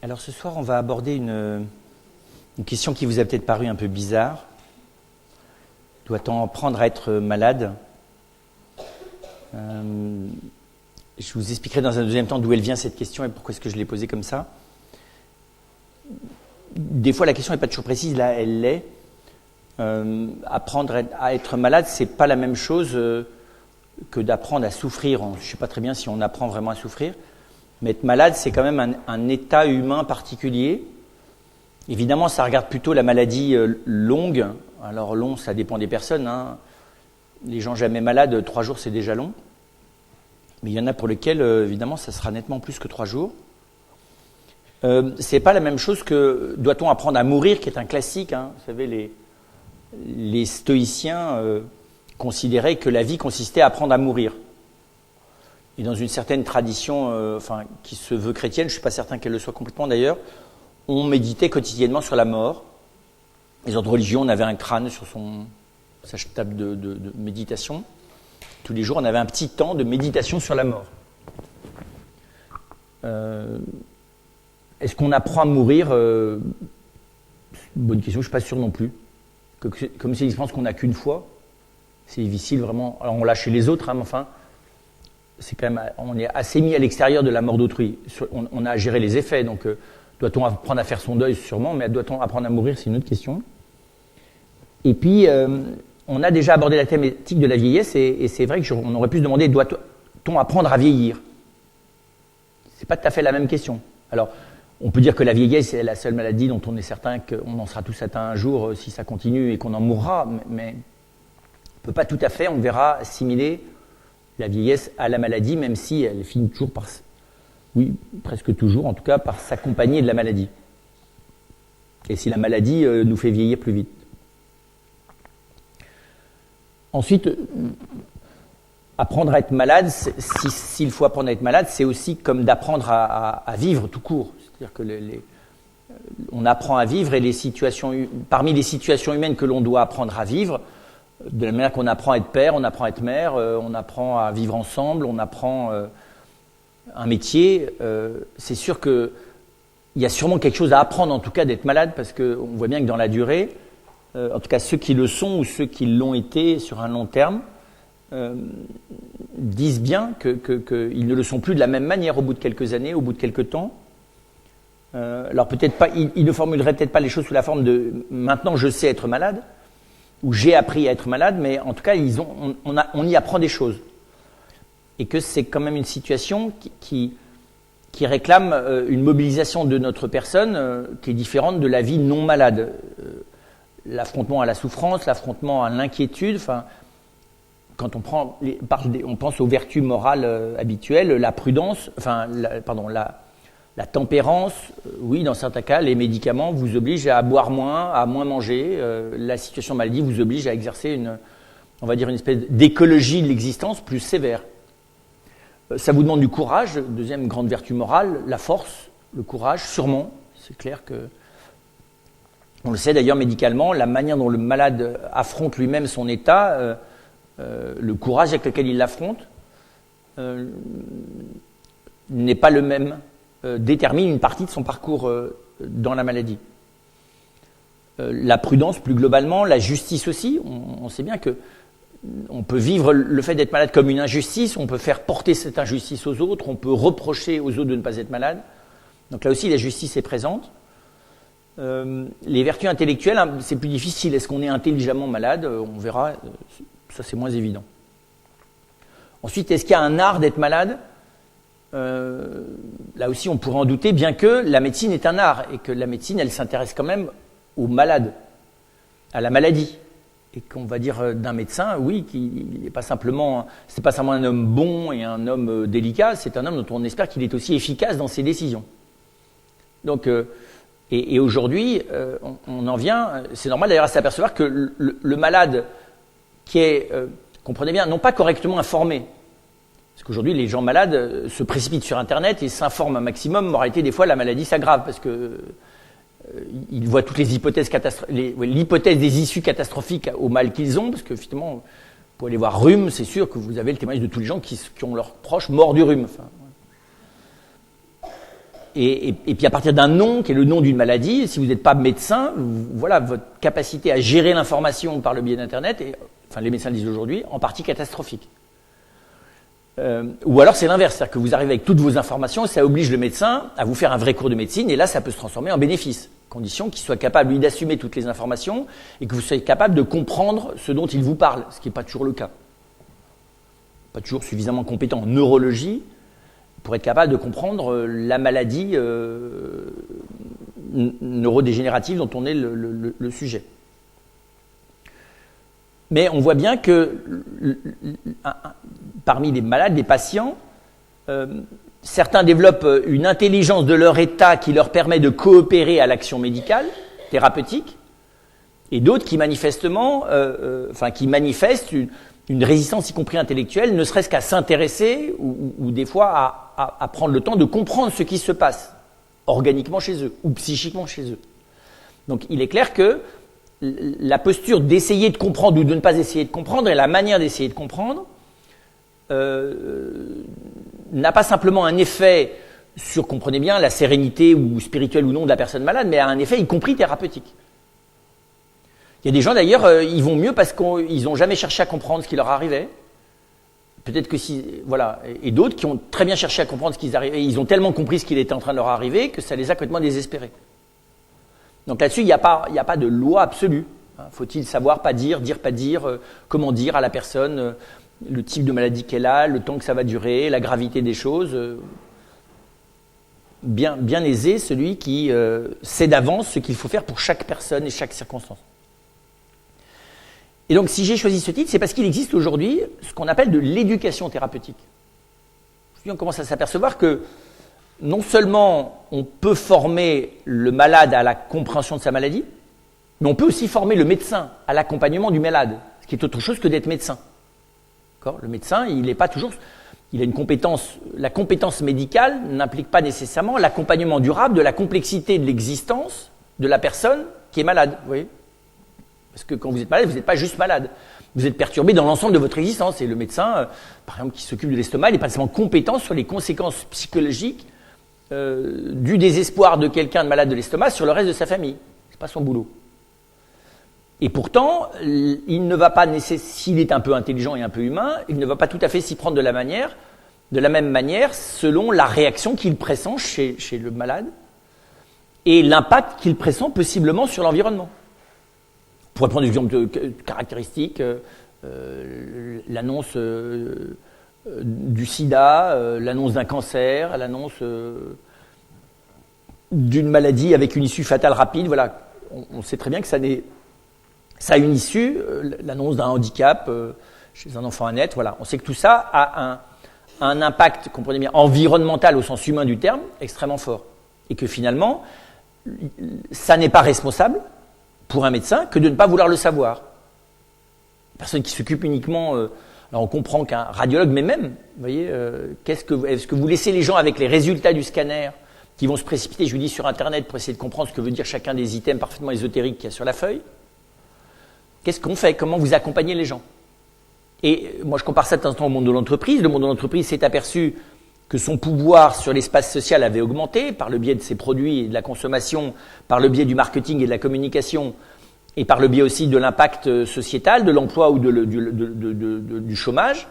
Alors ce soir, on va aborder une question qui vous a peut-être paru un peu bizarre. Doit-on apprendre à être malade ? Je vous expliquerai dans un deuxième temps d'où elle vient cette question et pourquoi est-ce que je l'ai posée comme ça. Des fois, la question n'est pas toujours précise, là, elle l'est. Apprendre à être malade, c'est pas la même chose que d'apprendre à souffrir. Je ne sais pas très bien si on apprend vraiment à souffrir. Mais être malade, c'est quand même un état humain particulier. Évidemment, ça regarde plutôt la maladie longue. Alors long, ça dépend des personnes. Les gens jamais malades, 3 jours, c'est déjà long. Mais il y en a pour lesquels, évidemment, ça sera nettement plus que 3 jours. C'est pas la même chose que doit-on apprendre à mourir, qui est un classique. Vous savez, les stoïciens considéraient que la vie consistait à apprendre à mourir. Et dans une certaine tradition, qui se veut chrétienne, je ne suis pas certain qu'elle le soit complètement d'ailleurs, on méditait quotidiennement sur la mort. Les autres religions, on avait un crâne sur sa table de méditation. Tous les jours, on avait un petit temps de méditation sur la mort. Est-ce qu'on apprend à mourir ? Bonne question, je ne suis pas sûr non plus. Comme c'est une expérience qu'on n'a qu'une fois, c'est difficile vraiment. Alors on l'a chez les autres, mais enfin, c'est quand même, on est assez mis à l'extérieur de la mort d'autrui. On a à gérer les effets, donc doit-on apprendre à faire son deuil sûrement, mais doit-on apprendre à mourir, c'est une autre question. Et puis, on a déjà abordé la thématique de la vieillesse, et c'est vrai qu'on aurait pu se demander, doit-on apprendre à vieillir ? C'est pas tout à fait la même question. Alors, on peut dire que la vieillesse est la seule maladie dont on est certain qu'on en sera tous atteints un jour si ça continue et qu'on en mourra, mais on ne peut pas tout à fait, on verra, assimiler la vieillesse à la maladie, même si elle finit toujours par, oui, presque toujours, en tout cas, par s'accompagner de la maladie. Et si la maladie nous fait vieillir plus vite. Ensuite, apprendre à être malade, s'il faut apprendre à être malade, c'est aussi comme d'apprendre à vivre tout court. C'est-à-dire que on apprend à vivre et parmi les situations humaines que l'on doit apprendre à vivre, de la manière qu'on apprend à être père, on apprend à être mère, on apprend à vivre ensemble, on apprend un métier. C'est sûr qu'il y a sûrement quelque chose à apprendre, en tout cas, d'être malade, parce qu'on voit bien que dans la durée, en tout cas ceux qui le sont ou ceux qui l'ont été sur un long terme, disent bien qu'ils ne le sont plus de la même manière au bout de quelques années, au bout de quelques temps. Alors peut-être pas, ils ne formuleraient peut-être pas les choses sous la forme de « maintenant je sais être malade », ou j'ai appris à être malade, mais en tout cas, on y apprend des choses. Et que c'est quand même une situation qui réclame une mobilisation de notre personne qui est différente de la vie non malade. L'affrontement à la souffrance, l'affrontement à l'inquiétude, quand on pense aux vertus morales habituelles, la prudence, la tempérance, oui, dans certains cas, les médicaments vous obligent à boire moins, à moins manger. La situation maladie vous oblige à exercer une espèce d'écologie de l'existence plus sévère. Ça vous demande du courage, deuxième grande vertu morale, la force, le courage, sûrement. C'est clair que, on le sait d'ailleurs médicalement, la manière dont le malade affronte lui-même son état, le courage avec lequel il l'affronte, n'est pas le même. Détermine une partie de son parcours dans la maladie. La prudence, plus globalement, la justice aussi. On sait bien que on peut vivre le fait d'être malade comme une injustice, on peut faire porter cette injustice aux autres, on peut reprocher aux autres de ne pas être malade. Donc là aussi, la justice est présente. Les vertus intellectuelles, c'est plus difficile. Est-ce qu'on est intelligemment malade ? On verra. Ça, c'est moins évident. Ensuite, est-ce qu'il y a un art d'être malade ? Là aussi, on pourrait en douter, bien que la médecine est un art et que la médecine, elle s'intéresse quand même aux malades, à la maladie. Et qu'on va dire d'un médecin, oui, qu'il n'est pas simplement, c'est pas simplement un homme bon et un homme délicat, c'est un homme dont on espère qu'il est aussi efficace dans ses décisions. Donc, et aujourd'hui, on en vient, c'est normal d'ailleurs à s'apercevoir que le malade qui est, comprenez bien, non pas correctement informé. Parce qu'aujourd'hui, les gens malades se précipitent sur Internet et s'informent un maximum. En réalité, des fois, la maladie s'aggrave parce que ils voient toutes les hypothèses l'hypothèse des issues catastrophiques au mal qu'ils ont, parce que finalement, pour aller voir rhume, c'est sûr que vous avez le témoignage de tous les gens qui ont leurs proches morts du rhume. Et puis à partir d'un nom, qui est le nom d'une maladie, si vous n'êtes pas médecin, voilà, votre capacité à gérer l'information par le biais d'Internet est, enfin les médecins le disent aujourd'hui, en partie catastrophique. Ou alors c'est l'inverse, c'est-à-dire que vous arrivez avec toutes vos informations et ça oblige le médecin à vous faire un vrai cours de médecine et là ça peut se transformer en bénéfice, condition qu'il soit capable lui d'assumer toutes les informations et que vous soyez capable de comprendre ce dont il vous parle, ce qui n'est pas toujours le cas. Pas toujours suffisamment compétent en neurologie pour être capable de comprendre la maladie neurodégénérative dont on est le sujet. Mais on voit bien que parmi les malades, les patients, certains développent une intelligence de leur état qui leur permet de coopérer à l'action médicale, thérapeutique, et d'autres qui manifestement, qui manifestent une résistance, y compris intellectuelle, ne serait-ce qu'à s'intéresser ou des fois à prendre le temps de comprendre ce qui se passe organiquement chez eux ou psychiquement chez eux. Donc il est clair que la posture d'essayer de comprendre ou de ne pas essayer de comprendre et la manière d'essayer de comprendre n'a pas simplement un effet sur, comprenez bien, la sérénité ou spirituelle ou non de la personne malade, mais a un effet y compris thérapeutique. Il y a des gens d'ailleurs, ils vont mieux parce qu'ils n'ont jamais cherché à comprendre ce qui leur arrivait. Peut-être que si, voilà, et d'autres qui ont très bien cherché à comprendre ce qui leur arrivait, ils ont tellement compris ce qui était en train de leur arriver que ça les a complètement désespérés. Donc là-dessus, il n'y a pas de loi absolue. Faut-il savoir, pas dire, pas dire, comment dire à la personne le type de maladie qu'elle a, le temps que ça va durer, la gravité des choses. Bien aisé celui qui sait d'avance ce qu'il faut faire pour chaque personne et chaque circonstance. Et donc, si j'ai choisi ce titre, c'est parce qu'il existe aujourd'hui ce qu'on appelle de l'éducation thérapeutique. On commence à s'apercevoir que non seulement on peut former le malade à la compréhension de sa maladie, mais on peut aussi former le médecin à l'accompagnement du malade, ce qui est autre chose que d'être médecin. D'accord ? Le médecin, il n'est pas toujours... Il a une compétence... La compétence médicale n'implique pas nécessairement l'accompagnement durable de la complexité de l'existence de la personne qui est malade. Vous voyez ? Parce que quand vous êtes malade, vous n'êtes pas juste malade. Vous êtes perturbé dans l'ensemble de votre existence. Et le médecin, par exemple, qui s'occupe de l'estomac, il n'est pas seulement compétent sur les conséquences psychologiques du désespoir de quelqu'un de malade de l'estomac sur le reste de sa famille. Ce n'est pas son boulot. Et pourtant, il ne va pas s'il est un peu intelligent et un peu humain, il ne va pas tout à fait s'y prendre de la même manière, selon la réaction qu'il pressent chez le malade et l'impact qu'il pressent possiblement sur l'environnement. On pourrait prendre des exemples caractéristiques, l'annonce du sida, l'annonce d'un cancer, l'annonce d'une maladie avec une issue fatale rapide. Voilà, on sait très bien que ça a une issue, l'annonce d'un handicap chez un enfant à naître. Voilà, on sait que tout ça a un impact, comprenez bien, environnemental au sens humain du terme, extrêmement fort. Et que finalement, ça n'est pas responsable pour un médecin que de ne pas vouloir le savoir. Personne qui s'occupe uniquement... alors on comprend qu'un radiologue, mais même, vous voyez, est-ce que vous laissez les gens avec les résultats du scanner qui vont se précipiter, je vous dis, sur Internet pour essayer de comprendre ce que veut dire chacun des items parfaitement ésotériques qu'il y a sur la feuille? Qu'est-ce qu'on fait? Comment vous accompagnez les gens? Et moi, je compare ça de temps en temps au monde de l'entreprise. Le monde de l'entreprise s'est aperçu que son pouvoir sur l'espace social avait augmenté par le biais de ses produits et de la consommation, par le biais du marketing et de la communication, et par le biais aussi de l'impact sociétal, de l'emploi ou du chômage.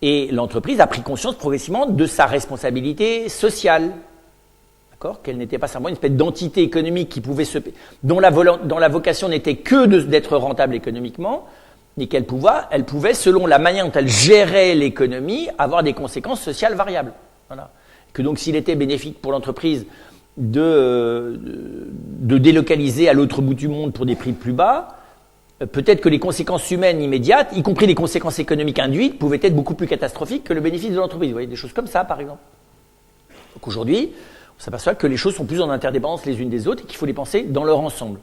Et l'entreprise a pris conscience progressivement de sa responsabilité sociale. D'accord ? Qu'elle n'était pas simplement une espèce d'entité économique qui pouvait dont la vocation n'était que d'être rentable économiquement, mais qu'elle pouvait, selon la manière dont elle gérait l'économie, avoir des conséquences sociales variables. Voilà. Que donc, s'il était bénéfique pour l'entreprise de délocaliser à l'autre bout du monde pour des prix plus bas, peut-être que les conséquences humaines immédiates, y compris les conséquences économiques induites, pouvaient être beaucoup plus catastrophiques que le bénéfice de l'entreprise. Vous voyez, des choses comme ça, par exemple. Donc aujourd'hui, on s'aperçoit que les choses sont plus en interdépendance les unes des autres et qu'il faut les penser dans leur ensemble.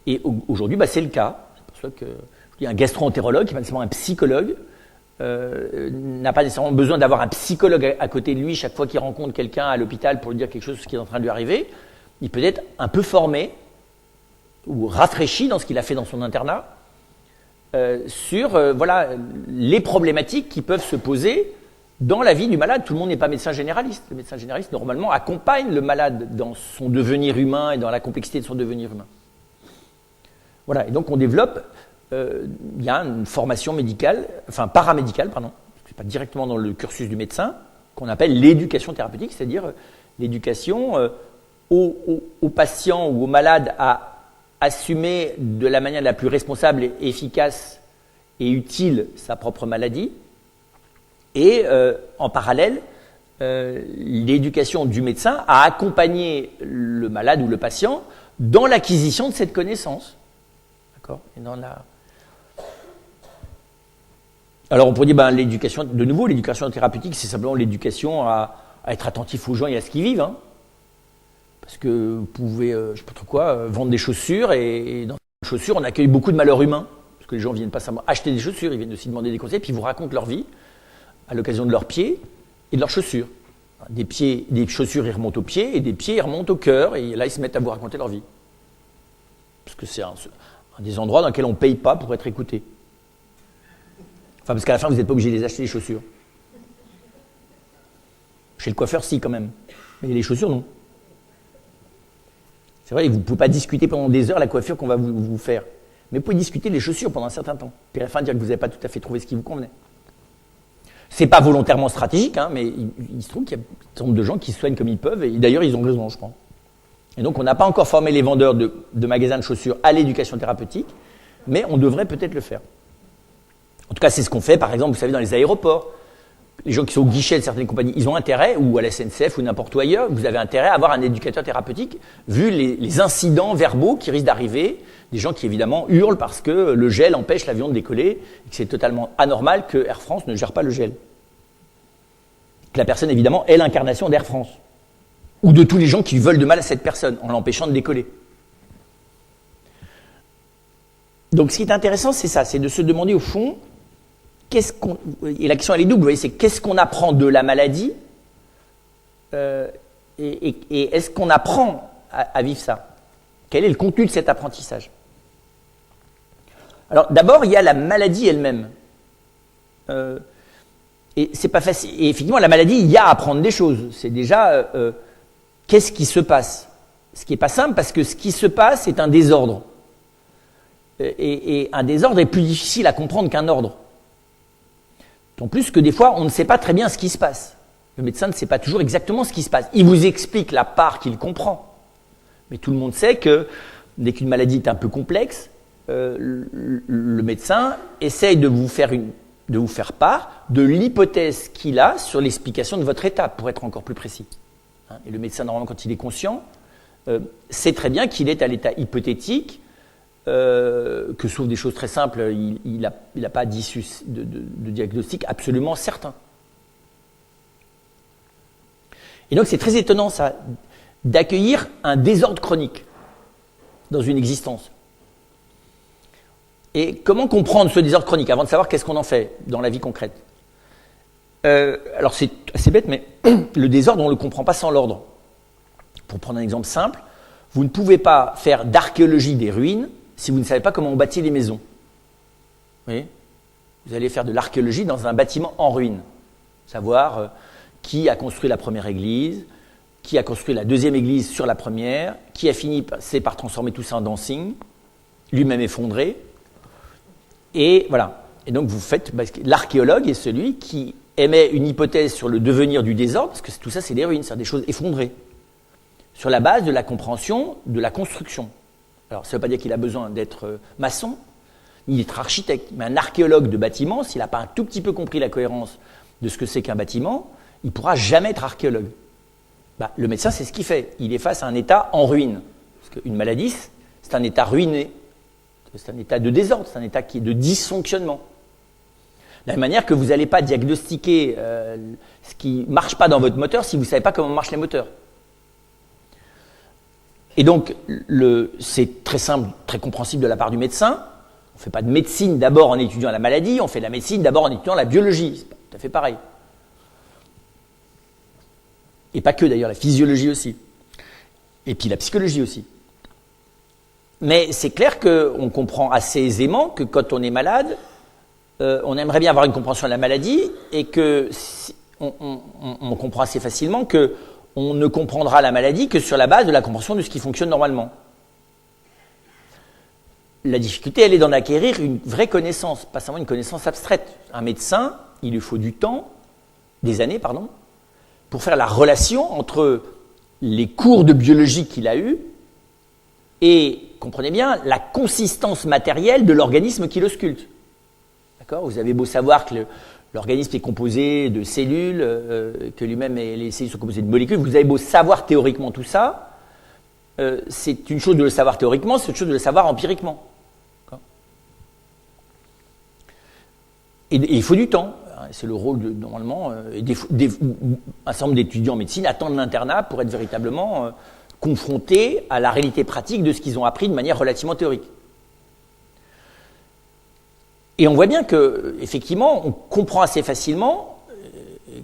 Et aujourd'hui, c'est le cas. On s'aperçoit que un gastro-entérologue, qui n'est pas nécessairement un psychologue, n'a pas nécessairement besoin d'avoir un psychologue à côté de lui chaque fois qu'il rencontre quelqu'un à l'hôpital pour lui dire quelque chose qui est en train de lui arriver. Il peut être un peu formé ou rafraîchi dans ce qu'il a fait dans son internat sur les problématiques qui peuvent se poser dans la vie du malade. Tout le monde n'est pas médecin généraliste. Le médecin généraliste, normalement, accompagne le malade dans son devenir humain et dans la complexité de son devenir humain. Voilà, et donc on développe, il y a une formation médicale, enfin paramédicale, pardon, c'est pas directement dans le cursus du médecin, qu'on appelle l'éducation thérapeutique, c'est-à-dire l'éducation aux patients ou aux malades à assumer de la manière la plus responsable et efficace et utile sa propre maladie, et en parallèle, l'éducation du médecin à accompagner le malade ou le patient dans l'acquisition de cette connaissance. D'accord ? Et dans la... Alors on pourrait dire, l'éducation, de nouveau, l'éducation thérapeutique, c'est simplement l'éducation à être attentif aux gens et à ce qu'ils vivent. Hein. Parce que vous pouvez, je ne sais pas trop quoi, vendre des chaussures, et dans les chaussures, on accueille beaucoup de malheurs humains. Parce que les gens ne viennent pas simplement acheter des chaussures, ils viennent aussi demander des conseils, puis ils vous racontent leur vie à l'occasion de leurs pieds et de leurs chaussures. Des chaussures, ils remontent aux pieds, et des pieds, ils remontent au cœur, et là, ils se mettent à vous raconter leur vie. Parce que c'est un des endroits dans lesquels on ne paye pas pour être écouté. Enfin, parce qu'à la fin, vous n'êtes pas obligé de les acheter, les chaussures. Chez le coiffeur, si, quand même. Mais les chaussures, non. C'est vrai, vous ne pouvez pas discuter pendant des heures la coiffure qu'on va vous faire. Mais vous pouvez discuter les chaussures pendant un certain temps. Puis à la fin, dire que vous n'avez pas tout à fait trouvé ce qui vous convenait. C'est pas volontairement stratégique, hein, mais il se trouve qu'il y a un certain nombre de gens qui se soignent comme ils peuvent, et d'ailleurs, ils ont raison, je crois. Et donc, on n'a pas encore formé les vendeurs de magasins de chaussures à l'éducation thérapeutique, mais on devrait peut-être le faire. En tout cas, c'est ce qu'on fait, par exemple, vous savez, dans les aéroports. Les gens qui sont au guichet de certaines compagnies, ils ont intérêt, ou à la SNCF ou n'importe où ailleurs, vous avez intérêt à avoir un éducateur thérapeutique, vu les incidents verbaux qui risquent d'arriver, des gens qui évidemment hurlent parce que le gel empêche l'avion de décoller, et que c'est totalement anormal que Air France ne gère pas le gel. Que la personne, évidemment, est l'incarnation d'Air France. Ou de tous les gens qui veulent de mal à cette personne, en l'empêchant de décoller. Donc ce qui est intéressant, c'est ça, c'est de se demander au fond, et la question elle est double, vous voyez, c'est qu'est-ce qu'on apprend de la maladie, et est-ce qu'on apprend à vivre ça? Quel est le contenu de cet apprentissage? Alors d'abord, il y a la maladie elle-même. Et c'est pas facile. Et effectivement, la maladie, il y a à apprendre des choses. C'est déjà qu'est-ce qui se passe? Ce qui n'est pas simple, parce que ce qui se passe est un désordre. Et un désordre est plus difficile à comprendre qu'un ordre. En plus que des fois, on ne sait pas très bien ce qui se passe. Le médecin ne sait pas toujours exactement ce qui se passe. Il vous explique la part qu'il comprend. Mais tout le monde sait que dès qu'une maladie est un peu complexe, le médecin essaye de vous faire part de l'hypothèse qu'il a sur l'explication de votre état, pour être encore plus précis. Et le médecin, normalement, quand il est conscient, sait très bien qu'il est à l'état hypothétique, que sauf des choses très simples, il n'a pas d'issue de diagnostic absolument certain. Et donc c'est très étonnant ça, d'accueillir un désordre chronique dans une existence. Et comment comprendre ce désordre chronique avant de savoir qu'est-ce qu'on en fait dans la vie concrète? Alors c'est assez bête, mais le désordre, on ne le comprend pas sans l'ordre. Pour prendre un exemple simple, vous ne pouvez pas faire d'archéologie des ruines si vous ne savez pas comment on bâtit les maisons. Vous voyez ? Vous allez faire de l'archéologie dans un bâtiment en ruine. Savoir qui a construit la première église, qui a construit la deuxième église sur la première, qui a fini par transformer tout ça en dancing, lui-même effondré. Et voilà. Et donc vous faites... L'archéologue est celui qui émet une hypothèse sur le devenir du désordre, parce que tout ça c'est des ruines, c'est des choses effondrées, sur la base de la compréhension de la construction. Alors, ça ne veut pas dire qu'il a besoin d'être maçon, ni d'être architecte, mais un archéologue de bâtiment, s'il n'a pas un tout petit peu compris la cohérence de ce que c'est qu'un bâtiment, il ne pourra jamais être archéologue. Le médecin, c'est ce qu'il fait. Il est face à un état en ruine. Parce qu'une maladie, c'est un état ruiné. C'est un état de désordre, c'est un état qui est de dysfonctionnement. De la même manière que vous n'allez pas diagnostiquer ce qui ne marche pas dans votre moteur si vous ne savez pas comment marchent les moteurs. Et donc, c'est très simple, très compréhensible de la part du médecin. On ne fait pas de médecine d'abord en étudiant la maladie, on fait de la médecine d'abord en étudiant la biologie. C'est pas tout à fait pareil. Et pas que d'ailleurs, la physiologie aussi. Et puis la psychologie aussi. Mais c'est clair qu'on comprend assez aisément que quand on est malade, on aimerait bien avoir une compréhension de la maladie et que on comprend assez facilement qu'on ne comprendra la maladie que sur la base de la compréhension de ce qui fonctionne normalement. La difficulté, elle est d'en acquérir une vraie connaissance, pas seulement une connaissance abstraite. Un médecin, il lui faut du temps, des années, pardon, pour faire la relation entre les cours de biologie qu'il a eus et, comprenez bien, la consistance matérielle de l'organisme qui l'ausculte. D'accord ? Vous avez beau savoir que l'organisme est composé de cellules, que lui-même et les cellules sont composées de molécules, vous avez beau savoir théoriquement tout ça, c'est une chose de le savoir théoriquement, c'est autre chose de le savoir empiriquement. Et il faut du temps. C'est le rôle, normalement, un certain nombre d'étudiants en médecine attendent l'internat pour être véritablement confrontés à la réalité pratique de ce qu'ils ont appris de manière relativement théorique. Et on voit bien que, effectivement, on comprend assez facilement,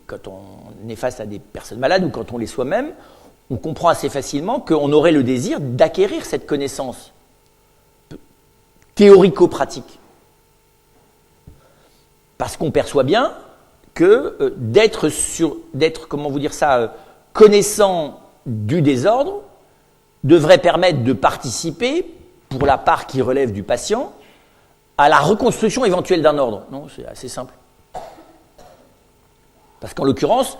quand on est face à des personnes malades ou quand on l'est soi-même, on comprend assez facilement qu'on aurait le désir d'acquérir cette connaissance théorico-pratique. Parce qu'on perçoit bien que d'être, comment vous dire ça, connaissant du désordre devrait permettre de participer, pour la part qui relève du patient, à la reconstruction éventuelle d'un ordre. Non, c'est assez simple. Parce qu'en l'occurrence,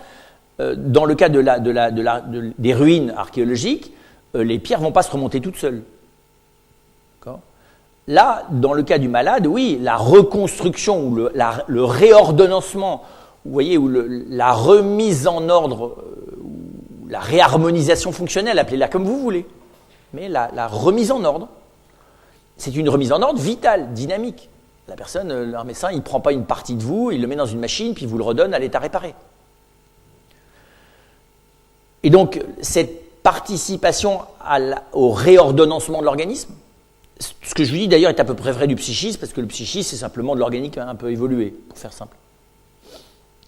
dans le cas des ruines archéologiques, les pierres ne vont pas se remonter toutes seules. D'accord ? Là, dans le cas du malade, oui, la reconstruction ou le réordonnancement, vous voyez, ou la remise en ordre, ou la réharmonisation fonctionnelle, appelez-la comme vous voulez, mais la remise en ordre, c'est une remise en ordre vitale, dynamique. La personne, un médecin, il ne prend pas une partie de vous, il le met dans une machine, puis il vous le redonne à l'état réparé. Et donc, cette participation au réordonnancement de l'organisme, ce que je vous dis d'ailleurs est à peu près vrai du psychisme, parce que le psychisme, c'est simplement de l'organique un peu évolué, pour faire simple.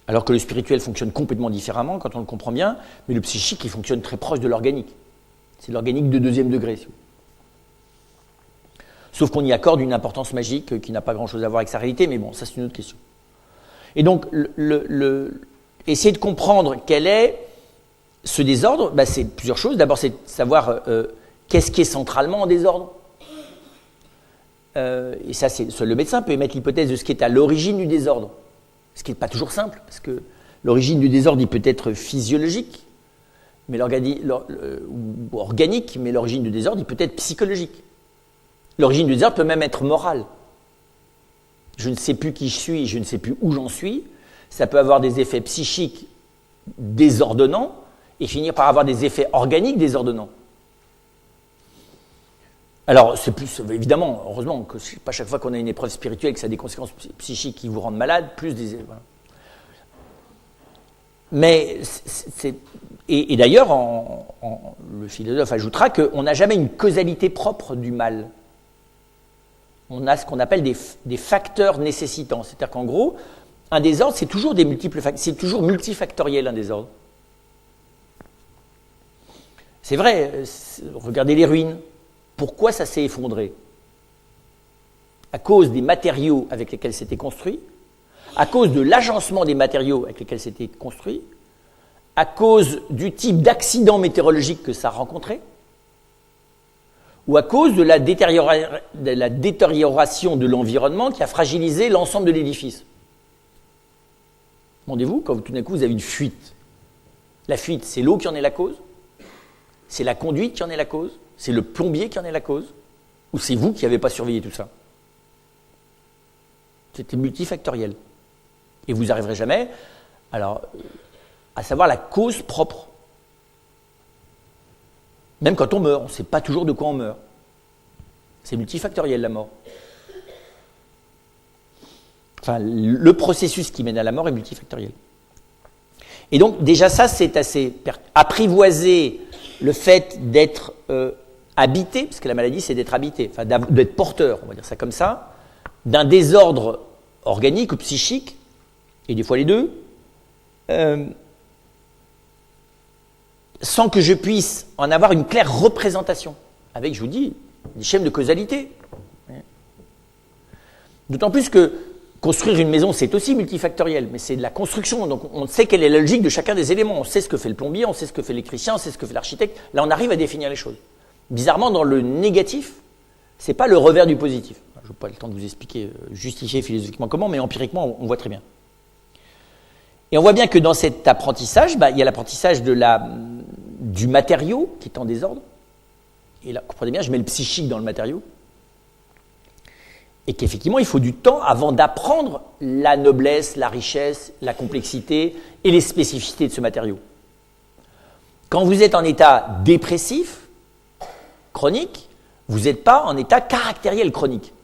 Alors que le spirituel fonctionne complètement différemment, quand on le comprend bien, mais le psychique, il fonctionne très proche de l'organique. C'est l'organique de deuxième degré. Sauf qu'on y accorde une importance magique qui n'a pas grand-chose à voir avec sa réalité, mais bon, ça c'est une autre question. Et donc, essayer de comprendre quel est ce désordre, c'est plusieurs choses. D'abord, c'est de savoir qu'est-ce qui est centralement en désordre. Et ça, le médecin peut émettre l'hypothèse de ce qui est à l'origine du désordre. Ce qui n'est pas toujours simple, parce que l'origine du désordre, il peut être physiologique, ou organique, mais l'origine du désordre, il peut être psychologique. L'origine du désordre peut même être morale. Je ne sais plus qui je suis, je ne sais plus où j'en suis. Ça peut avoir des effets psychiques désordonnants et finir par avoir des effets organiques désordonnants. Alors, c'est plus, évidemment, heureusement, que c'est pas chaque fois qu'on a une épreuve spirituelle que ça a des conséquences psychiques qui vous rendent malade, plus des... Voilà. Mais, et d'ailleurs, le philosophe ajoutera qu'on n'a jamais une causalité propre du mal. On a ce qu'on appelle des facteurs nécessitants. C'est-à-dire qu'en gros, un désordre, c'est toujours c'est toujours multifactoriel, un désordre. C'est vrai, regardez les ruines. Pourquoi ça s'est effondré ? À cause des matériaux avec lesquels c'était construit, à cause de l'agencement des matériaux avec lesquels c'était construit, à cause du type d'accident météorologique que ça a rencontré, ou à cause de la détérioration de l'environnement qui a fragilisé l'ensemble de l'édifice. Demandez-vous, quand tout d'un coup vous avez une fuite, la fuite, c'est l'eau qui en est la cause ? C'est la conduite qui en est la cause ? C'est le plombier qui en est la cause ? Ou c'est vous qui n'avez pas surveillé tout ça ? C'était multifactoriel. Et vous n'arriverez jamais à savoir la cause propre. Même quand on meurt, on ne sait pas toujours de quoi on meurt. C'est multifactoriel, la mort. Enfin, le processus qui mène à la mort est multifactoriel. Et donc, déjà ça, c'est assez... Apprivoiser le fait d'être habité, parce que la maladie, c'est d'être habité, enfin d'être porteur, on va dire ça comme ça, d'un désordre organique ou psychique, et des fois les deux, sans que je puisse en avoir une claire représentation, avec, je vous dis, des schèmes de causalité. D'autant plus que, Construire une maison, c'est aussi multifactoriel, mais c'est de la construction. Donc on sait quelle est la logique de chacun des éléments. On sait ce que fait le plombier, on sait ce que fait l'électricien, on sait ce que fait l'architecte. Là, on arrive à définir les choses. Bizarrement, dans le négatif, c'est pas le revers du positif. Je n'ai pas le temps de vous expliquer, justifier philosophiquement comment, mais empiriquement, on voit très bien. Et on voit bien que dans cet apprentissage, il y a l'apprentissage du matériau qui est en désordre. Et là, comprenez bien, je mets le psychique dans le matériau. Et qu'effectivement, il faut du temps avant d'apprendre la noblesse, la richesse, la complexité et les spécificités de ce matériau. Quand vous êtes en état dépressif, chronique, vous n'êtes pas en état caractériel chronique.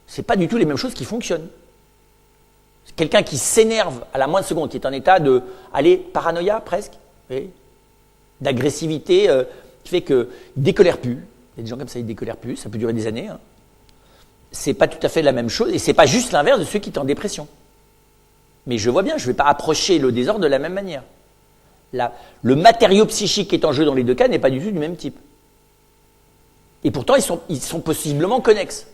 Ce n'est pas du tout les mêmes choses qui fonctionnent. Quelqu'un qui s'énerve à la moindre seconde, qui est en état de, paranoïa presque, oui, d'agressivité, qui fait qu'il ne décolère plus. Il y a des gens comme ça, ils ne décolèrent plus, ça peut durer des années. C'est pas tout à fait la même chose, et c'est pas juste l'inverse de ceux qui sont en dépression. Mais je vois bien, je ne vais pas approcher le désordre de la même manière. Le matériau psychique qui est en jeu dans les deux cas n'est pas du tout du même type. Et pourtant, ils sont possiblement connexes.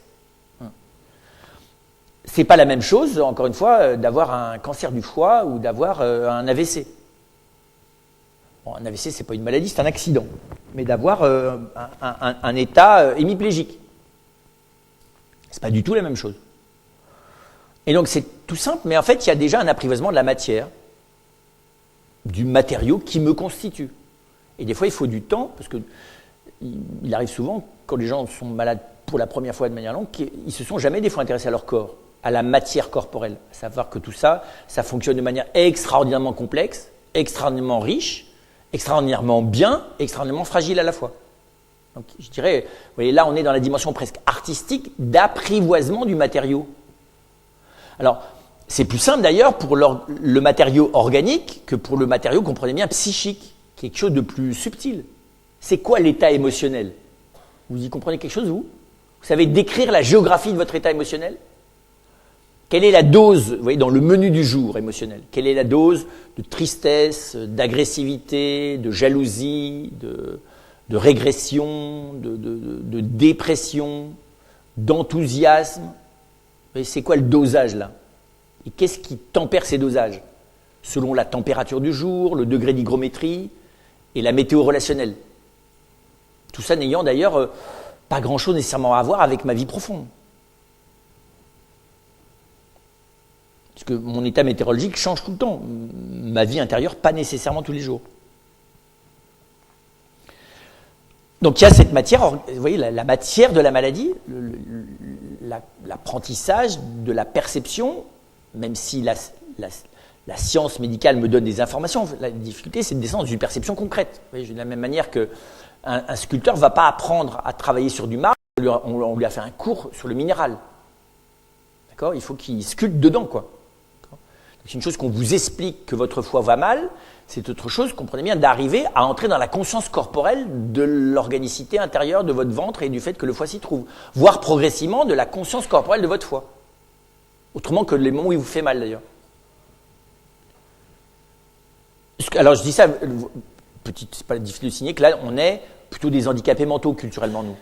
C'est pas la même chose, encore une fois, d'avoir un cancer du foie ou d'avoir un AVC. Bon, un AVC, c'est pas une maladie, c'est un accident. Mais d'avoir un état hémiplégique. C'est pas du tout la même chose. Et donc c'est tout simple, mais en fait il y a déjà un apprivoisement de la matière, du matériau qui me constitue. Et des fois il faut du temps, parce que il arrive souvent, quand les gens sont malades pour la première fois de manière longue, qu'ils ne se sont jamais des fois intéressés à leur corps, à la matière corporelle. À savoir que tout ça, ça fonctionne de manière extraordinairement complexe, extraordinairement riche, extraordinairement bien, extraordinairement fragile à la fois. Donc, je dirais, vous voyez, là, on est dans la dimension presque artistique d'apprivoisement du matériau. Alors, c'est plus simple d'ailleurs pour le matériau organique que pour le matériau, comprenez bien, psychique, quelque chose de plus subtil. C'est quoi l'état émotionnel? Vous y comprenez quelque chose, vous? Vous savez décrire la géographie de votre état émotionnel? Quelle est la dose, vous voyez, dans le menu du jour émotionnel? Quelle est la dose de tristesse, d'agressivité, de jalousie, de régression, de dépression, d'enthousiasme? C'est quoi le dosage là? Et qu'est-ce qui tempère ces dosages? Selon la température du jour, le degré d'hygrométrie et la météo relationnelle. Tout ça n'ayant d'ailleurs pas grand-chose nécessairement à voir avec ma vie profonde. Parce que mon état météorologique change tout le temps. Ma vie intérieure, pas nécessairement tous les jours. Donc il y a cette matière, vous voyez, la matière de la maladie, l'apprentissage de la perception, même si la science médicale me donne des informations, la difficulté c'est de descendre dans une perception concrète. Vous voyez, de la même manière qu'un sculpteur ne va pas apprendre à travailler sur du marbre, on lui a fait un cours sur le minéral. D'accord? Il faut qu'il sculpte dedans, quoi. C'est une chose qu'on vous explique que votre foie va mal, c'est autre chose, comprenez bien, d'arriver à entrer dans la conscience corporelle de l'organicité intérieure de votre ventre et du fait que le foie s'y trouve, voire progressivement de la conscience corporelle de votre foie. Autrement que les moments où il vous fait mal d'ailleurs. Alors je dis ça, c'est pas difficile de signer que là on est plutôt des handicapés mentaux culturellement nous.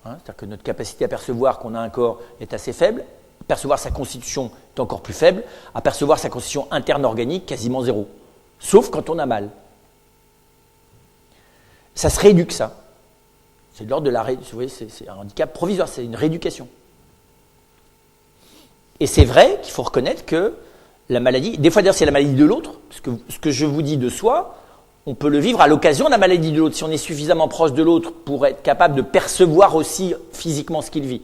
C'est-à-dire que notre capacité à percevoir qu'on a un corps est assez faible, percevoir sa constitution est encore plus faible, à percevoir sa constitution interne organique quasiment zéro. Sauf quand on a mal. Ça se rééduque, ça. C'est de l'ordre de la vous voyez, c'est un handicap provisoire, c'est une rééducation. Et c'est vrai qu'il faut reconnaître que la maladie, des fois d'ailleurs c'est la maladie de l'autre, parce que ce que je vous dis de soi, on peut le vivre à l'occasion de la maladie de l'autre, si on est suffisamment proche de l'autre pour être capable de percevoir aussi physiquement ce qu'il vit.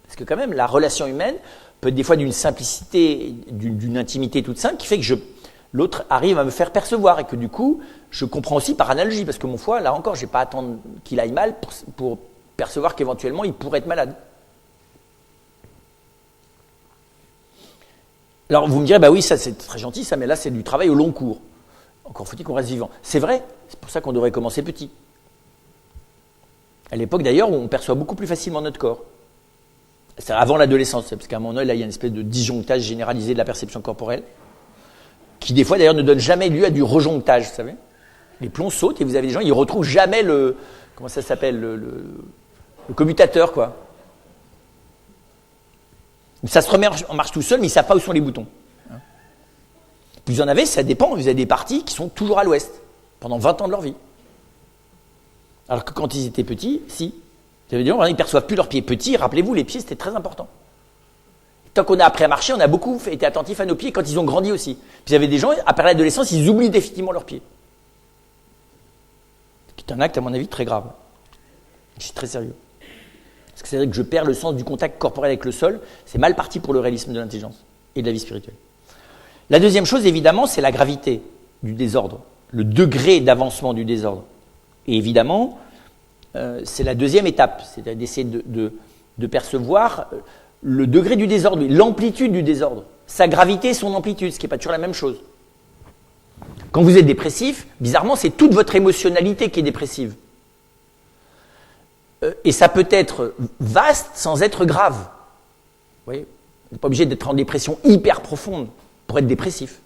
Parce que quand même, la relation humaine peut être des fois d'une simplicité, d'une intimité toute simple, qui fait que l'autre arrive à me faire percevoir et que du coup, je comprends aussi par analogie, parce que mon foie, là encore, je n'ai pas à attendre qu'il aille mal pour percevoir qu'éventuellement, il pourrait être malade. Alors, vous me direz, bah oui, ça c'est très gentil, ça, mais là, c'est du travail au long cours. Encore faut-il qu'on reste vivant. C'est vrai, c'est pour ça qu'on devrait commencer petit. À l'époque, d'ailleurs, on perçoit beaucoup plus facilement notre corps. C'est avant l'adolescence, parce qu'à un moment donné, là, il y a une espèce de disjonctage généralisé de la perception corporelle, qui des fois d'ailleurs ne donne jamais lieu à du rejonctage, vous savez. Les plombs sautent et vous avez des gens, ils ne retrouvent jamais comment ça s'appelle, le commutateur, quoi. Ça se remet en marche tout seul, mais ils ne savent pas où sont les boutons. Vous en avez, ça dépend, vous avez des parties qui sont toujours à l'ouest, pendant 20 ans de leur vie. Alors que quand ils étaient petits, si. Ça veut dire qu'ils ne perçoivent plus leurs pieds petits, rappelez-vous, les pieds c'était très important. Tant qu'on a appris à marcher, on a beaucoup été attentifs à nos pieds quand ils ont grandi aussi. Puis il y avait des gens, après l'adolescence, ils oublient définitivement leurs pieds. C'est un acte, à mon avis, très grave. Je suis très sérieux. Parce que c'est vrai que je perds le sens du contact corporel avec le sol. C'est mal parti pour le réalisme de l'intelligence et de la vie spirituelle. La deuxième chose, évidemment, c'est la gravité du désordre, le degré d'avancement du désordre. Et évidemment, c'est la deuxième étape, c'est d'essayer de percevoir le degré du désordre, l'amplitude du désordre, sa gravité, son amplitude, ce qui n'est pas toujours la même chose. Quand vous êtes dépressif, bizarrement, c'est toute votre émotionnalité qui est dépressive. Et ça peut être vaste sans être grave. Vous voyez, vous n'êtes pas obligé d'être en dépression hyper profonde pour être dépressif.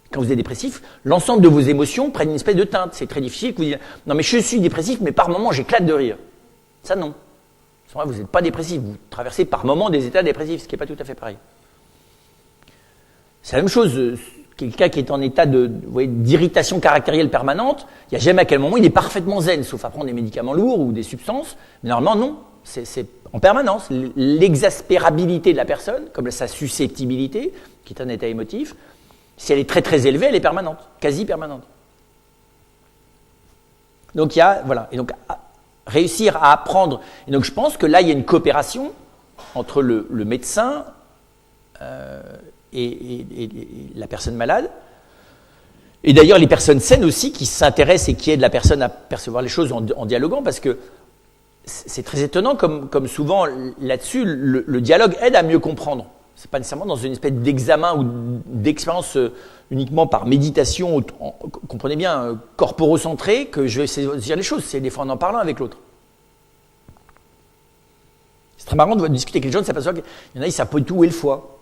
Quand vous êtes dépressif, l'ensemble de vos émotions prennent une espèce de teinte. C'est très difficile que vous dites « Non mais je suis dépressif, mais par moments j'éclate de rire ». Ça non. Vous n'êtes pas dépressif, vous traversez par moments des états dépressifs, ce qui n'est pas tout à fait pareil. C'est la même chose, quelqu'un qui est en état d'irritation caractérielle permanente, il n'y a jamais à quel moment il est parfaitement zen, sauf à prendre des médicaments lourds ou des substances, mais normalement non, c'est en permanence. L'exaspérabilité de la personne, comme sa susceptibilité, qui est un état émotif, si elle est très très élevée, elle est permanente, quasi permanente. Donc il y a, voilà, et donc réussir à apprendre, et donc je pense que là il y a une coopération entre le médecin et la personne malade, et d'ailleurs les personnes saines aussi qui s'intéressent et qui aident la personne à percevoir les choses en dialoguant, parce que c'est très étonnant comme souvent là-dessus le dialogue aide à mieux comprendre. C'est pas nécessairement dans une espèce d'examen ou d'expérience uniquement par méditation, comprenez bien, corporo-centré, que je vais essayer de dire les choses. C'est des fois en parlant avec l'autre. C'est très marrant de discuter avec les gens, de s'apercevoir qu'il y en a, ils ne savent pas du tout où est le foie.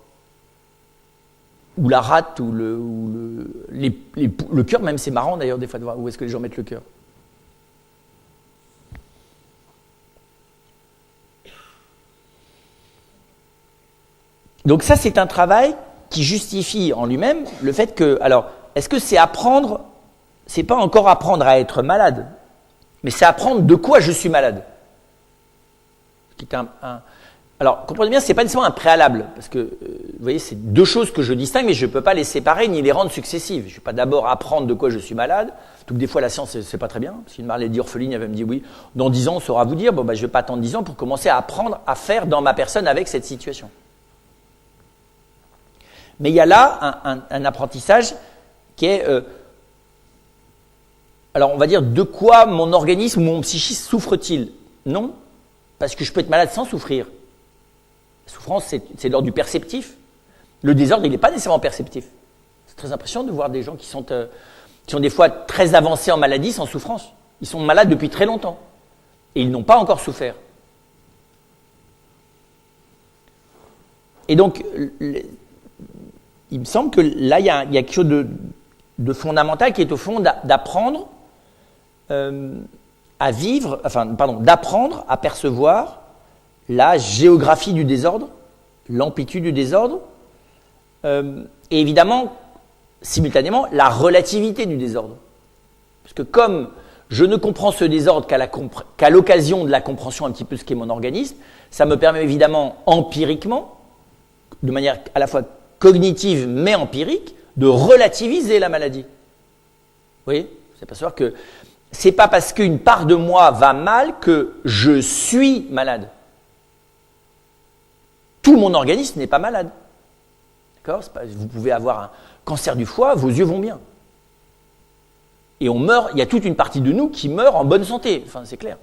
Ou la rate, ou le cœur, même c'est marrant d'ailleurs des fois de voir où est-ce que les gens mettent le cœur. Donc ça, c'est un travail qui justifie en lui-même le fait que, alors, est-ce que c'est apprendre, c'est pas encore apprendre à être malade, mais c'est apprendre de quoi je suis malade. Alors, comprenez bien, c'est pas nécessairement un préalable, parce que, vous voyez, c'est deux choses que je distingue, mais je ne peux pas les séparer ni les rendre successives. Je ne vais pas d'abord apprendre de quoi je suis malade, donc des fois la science, c'est pas très bien, parce qu'une maladie orpheline, elle va me dire, oui, dans 10 ans, on saura vous dire, bon, je ne vais pas attendre 10 ans pour commencer à apprendre à faire dans ma personne avec cette situation. Mais il y a là un apprentissage qui est, alors on va dire, de quoi mon organisme ou mon psychisme souffre-t-il? Non, parce que je peux être malade sans souffrir. La souffrance, c'est de l'ordre du perceptif. Le désordre, il n'est pas nécessairement perceptif. C'est très impressionnant de voir des gens qui sont des fois très avancés en maladie sans souffrance. Ils sont malades depuis très longtemps et ils n'ont pas encore souffert. Et donc, il me semble que là, il y a quelque chose de fondamental qui est au fond d'apprendre à vivre, d'apprendre à percevoir la géographie du désordre, l'amplitude du désordre, et évidemment, simultanément, la relativité du désordre. Parce que comme je ne comprends ce désordre qu'à l'occasion de la compréhension un petit peu de ce qu'est mon organisme, ça me permet évidemment empiriquement, de manière à la fois cognitive mais empirique, de relativiser la maladie. Vous voyez, c'est pas savoir que c'est pas parce qu'une part de moi va mal que je suis malade. Tout mon organisme n'est pas malade. D'accord ? Vous pouvez avoir un cancer du foie, vos yeux vont bien. Et on meurt, il y a toute une partie de nous qui meurt en bonne santé. Enfin, c'est clair.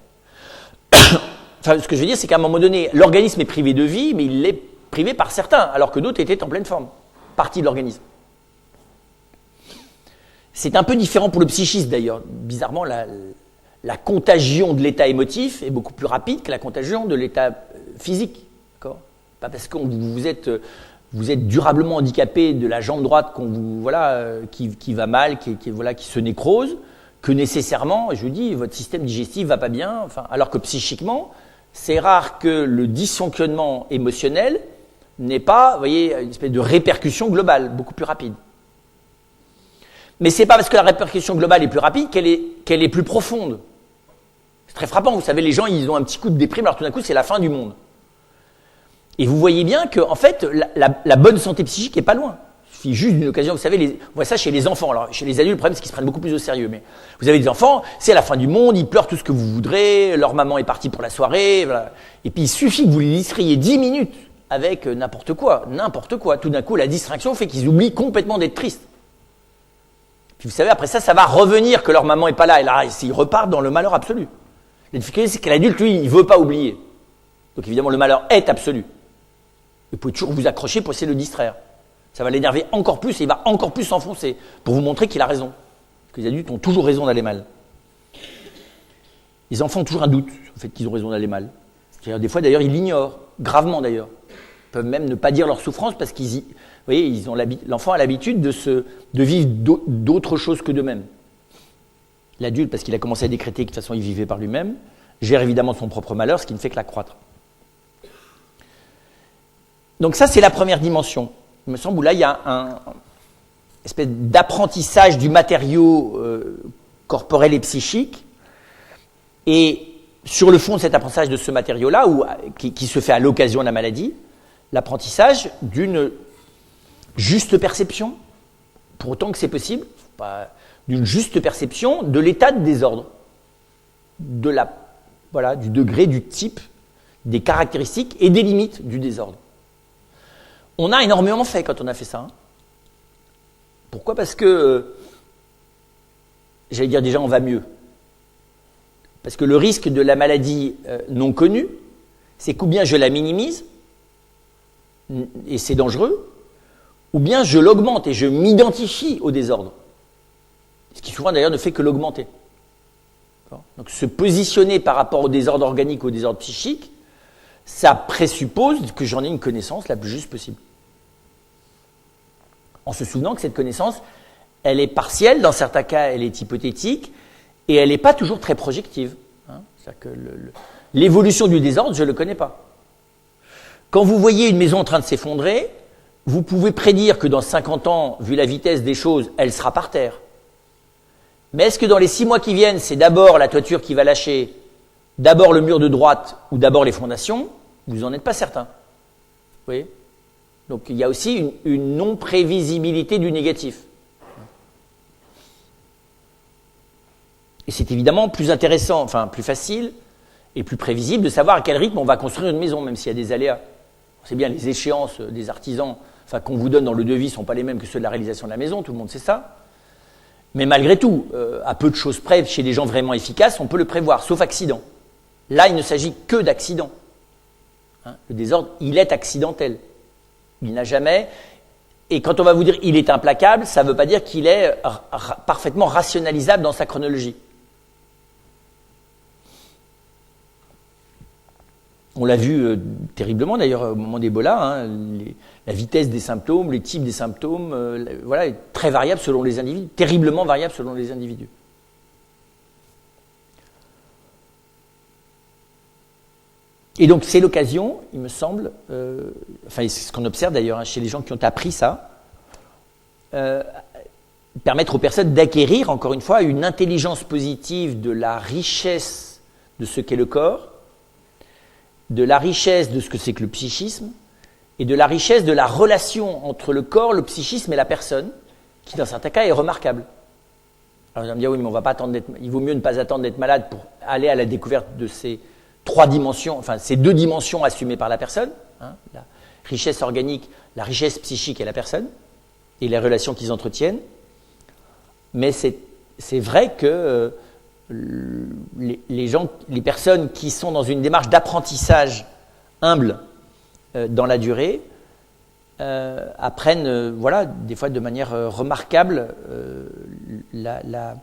Ce que je veux dire, c'est qu'à un moment donné, l'organisme est privé de vie, mais il l'est privé par certains, alors que d'autres étaient en pleine forme. Partie de l'organisme. C'est un peu différent pour le psychisme d'ailleurs. Bizarrement, la contagion de l'état émotif est beaucoup plus rapide que la contagion de l'état physique. D'accord ? Pas parce que vous êtes durablement handicapé de la jambe droite qui va mal, qui se nécrose, que nécessairement, je vous dis, votre système digestif va pas bien. Alors que psychiquement, c'est rare que le dysfonctionnement émotionnel n'est pas, vous voyez, une espèce de répercussion globale, beaucoup plus rapide. Mais c'est pas parce que la répercussion globale est plus rapide qu'elle est plus profonde. C'est très frappant, vous savez, les gens, ils ont un petit coup de déprime, alors tout d'un coup, c'est la fin du monde. Et vous voyez bien que, en fait, la bonne santé psychique est pas loin. Il suffit juste d'une occasion, vous savez, on voit ça chez les enfants. Alors, chez les adultes, le problème, c'est qu'ils se prennent beaucoup plus au sérieux. Mais vous avez des enfants, c'est la fin du monde, ils pleurent tout ce que vous voudrez, leur maman est partie pour la soirée, voilà. Et puis, il suffit que vous les distrayez 10 minutes avec n'importe quoi. Tout d'un coup, la distraction fait qu'ils oublient complètement d'être tristes. Puis vous savez, après ça va revenir que leur maman est pas là. Et là, ils repartent dans le malheur absolu. La difficulté, c'est que l'adulte, lui, il veut pas oublier. Donc évidemment, le malheur est absolu. Vous pouvez toujours vous accrocher pour essayer de le distraire. Ça va l'énerver encore plus et il va encore plus s'enfoncer pour vous montrer qu'il a raison. Parce que les adultes ont toujours raison d'aller mal. Les enfants ont toujours un doute sur le fait qu'ils ont raison d'aller mal. C'est-à-dire, des fois, d'ailleurs, ils l'ignorent, gravement d'ailleurs. Ils peuvent même ne pas dire leur souffrance parce qu'ils vous voyez, l'enfant a l'habitude de vivre d'autres choses que d'eux-mêmes. L'adulte, parce qu'il a commencé à décréter que de toute façon il vivait par lui-même, gère évidemment son propre malheur, ce qui ne fait que l'accroître. Donc ça, c'est la première dimension. Il me semble où là, il y a un espèce d'apprentissage du matériau corporel et psychique. Et sur le fond de cet apprentissage de ce matériau-là, qui se fait à l'occasion de la maladie, l'apprentissage d'une juste perception, pour autant que c'est possible, d'une juste perception de l'état de désordre, du degré, du type, des caractéristiques et des limites du désordre. On a énormément fait quand on a fait ça. Pourquoi ? Parce que, j'allais dire déjà, on va mieux. Parce que le risque de la maladie non connue, c'est qu'ou bien je la minimise, et c'est dangereux, ou bien je l'augmente et je m'identifie au désordre. Ce qui souvent d'ailleurs ne fait que l'augmenter. Donc se positionner par rapport au désordre organique, au désordre psychique, ça présuppose que j'en ai une connaissance la plus juste possible. En se souvenant que cette connaissance, elle est partielle, dans certains cas elle est hypothétique, et elle n'est pas toujours très projective. C'est-à-dire que l'évolution du désordre, je ne le connais pas. Quand vous voyez une maison en train de s'effondrer, vous pouvez prédire que dans 50 ans, vu la vitesse des choses, elle sera par terre. Mais est-ce que dans les 6 mois qui viennent, c'est d'abord la toiture qui va lâcher, d'abord le mur de droite ou d'abord les fondations ? Vous n'en êtes pas certain. Vous voyez ? Donc il y a aussi une non-prévisibilité du négatif. Et c'est évidemment plus intéressant, enfin plus facile et plus prévisible de savoir à quel rythme on va construire une maison, même s'il y a des aléas. C'est bien, les échéances des artisans qu'on vous donne dans le devis ne sont pas les mêmes que ceux de la réalisation de la maison, tout le monde sait ça. Mais malgré tout, à peu de choses près, chez des gens vraiment efficaces, on peut le prévoir, sauf accident. Là, il ne s'agit que d'accident. Le désordre, il est accidentel. Il n'a jamais... Et quand on va vous dire « il est implacable », ça ne veut pas dire qu'il est parfaitement rationalisable dans sa chronologie. On l'a vu terriblement d'ailleurs au moment d'Ebola, la vitesse des symptômes, les types des symptômes, est très variable selon les individus, terriblement variable selon les individus. Et donc c'est l'occasion, il me semble, c'est ce qu'on observe d'ailleurs chez les gens qui ont appris ça, permettre aux personnes d'acquérir, encore une fois, une intelligence positive de la richesse de ce qu'est le corps, de la richesse de ce que c'est que le psychisme, et de la richesse de la relation entre le corps, le psychisme et la personne, qui dans certains cas est remarquable. Alors vous allez me dire, oui, mais on va pas attendre il vaut mieux ne pas attendre d'être malade pour aller à la découverte de ces 3 dimensions, ces 2 dimensions assumées par la personne, la richesse organique, la richesse psychique et la personne, et les relations qu'ils entretiennent. Mais c'est vrai que les personnes qui sont dans une démarche d'apprentissage humble dans la durée apprennent, des fois de manière remarquable la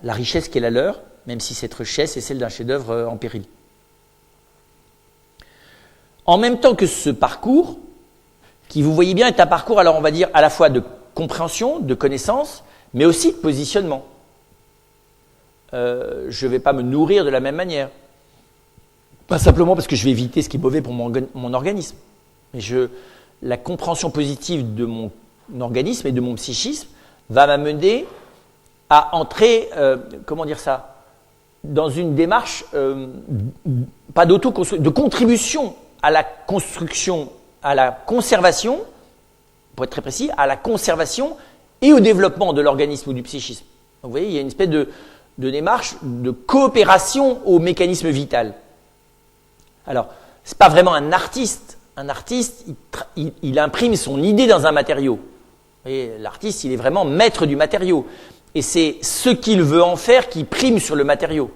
richesse qui est la leur, même si cette richesse est celle d'un chef-d'œuvre en péril. En même temps que ce parcours, qui vous voyez bien est un parcours, alors on va dire à la fois de compréhension, de connaissance, mais aussi de positionnement. Je ne vais pas me nourrir de la même manière. Pas simplement parce que je vais éviter ce qui est mauvais pour mon organisme. Mais la compréhension positive de mon organisme et de mon psychisme va m'amener à entrer, comment dire ça, dans une démarche pas de contribution à la construction, à la conservation, pour être très précis, à la conservation et au développement de l'organisme ou du psychisme. Donc vous voyez, il y a une espèce de démarche de coopération au mécanisme vital. Alors, ce n'est pas vraiment un artiste. Un artiste, il imprime son idée dans un matériau. Et l'artiste, il est vraiment maître du matériau. Et c'est ce qu'il veut en faire qui prime sur le matériau.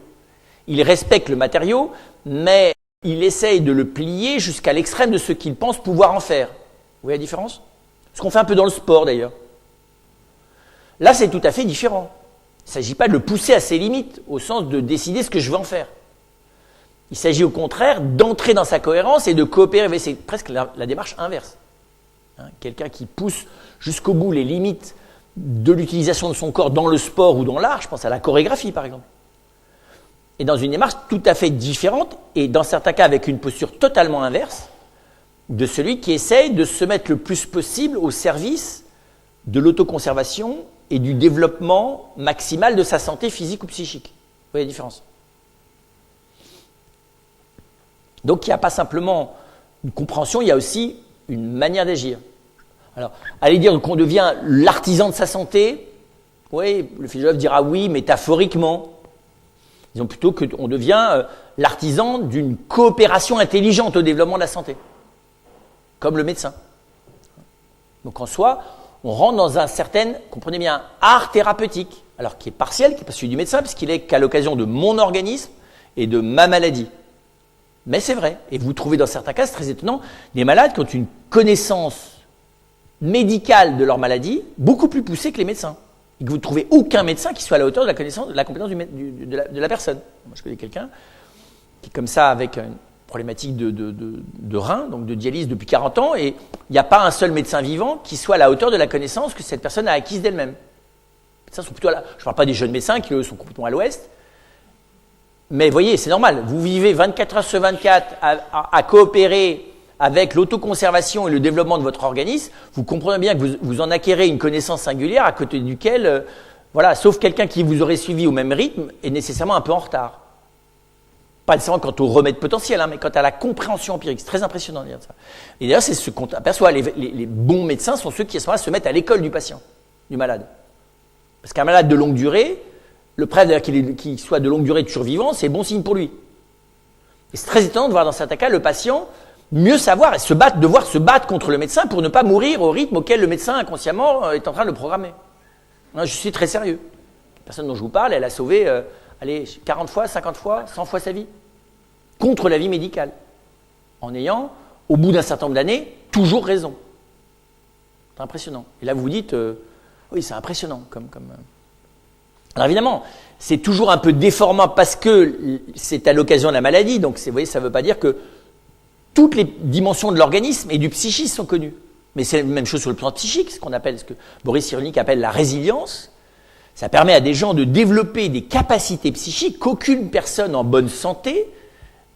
Il respecte le matériau, mais il essaye de le plier jusqu'à l'extrême de ce qu'il pense pouvoir en faire. Vous voyez la différence? Ce qu'on fait un peu dans le sport d'ailleurs. Là, c'est tout à fait différent. Il ne s'agit pas de le pousser à ses limites, au sens de décider ce que je veux en faire. Il s'agit au contraire d'entrer dans sa cohérence et de coopérer. C'est presque la démarche inverse. Quelqu'un qui pousse jusqu'au bout les limites de l'utilisation de son corps dans le sport ou dans l'art, je pense à la chorégraphie par exemple, est dans une démarche tout à fait différente et dans certains cas avec une posture totalement inverse de celui qui essaye de se mettre le plus possible au service de l'autoconservation et du développement maximal de sa santé physique ou psychique. Vous voyez la différence? Donc il n'y a pas simplement une compréhension, il y a aussi une manière d'agir. Alors, allez dire qu'on devient l'artisan de sa santé, oui, le philosophe dira oui, métaphoriquement. Disons plutôt qu'on devient l'artisan d'une coopération intelligente au développement de la santé, comme le médecin. Donc en soi, on rentre dans un certain, comprenez bien, art thérapeutique, alors qui est partiel, qui n'est pas celui du médecin, puisqu'il est qu'à l'occasion de mon organisme et de ma maladie. Mais c'est vrai, et vous trouvez dans certains cas, c'est très étonnant, des malades qui ont une connaissance médicale de leur maladie beaucoup plus poussée que les médecins. Et que vous ne trouvez aucun médecin qui soit à la hauteur de la connaissance, de la compétence de la personne. Moi, je connais quelqu'un qui est comme ça avec une problématique de rein, donc de dialyse depuis 40 ans, et il n'y a pas un seul médecin vivant qui soit à la hauteur de la connaissance que cette personne a acquise d'elle-même. Les médecins sont plutôt je ne parle pas des jeunes médecins qui, eux, sont complètement à l'ouest, mais vous voyez, c'est normal, vous vivez 24 heures sur 24 à coopérer avec l'autoconservation et le développement de votre organisme, vous comprenez bien que vous en acquérez une connaissance singulière à côté duquel, voilà, sauf quelqu'un qui vous aurait suivi au même rythme, est nécessairement un peu en retard. Pas nécessairement quant au remède potentiel, mais quant à la compréhension empirique. C'est très impressionnant de dire ça. Et d'ailleurs, c'est ce qu'on aperçoit. Les bons médecins sont ceux qui se mettent à l'école du patient, du malade. Parce qu'un malade de longue durée, le prêtre d'ailleurs qu'il soit de longue durée de survivant, c'est bon signe pour lui. Et c'est très étonnant de voir dans certains cas le patient mieux savoir et devoir se battre contre le médecin pour ne pas mourir au rythme auquel le médecin inconsciemment est en train de le programmer. Je suis très sérieux. La personne dont je vous parle, elle a sauvé 40 fois, 50 fois, 100 fois sa vie. Contre l'avis médical. En ayant, au bout d'un certain nombre d'années, toujours raison. C'est impressionnant. Et là, vous vous dites, oui, c'est impressionnant. Alors évidemment, c'est toujours un peu déformant parce que c'est à l'occasion de la maladie. Donc, vous voyez, ça ne veut pas dire que toutes les dimensions de l'organisme et du psychisme sont connues. Mais c'est la même chose sur le plan psychique, ce que Boris Cyrulnik appelle la résilience. Ça permet à des gens de développer des capacités psychiques qu'aucune personne en bonne santé,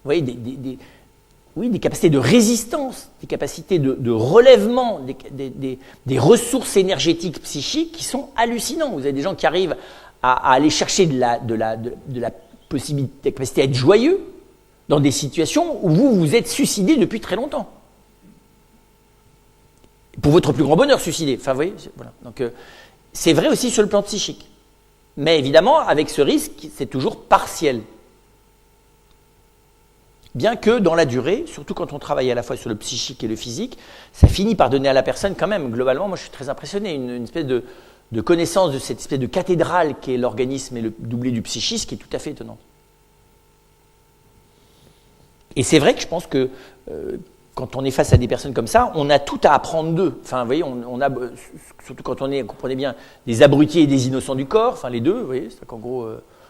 vous voyez, des capacités de résistance, des capacités de relèvement, des ressources énergétiques psychiques qui sont hallucinantes. Vous avez des gens qui arrivent à aller chercher de la possibilité, de capacité à être joyeux dans des situations où vous vous êtes suicidé depuis très longtemps. Pour votre plus grand bonheur, suicidé. Enfin, vous voyez, voilà. Donc, c'est vrai aussi sur le plan psychique. Mais évidemment, avec ce risque, c'est toujours partiel. Bien que dans la durée, surtout quand on travaille à la fois sur le psychique et le physique, ça finit par donner à la personne quand même, globalement, moi je suis très impressionné, une espèce de connaissance de cette espèce de cathédrale qu'est l'organisme et le doublé du psychisme qui est tout à fait étonnante. Et c'est vrai que je pense que quand on est face à des personnes comme ça, on a tout à apprendre d'eux. Enfin, vous voyez, on a, surtout quand on est, comprenez bien, des abrutis et des innocents du corps, enfin les deux, vous voyez, c'est qu'en gros,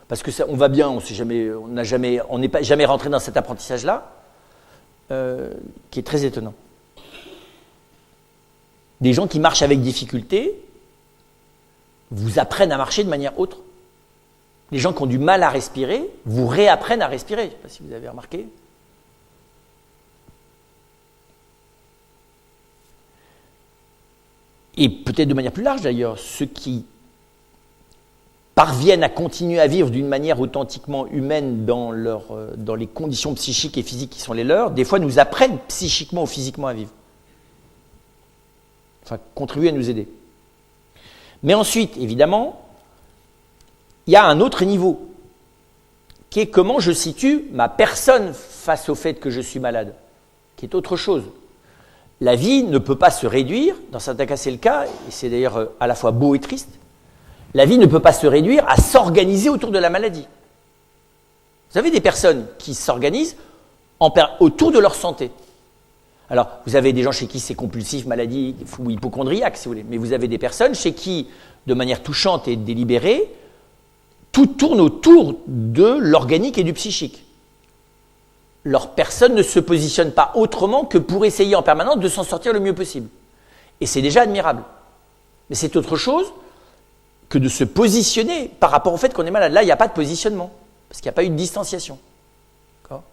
parce que ça, on va bien, on n'est pas jamais rentré dans cet apprentissage-là, qui est très étonnant. Des gens qui marchent avec difficulté vous apprennent à marcher de manière autre. Les gens qui ont du mal à respirer vous réapprennent à respirer. Je ne sais pas si vous avez remarqué. et peut-être de manière plus large d'ailleurs, ceux qui parviennent à continuer à vivre d'une manière authentiquement humaine dans les conditions psychiques et physiques qui sont les leurs, des fois nous apprennent psychiquement ou physiquement à vivre. Enfin, contribuent à nous aider. Mais ensuite, évidemment, il y a un autre niveau, qui est comment je situe ma personne face au fait que je suis malade, qui est autre chose. La vie ne peut pas se réduire, dans certains cas c'est le cas, et c'est d'ailleurs à la fois beau et triste, la vie ne peut pas se réduire à s'organiser autour de la maladie. Vous avez des personnes qui s'organisent autour de leur santé. Alors, vous avez des gens chez qui c'est compulsif, maladie ou hypochondriaque, si vous voulez, mais vous avez des personnes chez qui, de manière touchante et délibérée, tout tourne autour de l'organique et du psychique. Leur personne ne se positionne pas autrement que pour essayer en permanence de s'en sortir le mieux possible. Et c'est déjà admirable. Mais c'est autre chose que de se positionner par rapport au fait qu'on est malade. Là, il n'y a pas de positionnement, parce qu'il n'y a pas eu de distanciation. D'accord ?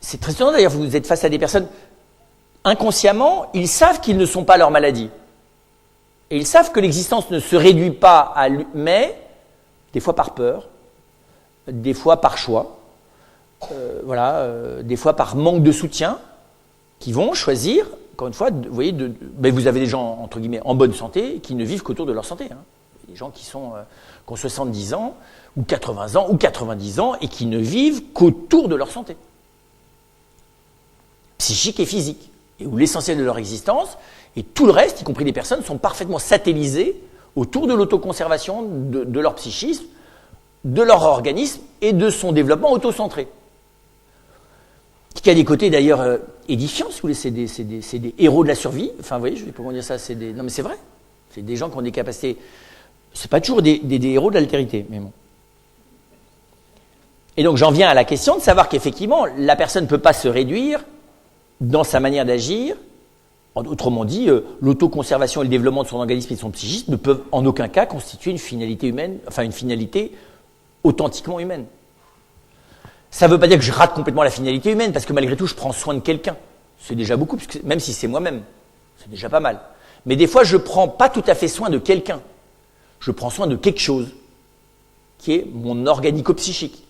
C'est très étonnant d'ailleurs, vous êtes face à des personnes, inconsciemment, ils savent qu'ils ne sont pas leur maladie. Et ils savent que l'existence ne se réduit pas à lui, mais des fois par peur, des fois par choix, des fois par manque de soutien, qui vont choisir, encore une fois, vous voyez, mais vous avez des gens, entre guillemets, en bonne santé, qui ne vivent qu'autour de leur santé. Hein. Des gens qui ont 70 ans, ou 80 ans, ou 90 ans, et qui ne vivent qu'autour de leur santé. Psychique et physique, et où l'essentiel de leur existence, et tout le reste, y compris les personnes, sont parfaitement satellisés autour de l'autoconservation de leur psychisme, de leur organisme, et de son développement autocentré. Qui a des côtés d'ailleurs édifiants, si vous voulez, c'est des héros de la survie. Enfin, vous voyez, je ne vais pas comment dire ça, non mais c'est vrai. C'est des gens qui ont des capacités. C'est pas toujours des héros de l'altérité, mais bon. Et donc j'en viens à la question de savoir qu'effectivement, la personne ne peut pas se réduire dans sa manière d'agir. Autrement dit, l'autoconservation et le développement de son organisme et de son psychisme ne peuvent en aucun cas constituer une finalité humaine, enfin une finalité authentiquement humaine. Ça ne veut pas dire que je rate complètement la finalité humaine, parce que malgré tout, je prends soin de quelqu'un. C'est déjà beaucoup, parce que même si c'est moi-même, c'est déjà pas mal. Mais des fois, je ne prends pas tout à fait soin de quelqu'un. Je prends soin de quelque chose, qui est mon organico-psychique.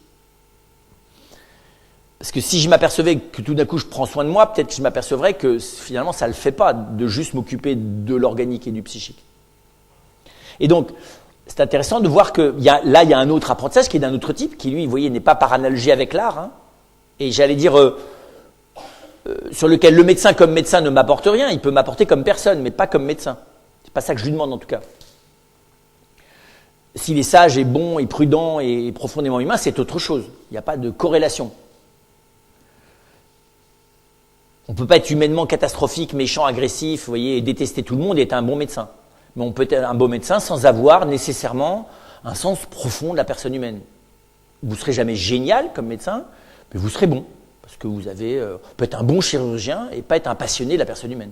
Parce que si je m'apercevais que tout d'un coup, je prends soin de moi, peut-être que je m'apercevrais que finalement, ça ne le fait pas de juste m'occuper de l'organique et du psychique. Et donc, c'est intéressant de voir que il y a un autre apprentissage qui est d'un autre type, qui lui, vous voyez, n'est pas par analogie avec l'art, hein, et j'allais dire sur lequel le médecin comme médecin ne m'apporte rien, il peut m'apporter comme personne, mais pas comme médecin. C'est pas ça que je lui demande en tout cas. S'il est sage et bon et prudent et profondément humain, c'est autre chose. Il n'y a pas de corrélation. On ne peut pas être humainement catastrophique, méchant, agressif, vous voyez, et détester tout le monde et être un bon médecin. Mais on peut être un bon médecin sans avoir nécessairement un sens profond de la personne humaine. Vous ne serez jamais génial comme médecin, mais vous serez bon. Parce que vous avez peut être un bon chirurgien et pas être un passionné de la personne humaine.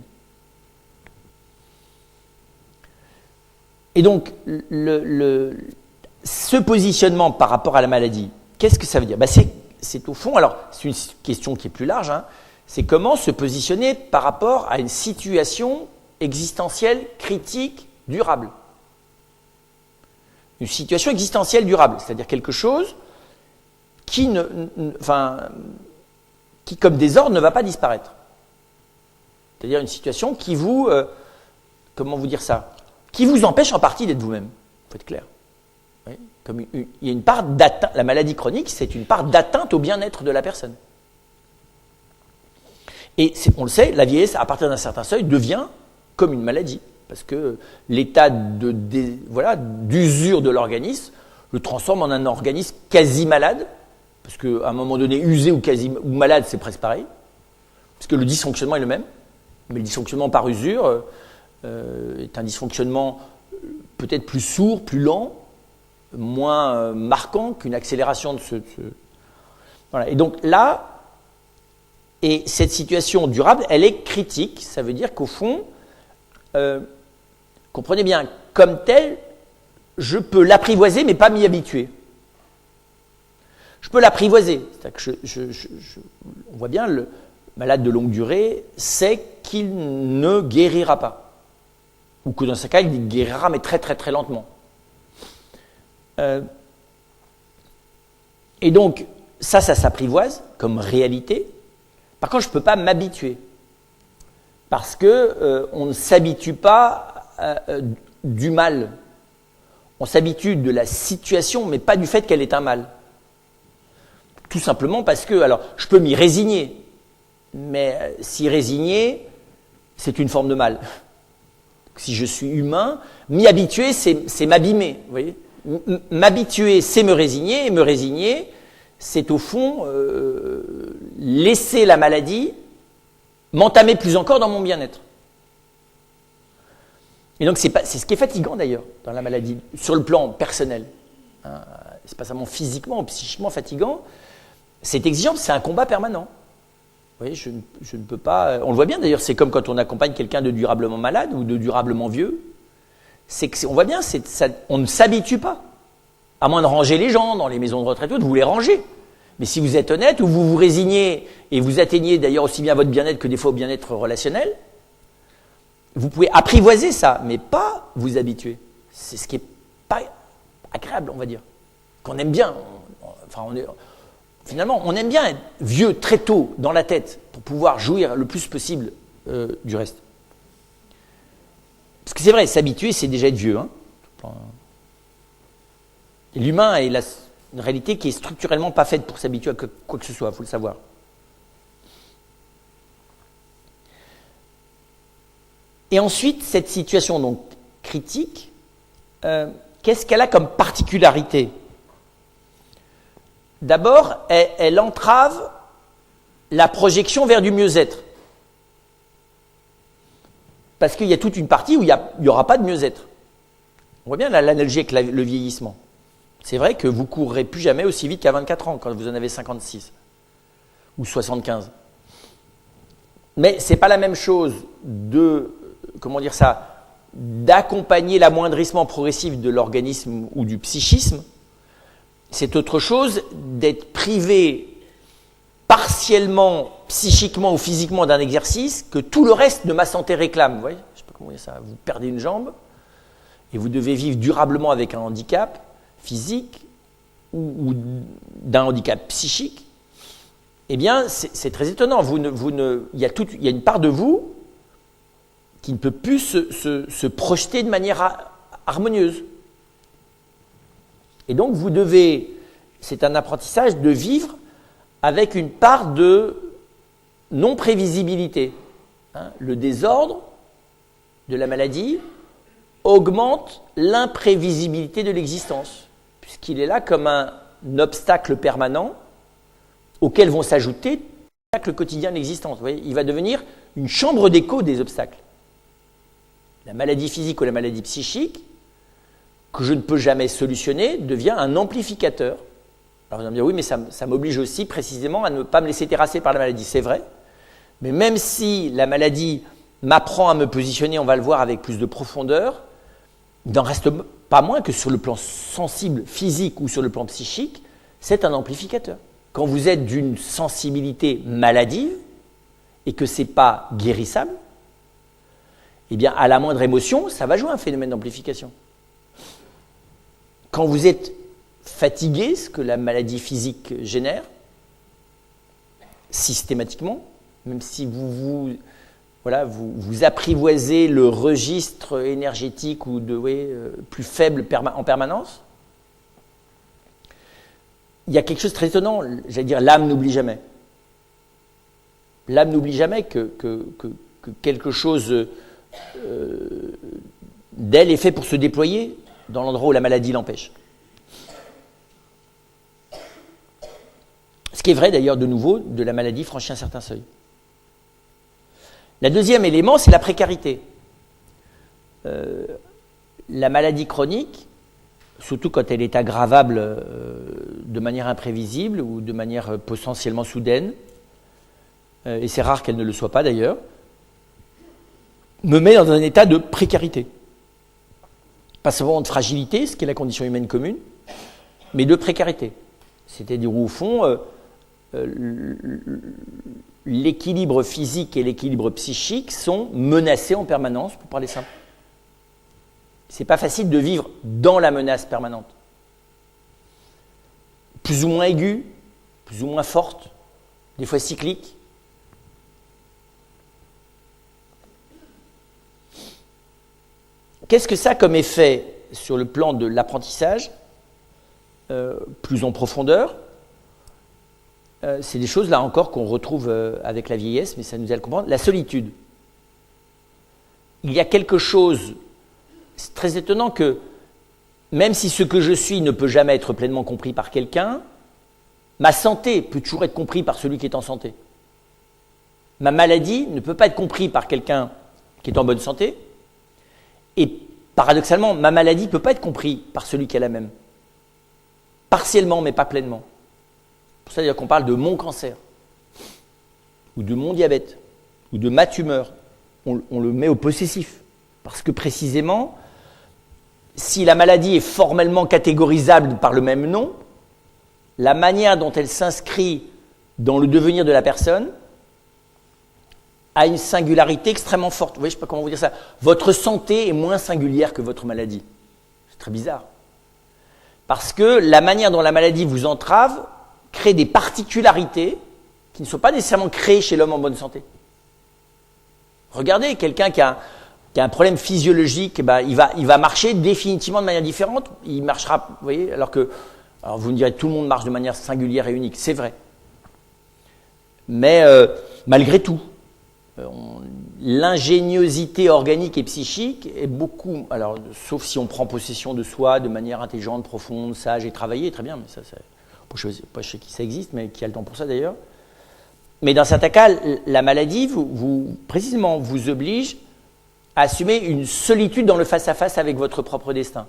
Et donc, ce positionnement par rapport à la maladie, qu'est-ce que ça veut dire ? C'est au fond, alors c'est une question qui est plus large, hein, c'est comment se positionner par rapport à une situation existentielle, critique, durable. Une situation existentielle durable, c'est-à-dire quelque chose qui, comme désordre, ne va pas disparaître. C'est-à-dire une situation qui vous, comment vous dire ça, qui vous empêche en partie d'être vous-même. Il faut être clair. Oui, comme il y a une part d'atteinte, la maladie chronique, c'est une part d'atteinte au bien-être de la personne. Et on le sait, la vieillesse, à partir d'un certain seuil, devient comme une maladie. Parce que l'état d'usure de l'organisme le transforme en un organisme quasi malade. Parce qu'à un moment donné, usé ou malade, c'est presque pareil. Parce que le dysfonctionnement est le même. Mais le dysfonctionnement par usure est un dysfonctionnement peut-être plus sourd, plus lent, moins marquant qu'une accélération de ce... Voilà. Et donc là, et cette situation durable, elle est critique. Ça veut dire qu'au fond, comprenez bien, comme telle, je peux l'apprivoiser mais pas m'y habituer. Je peux l'apprivoiser. C'est-à-dire que on voit bien, le malade de longue durée sait qu'il ne guérira pas. ou que dans ce cas, il guérira, mais très très très lentement. Et donc, ça s'apprivoise comme réalité. Par contre, je ne peux pas m'habituer. Parce que on ne s'habitue pas du mal. On s'habitue de la situation, mais pas du fait qu'elle est un mal. Tout simplement parce que, alors, je peux m'y résigner, mais s'y résigner, c'est une forme de mal. Si je suis humain, m'y habituer, c'est m'abîmer. Vous voyez ? M'habituer, c'est me résigner, et me résigner, c'est au fond laisser la maladie m'entamer plus encore dans mon bien-être. Et donc c'est ce qui est fatigant d'ailleurs dans la maladie, sur le plan personnel. Hein, c'est pas seulement physiquement ou psychiquement fatigant, c'est exigeant, c'est un combat permanent. Vous voyez, je ne peux pas. On le voit bien d'ailleurs, c'est comme quand on accompagne quelqu'un de durablement malade ou de durablement vieux. On voit bien, on ne s'habitue pas. À moins de ranger les gens dans les maisons de retraite, vous les rangez. Mais si vous êtes honnête, ou vous vous résignez et vous atteignez d'ailleurs aussi bien votre bien-être que des fois au bien-être relationnel, vous pouvez apprivoiser ça, mais pas vous habituer. C'est ce qui est pas agréable, on va dire. Qu'on aime bien. Finalement, on aime bien être vieux très tôt dans la tête pour pouvoir jouir le plus possible du reste. Parce que c'est vrai, s'habituer, c'est déjà être vieux. Hein. Et l'humain est une réalité qui est structurellement pas faite pour s'habituer à quoi que ce soit, il faut le savoir. Et ensuite, cette situation donc critique, qu'est-ce qu'elle a comme particularité ? D'abord, elle entrave la projection vers du mieux-être. Parce qu'il y a toute une partie où il n'y aura pas de mieux-être. On voit bien l'analogie avec le vieillissement. C'est vrai que vous ne courrez plus jamais aussi vite qu'à 24 ans, quand vous en avez 56 ou 75. Mais ce n'est pas la même chose d'accompagner l'amoindrissement progressif de l'organisme ou du psychisme. C'est autre chose d'être privé partiellement, psychiquement ou physiquement d'un exercice que tout le reste de ma santé réclame. Vous voyez, je sais pas comment dire ça. Vous perdez une jambe et vous devez vivre durablement avec un handicap physique ou d'un handicap psychique. Eh bien, c'est très étonnant. Il y a une part de vous qui ne peut plus se projeter de manière harmonieuse. Et donc, c'est un apprentissage de vivre avec une part de non-prévisibilité. Hein, le désordre de la maladie augmente l'imprévisibilité de l'existence, puisqu'il est là comme un obstacle permanent auquel vont s'ajouter les obstacles quotidiens de l'existence. Vous voyez, il va devenir une chambre d'écho des obstacles. La maladie physique ou la maladie psychique, que je ne peux jamais solutionner, devient un amplificateur. Alors vous allez me dire, oui, mais ça m'oblige aussi précisément à ne pas me laisser terrasser par la maladie. C'est vrai, mais même si la maladie m'apprend à me positionner, on va le voir avec plus de profondeur, il n'en reste pas moins que sur le plan sensible, physique ou sur le plan psychique, c'est un amplificateur. Quand vous êtes d'une sensibilité maladive et que ce n'est pas guérissable, eh bien, à la moindre émotion, ça va jouer un phénomène d'amplification. Quand vous êtes fatigué, ce que la maladie physique génère, systématiquement, même si vous apprivoisez le registre énergétique ou plus faible en permanence, il y a quelque chose de très étonnant, j'allais dire, l'âme n'oublie jamais. L'âme n'oublie jamais que quelque chose d'elle est fait pour se déployer dans l'endroit où la maladie l'empêche. Ce qui est vrai d'ailleurs de nouveau de la maladie franchit un certain seuil. Le deuxième élément, c'est la précarité. La maladie chronique, surtout quand elle est aggravable de manière imprévisible ou de manière potentiellement soudaine, et c'est rare qu'elle ne le soit pas d'ailleurs, me met dans un état de précarité. Pas seulement de fragilité, ce qui est la condition humaine commune, mais de précarité. C'est-à-dire au fond, l'équilibre physique et l'équilibre psychique sont menacés en permanence, pour parler simple. C'est pas facile de vivre dans la menace permanente. Plus ou moins aiguë, plus ou moins forte, des fois cyclique. Qu'est-ce que ça a comme effet sur le plan de l'apprentissage, plus en profondeur? C'est des choses là encore qu'on retrouve avec la vieillesse, mais ça nous aide à le comprendre. La solitude. Il y a quelque chose, c'est très étonnant que même si ce que je suis ne peut jamais être pleinement compris par quelqu'un, ma santé peut toujours être comprise par celui qui est en santé. Ma maladie ne peut pas être comprise par quelqu'un qui est en bonne santé. Et paradoxalement, ma maladie ne peut pas être comprise par celui qui a la même. Partiellement, mais pas pleinement. C'est pour ça d'ailleurs qu'on parle de mon cancer, ou de mon diabète, ou de ma tumeur. On le met au possessif. Parce que précisément, si la maladie est formellement catégorisable par le même nom, la manière dont elle s'inscrit dans le devenir de la personne a une singularité extrêmement forte. Vous voyez, je ne sais pas comment vous dire ça. Votre santé est moins singulière que votre maladie. C'est très bizarre. Parce que la manière dont la maladie vous entrave crée des particularités qui ne sont pas nécessairement créées chez l'homme en bonne santé. Regardez, quelqu'un qui a un problème physiologique, il va marcher définitivement de manière différente. Il marchera, vous voyez, alors vous me direz, tout le monde marche de manière singulière et unique. C'est vrai. Mais malgré tout, l'ingéniosité organique et psychique est beaucoup, alors sauf si on prend possession de soi de manière intelligente, profonde, sage et travaillée, très bien, mais ça, je ne sais pas chez qui ça existe, mais qui a le temps pour ça d'ailleurs. Mais dans certains cas, la maladie, précisément, vous oblige à assumer une solitude dans le face-à-face avec votre propre destin.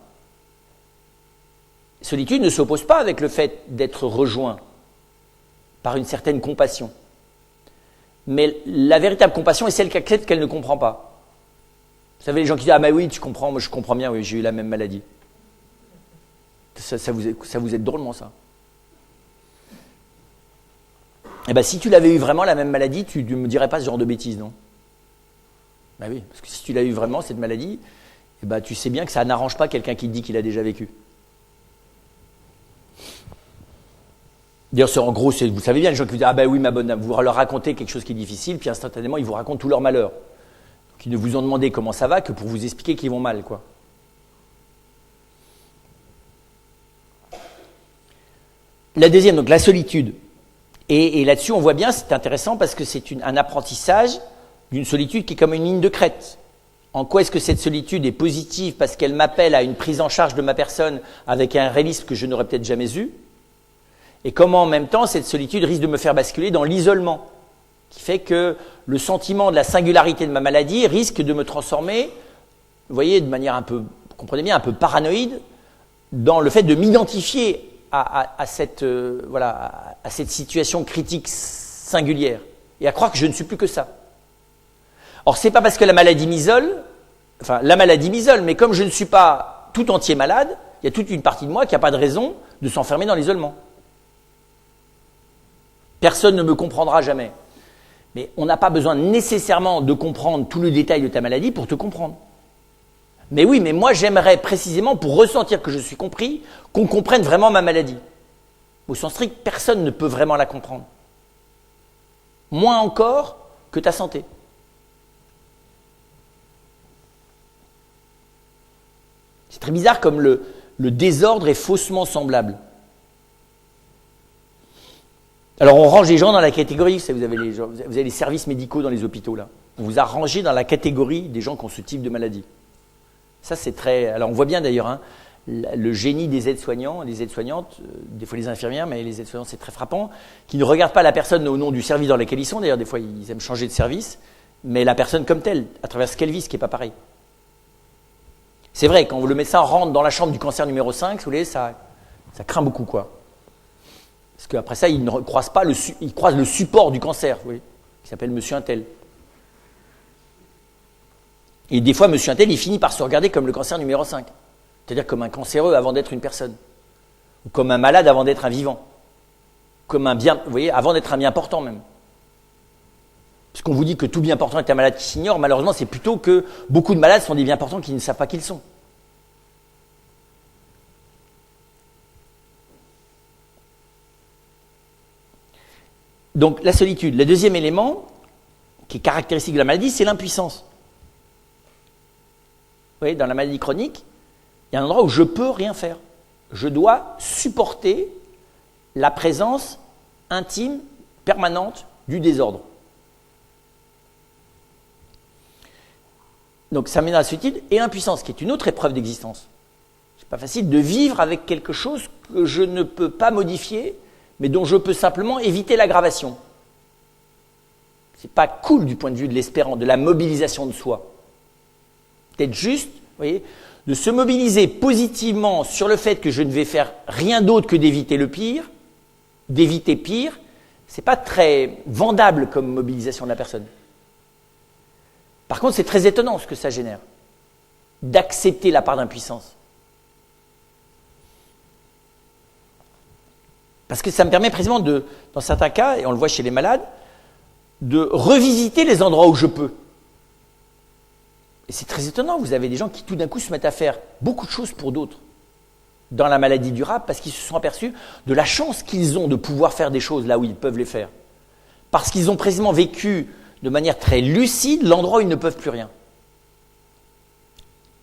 Solitude ne s'oppose pas avec le fait d'être rejoint par une certaine compassion. Mais la véritable compassion est celle qui accepte qu'elle ne comprend pas. Vous savez, les gens qui disent « Ah, mais oui, tu comprends, moi je comprends bien, oui, j'ai eu la même maladie. » Ça vous aide drôlement, ça. Eh bien, si tu l'avais eu vraiment, la même maladie, tu ne me dirais pas ce genre de bêtises, non? Ben oui, parce que si tu l'as eu vraiment, cette maladie, eh ben, tu sais bien que ça n'arrange pas quelqu'un qui te dit qu'il a déjà vécu. D'ailleurs, en gros, vous savez bien, les gens qui vous disent « Ah ben oui, ma bonne dame », vous leur racontez quelque chose qui est difficile, puis instantanément, ils vous racontent tout leur malheur. Donc, ils ne vous ont demandé comment ça va que pour vous expliquer qu'ils vont mal, quoi. La deuxième, donc la solitude. Et là-dessus, on voit bien, c'est intéressant parce que c'est un apprentissage d'une solitude qui est comme une ligne de crête. En quoi est-ce que cette solitude est positive? Parce qu'elle m'appelle à une prise en charge de ma personne avec un réalisme que je n'aurais peut-être jamais eu. Et comment en même temps, cette solitude risque de me faire basculer dans l'isolement, qui fait que le sentiment de la singularité de ma maladie risque de me transformer, vous voyez, de manière un peu, vous comprenez bien, un peu paranoïde, dans le fait de m'identifier à cette situation critique singulière et à croire que je ne suis plus que ça. Or, c'est pas parce que la maladie m'isole, mais comme je ne suis pas tout entier malade, il y a toute une partie de moi qui n'a pas de raison de s'enfermer dans l'isolement. Personne ne me comprendra jamais. Mais on n'a pas besoin nécessairement de comprendre tout le détail de ta maladie pour te comprendre. Mais oui, mais moi j'aimerais précisément, pour ressentir que je suis compris, qu'on comprenne vraiment ma maladie. Au sens strict, personne ne peut vraiment la comprendre. Moins encore que ta santé. C'est très bizarre comme le désordre est faussement semblable. Alors on range les gens dans la catégorie, vous avez les services médicaux dans les hôpitaux là. On vous a rangé dans la catégorie des gens qui ont ce type de maladie. Ça c'est très... Alors on voit bien d'ailleurs le génie des aides-soignants, des aides-soignantes, des fois les infirmières, mais les aides-soignants c'est très frappant, qui ne regardent pas la personne au nom du service dans lequel ils sont. D'ailleurs des fois ils aiment changer de service, mais la personne comme telle, à travers ce qu'elle vit, ce qui n'est pas pareil. C'est vrai, quand le médecin rentre dans la chambre du cancer numéro 5, vous voyez, ça craint beaucoup quoi. Parce qu'après ça, il ne croise pas il croise le support du cancer, vous voyez, qui s'appelle Monsieur Untel. Et des fois, Monsieur Untel, il finit par se regarder comme le cancer numéro 5. C'est-à-dire comme un cancéreux avant d'être une personne. Ou comme un malade avant d'être un vivant. Comme un bien, vous voyez, avant d'être un bien portant même. Puisqu'on vous dit que tout bien portant est un malade qui s'ignore, malheureusement, c'est plutôt que beaucoup de malades sont des bien portants qui ne savent pas qui ils sont. Donc la solitude. Le deuxième élément qui est caractéristique de la maladie, c'est l'impuissance. Vous voyez, dans la maladie chronique, il y a un endroit où je ne peux rien faire. Je dois supporter la présence intime, permanente du désordre. Donc ça mène à la solitude et l'impuissance, qui est une autre épreuve d'existence. C'est pas facile de vivre avec quelque chose que je ne peux pas modifier, mais dont je peux simplement éviter l'aggravation. C'est pas cool du point de vue de l'espérance, de la mobilisation de soi. Peut-être juste, vous voyez, de se mobiliser positivement sur le fait que je ne vais faire rien d'autre que d'éviter le pire, d'éviter pire, c'est pas très vendable comme mobilisation de la personne. Par contre, c'est très étonnant ce que ça génère, d'accepter la part d'impuissance. Parce que ça me permet précisément de, dans certains cas, et on le voit chez les malades, de revisiter les endroits où je peux. Et c'est très étonnant, vous avez des gens qui tout d'un coup se mettent à faire beaucoup de choses pour d'autres dans la maladie durable parce qu'ils se sont aperçus de la chance qu'ils ont de pouvoir faire des choses là où ils peuvent les faire. Parce qu'ils ont précisément vécu de manière très lucide l'endroit où ils ne peuvent plus rien.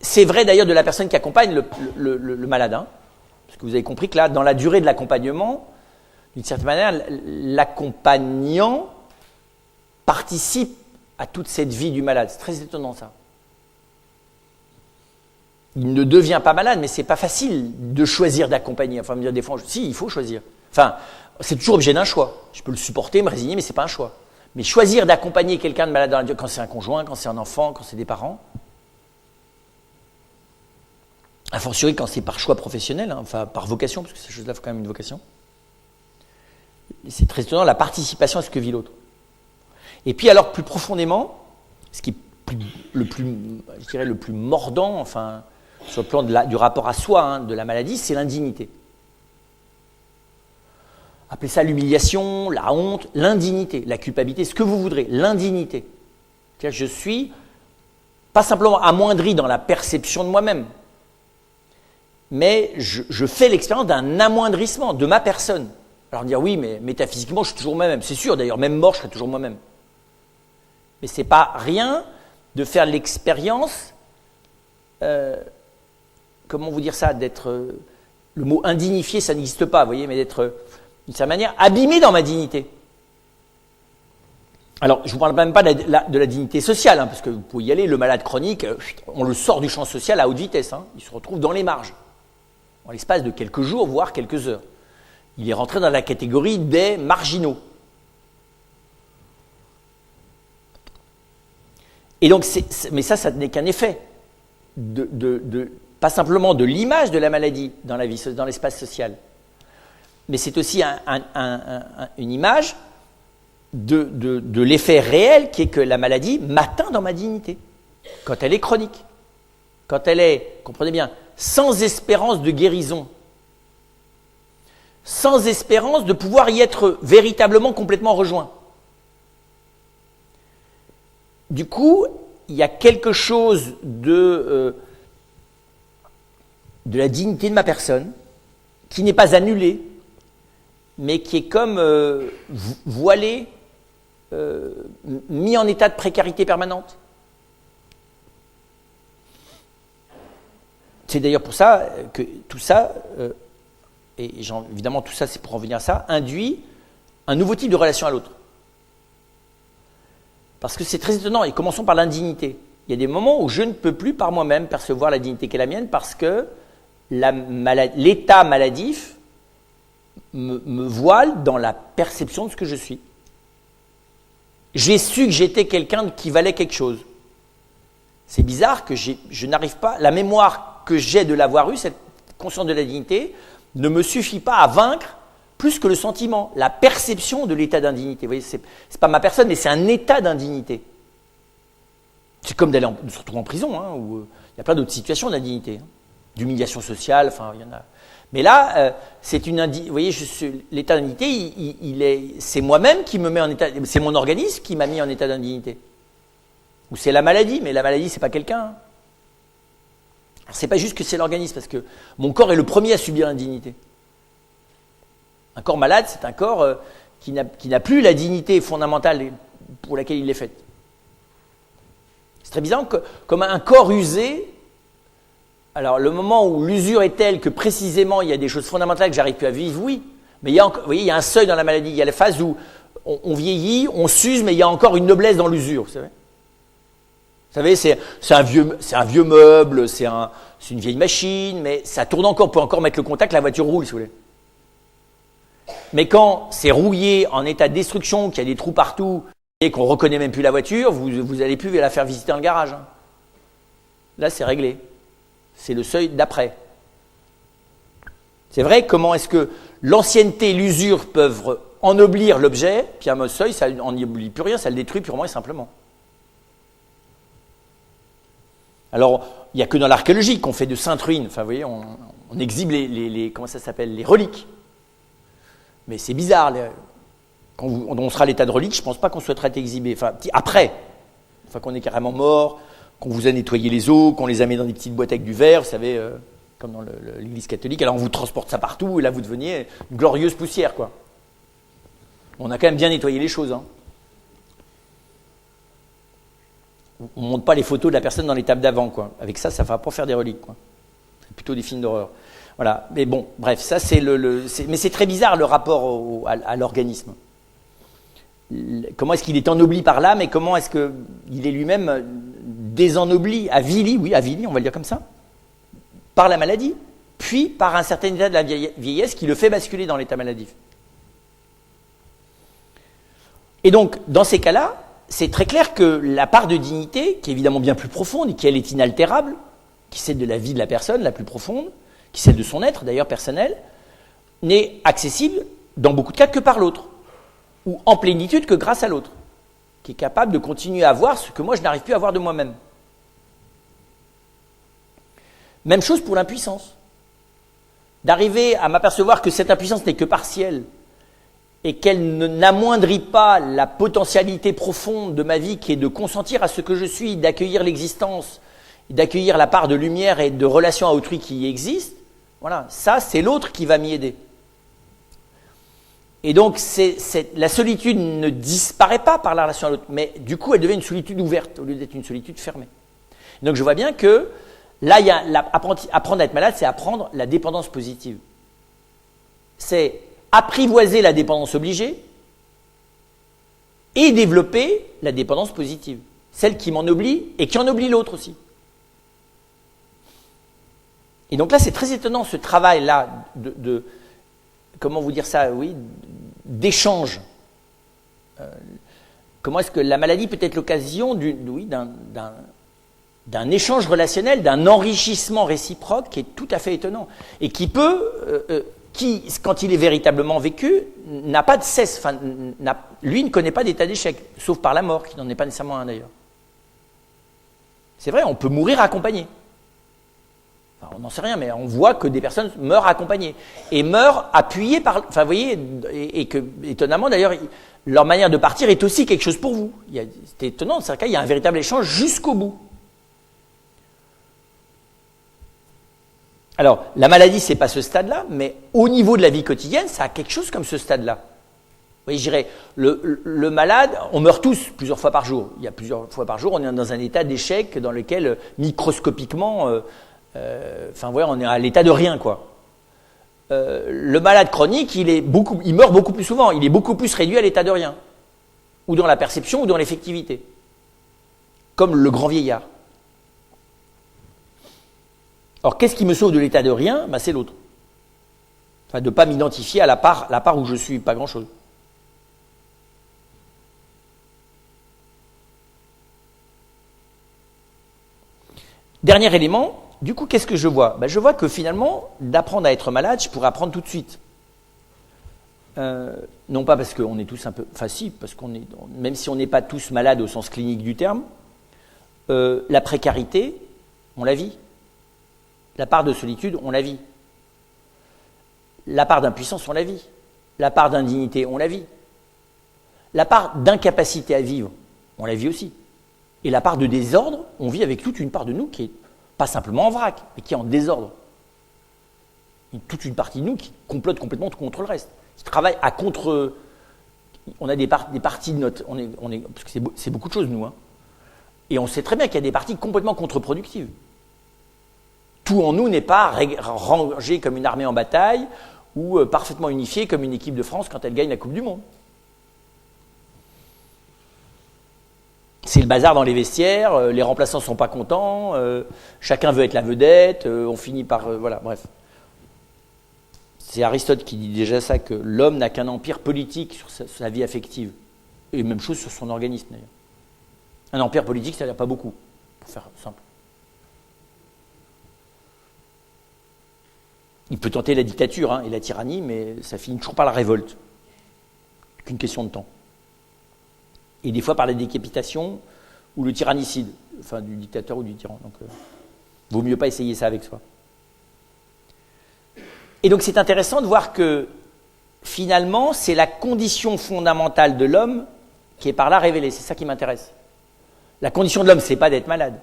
C'est vrai d'ailleurs de la personne qui accompagne le malade. Hein, parce que vous avez compris que là, dans la durée de l'accompagnement, d'une certaine manière, l'accompagnant participe à toute cette vie du malade. C'est très étonnant ça. Il ne devient pas malade, mais c'est pas facile de choisir d'accompagner. Enfin, me dire des fois, si, il faut choisir. Enfin, c'est toujours objet d'un choix. Je peux le supporter, me résigner, mais c'est pas un choix. Mais choisir d'accompagner quelqu'un de malade dans la durée, quand c'est un conjoint, quand c'est un enfant, quand c'est des parents, a fortiori quand c'est par choix professionnel, hein, enfin par vocation, parce que ces choses-là font quand même une vocation. Et c'est très étonnant la participation à ce que vit l'autre. Et puis alors plus profondément, ce qui est le plus mordant, enfin sur le plan du rapport à soi, hein, de la maladie, c'est l'indignité. Appelez ça l'humiliation, la honte, l'indignité, la culpabilité, ce que vous voudrez, l'indignité. C'est-à-dire que je suis pas simplement amoindri dans la perception de moi-même, mais je fais l'expérience d'un amoindrissement de ma personne. Alors dire oui, mais métaphysiquement, je suis toujours moi-même. C'est sûr, d'ailleurs, même mort, je serai toujours moi-même. Mais c'est pas rien de faire l'expérience, comment vous dire ça, d'être, le mot indignifié, ça n'existe pas, vous voyez, mais d'être, d'une certaine manière, abîmé dans ma dignité. Alors, je ne vous parle même pas de la dignité sociale, hein, parce que vous pouvez y aller, le malade chronique, on le sort du champ social à haute vitesse, hein, il se retrouve dans les marges, en l'espace de quelques jours, voire quelques heures. Il est rentré dans la catégorie des marginaux. Et donc, mais ça n'est qu'un effet, pas simplement de l'image de la maladie dans la vie, dans l'espace social, mais c'est aussi une image de l'effet réel qui est que la maladie m'atteint dans ma dignité, quand elle est chronique, quand elle est, comprenez bien, sans espérance de guérison, sans espérance de pouvoir y être véritablement complètement rejoint. Du coup, il y a quelque chose de la dignité de ma personne qui n'est pas annulée, mais qui est comme voilé, mis en état de précarité permanente. C'est d'ailleurs pour ça que tout ça, et évidemment tout ça c'est pour en venir à ça, induit un nouveau type de relation à l'autre. Parce que c'est très étonnant, et commençons par l'indignité. Il y a des moments où je ne peux plus par moi-même percevoir la dignité qui est la mienne parce que l'état maladif me voile dans la perception de ce que je suis. J'ai su que j'étais quelqu'un qui valait quelque chose. C'est bizarre que je n'arrive pas, la mémoire que j'ai de l'avoir eu, cette conscience de la dignité, ne me suffit pas à vaincre plus que le sentiment, la perception de l'état d'indignité. Vous voyez, c'est pas ma personne, mais c'est un état d'indignité. C'est comme de se retrouver en prison, hein, où il y a plein d'autres situations d'indignité, hein, d'humiliation sociale, enfin, il y en a. Mais là, c'est vous voyez, l'état d'indignité, c'est moi-même qui me met en état, c'est mon organisme qui m'a mis en état d'indignité. Ou c'est la maladie, mais la maladie, c'est pas quelqu'un. Hein. Alors, c'est pas juste que c'est l'organisme, parce que mon corps est le premier à subir l'indignité. Un corps malade, c'est un corps qui n'a plus la dignité fondamentale pour laquelle il est fait. C'est très bizarre, comme un corps usé. Alors, le moment où l'usure est telle que précisément il y a des choses fondamentales que j'arrive plus à vivre, oui. Mais vous voyez, il y a un seuil dans la maladie. Il y a la phase où on vieillit, on s'use, mais il y a encore une noblesse dans l'usure, vous savez. Vous savez, c'est un vieux meuble, c'est une vieille machine, mais ça tourne encore, on peut encore mettre le contact, la voiture roule, si vous voulez. Mais quand c'est rouillé, en état de destruction, qu'il y a des trous partout, et qu'on ne reconnaît même plus la voiture, vous n'allez plus la faire visiter dans le garage. Hein. Là, c'est réglé. C'est le seuil d'après. C'est vrai, comment est-ce que l'ancienneté et l'usure peuvent ennoblir l'objet, puis un seuil, ça n'ennoblit plus rien, ça le détruit purement et simplement. Alors, il n'y a que dans l'archéologie qu'on fait de saintes ruines. Enfin, vous voyez, on exhibe comment ça s'appelle, les reliques. Mais c'est bizarre. Quand on sera à l'état de relique, je ne pense pas qu'on souhaitera être exhibé. Enfin, après, enfin, qu'on est carrément mort, qu'on vous a nettoyé les os, qu'on les a mis dans des petites boîtes avec du verre, vous savez, comme dans l'église catholique. Alors, on vous transporte ça partout, et là, vous deveniez une glorieuse poussière, quoi. On a quand même bien nettoyé les choses, hein. On ne montre pas les photos de la personne dans l'étape d'avant, quoi. Avec ça, ça ne va pas faire des reliques, quoi. C'est plutôt des films d'horreur. Voilà. Mais bon, bref, ça c'est mais c'est très bizarre le rapport à l'organisme. Comment est-ce qu'il est ennobli par l'âme et comment est-ce qu'il est lui-même désennobli, avili, oui, avili, on va le dire comme ça, par la maladie, puis par un certain état de la vieillesse qui le fait basculer dans l'état maladif. Et donc, dans ces cas-là, c'est très clair que la part de dignité, qui est évidemment bien plus profonde et qui elle est inaltérable, qui est celle de la vie de la personne, la plus profonde, qui est celle de son être, d'ailleurs personnel, n'est accessible dans beaucoup de cas que par l'autre, ou en plénitude que grâce à l'autre, qui est capable de continuer à voir ce que moi je n'arrive plus à voir de moi-même. Même chose pour l'impuissance. D'arriver à m'apercevoir que cette impuissance n'est que partielle, et qu'elle n'amoindrit pas la potentialité profonde de ma vie qui est de consentir à ce que je suis, d'accueillir l'existence, d'accueillir la part de lumière et de relation à autrui qui y existe, voilà, ça c'est l'autre qui va m'y aider. Et donc la solitude ne disparaît pas par la relation à l'autre, mais du coup elle devient une solitude ouverte au lieu d'être une solitude fermée. Donc je vois bien que là, apprendre à être malade, c'est apprendre la dépendance positive. C'est apprivoiser la dépendance obligée et développer la dépendance positive, celle qui m'ennoblit et qui ennoblit l'autre aussi. Et donc là, c'est très étonnant ce travail-là de comment vous dire ça, oui, d'échange. Comment est-ce que la maladie peut être l'occasion d'un échange relationnel, d'un enrichissement réciproque qui est tout à fait étonnant et qui peut qui, quand il est véritablement vécu, n'a pas de cesse. Enfin, lui ne connaît pas d'état d'échec, sauf par la mort, qui n'en est pas nécessairement un d'ailleurs. C'est vrai, on peut mourir accompagné. Enfin, on n'en sait rien, mais on voit que des personnes meurent accompagnées. Et meurent appuyées par... Enfin, vous voyez, et que, étonnamment d'ailleurs, leur manière de partir est aussi quelque chose pour vous. C'est étonnant, c'est vrai qu'il y a un véritable échange jusqu'au bout. Alors, la maladie, ce n'est pas ce stade-là, mais au niveau de la vie quotidienne, ça a quelque chose comme ce stade-là. Vous voyez, je dirais, le malade, on meurt tous plusieurs fois par jour. Il y a plusieurs fois par jour, on est dans un état d'échec dans lequel, microscopiquement, on est à l'état de rien, quoi. Le malade chronique, il meurt beaucoup plus souvent, il est beaucoup plus réduit à l'état de rien, ou dans la perception, ou dans l'effectivité, comme le grand vieillard. Alors, qu'est-ce qui me sauve de l'état de rien ? C'est l'autre. Enfin, de ne pas m'identifier à la part où je suis pas grand-chose. Dernier élément, du coup, qu'est-ce que je vois ? Je vois que finalement, d'apprendre à être malade, je pourrais apprendre tout de suite. Non pas parce qu'on est tous un peu... Enfin si, parce même si on n'est pas tous malades au sens clinique du terme, la précarité, on la vit. La part de solitude, on la vit. La part d'impuissance, on la vit. La part d'indignité, on la vit. La part d'incapacité à vivre, on la vit aussi. Et la part de désordre, on vit avec toute une part de nous qui est pas simplement en vrac, mais qui est en désordre. Toute une partie de nous qui complote complètement contre le reste, qui travaille à contre On a des parties de notre... parce que c'est beaucoup de choses, nous. Hein. Et on sait très bien qu'il y a des parties complètement contre-productives. Tout en nous n'est pas rangé comme une armée en bataille ou parfaitement unifié comme une équipe de France quand elle gagne la Coupe du Monde. C'est le bazar dans les vestiaires, les remplaçants ne sont pas contents, chacun veut être la vedette, on finit par... voilà, bref. C'est Aristote qui dit déjà ça, que l'homme n'a qu'un empire politique sur sa vie affective. Et même chose sur son organisme, d'ailleurs. Un empire politique, ça ne veut dire pas beaucoup, pour faire simple. Il peut tenter la dictature et la tyrannie, mais ça finit toujours par la révolte. Qu'une question de temps. Et des fois par la décapitation ou le tyrannicide, enfin du dictateur ou du tyran. Donc, vaut mieux pas essayer ça avec soi. Et donc c'est intéressant de voir que finalement c'est la condition fondamentale de l'homme qui est par là révélée. C'est ça qui m'intéresse. La condition de l'homme, c'est pas d'être malade.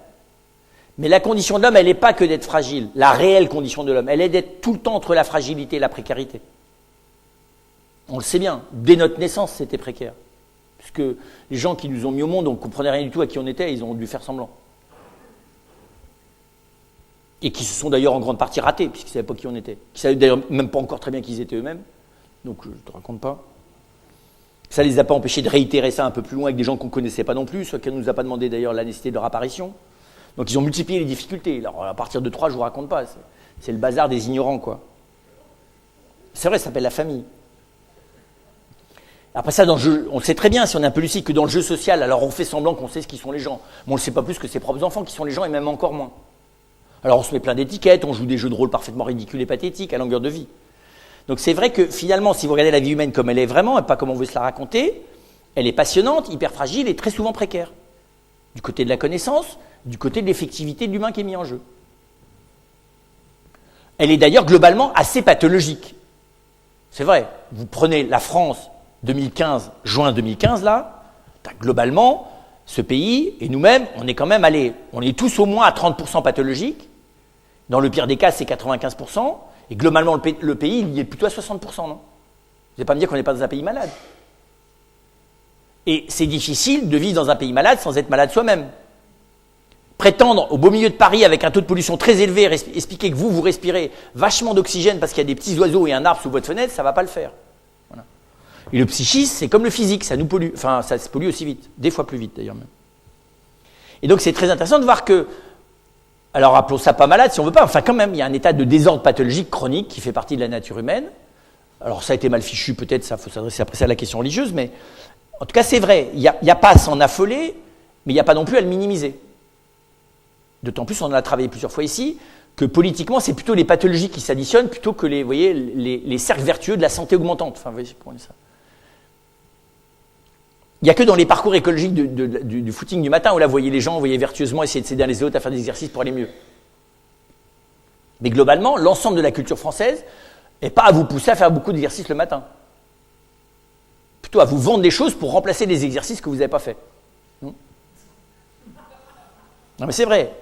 Mais la condition de l'homme, elle n'est pas que d'être fragile. La réelle condition de l'homme, elle est d'être tout le temps entre la fragilité et la précarité. On le sait bien, dès notre naissance, c'était précaire. Puisque les gens qui nous ont mis au monde, on ne comprenait rien du tout à qui on était, ils ont dû faire semblant. Et qui se sont d'ailleurs en grande partie ratés, puisqu'ils ne savaient pas qui on était. Qui ne savaient d'ailleurs même pas encore très bien qui ils étaient eux-mêmes. Donc je ne te raconte pas. Ça ne les a pas empêchés de réitérer ça un peu plus loin avec des gens qu'on ne connaissait pas non plus, soit qu'on ne nous a pas demandé d'ailleurs la nécessité de leur apparition. Donc ils ont multiplié les difficultés. Alors à partir de 3, je ne vous raconte pas. C'est le bazar des ignorants, quoi. C'est vrai, ça s'appelle la famille. Après ça, dans le jeu, on le sait très bien, si on est un peu lucide, que dans le jeu social, alors on fait semblant qu'on sait ce qui sont les gens. Mais on ne sait pas plus que ses propres enfants qui sont les gens, et même encore moins. Alors on se met plein d'étiquettes, on joue des jeux de rôle parfaitement ridicules et pathétiques à longueur de vie. Donc c'est vrai que finalement, si vous regardez la vie humaine comme elle est vraiment, et pas comme on veut se la raconter, elle est passionnante, hyper fragile et très souvent précaire. Du côté de la connaissance, du côté de l'effectivité de l'humain qui est mis en jeu. Elle est d'ailleurs globalement assez pathologique. C'est vrai, vous prenez la France 2015, juin 2015 là, globalement, ce pays, et nous-mêmes, on est quand même allés, on est tous au moins à 30% pathologiques. Dans le pire des cas, c'est 95%. Et globalement, le pays, il y est plutôt à 60%, non? Vous n'allez pas me dire qu'on n'est pas dans un pays malade. Et c'est difficile de vivre dans un pays malade sans être malade soi-même. Prétendre au beau milieu de Paris, avec un taux de pollution très élevé, expliquer que vous respirez vachement d'oxygène parce qu'il y a des petits oiseaux et un arbre sous votre fenêtre, ça ne va pas le faire. Voilà. Et le psychisme, c'est comme le physique, ça nous pollue. Enfin, ça se pollue aussi vite, des fois plus vite d'ailleurs même. Et donc c'est très intéressant de voir que, alors appelons ça pas malade si on veut pas, enfin quand même, il y a un état de désordre pathologique chronique qui fait partie de la nature humaine. Alors ça a été mal fichu peut-être, ça faut s'adresser après ça à la question religieuse, mais en tout cas c'est vrai, il n'y a pas à s'en affoler, mais il n'y a pas non plus à le minimiser. D'autant plus, on en a travaillé plusieurs fois ici, que politiquement c'est plutôt les pathologies qui s'additionnent plutôt que les, vous voyez, les cercles vertueux de la santé augmentante. Enfin, vous voyez, prenez ça. Il n'y a que dans les parcours écologiques du footing du matin où là, vous voyez les gens, vous voyez vertueusement essayer de s'aider les autres à faire des exercices pour aller mieux. Mais globalement, l'ensemble de la culture française n'est pas à vous pousser à faire beaucoup d'exercices le matin. Plutôt à vous vendre des choses pour remplacer des exercices que vous n'avez pas faits. Non, mais c'est vrai.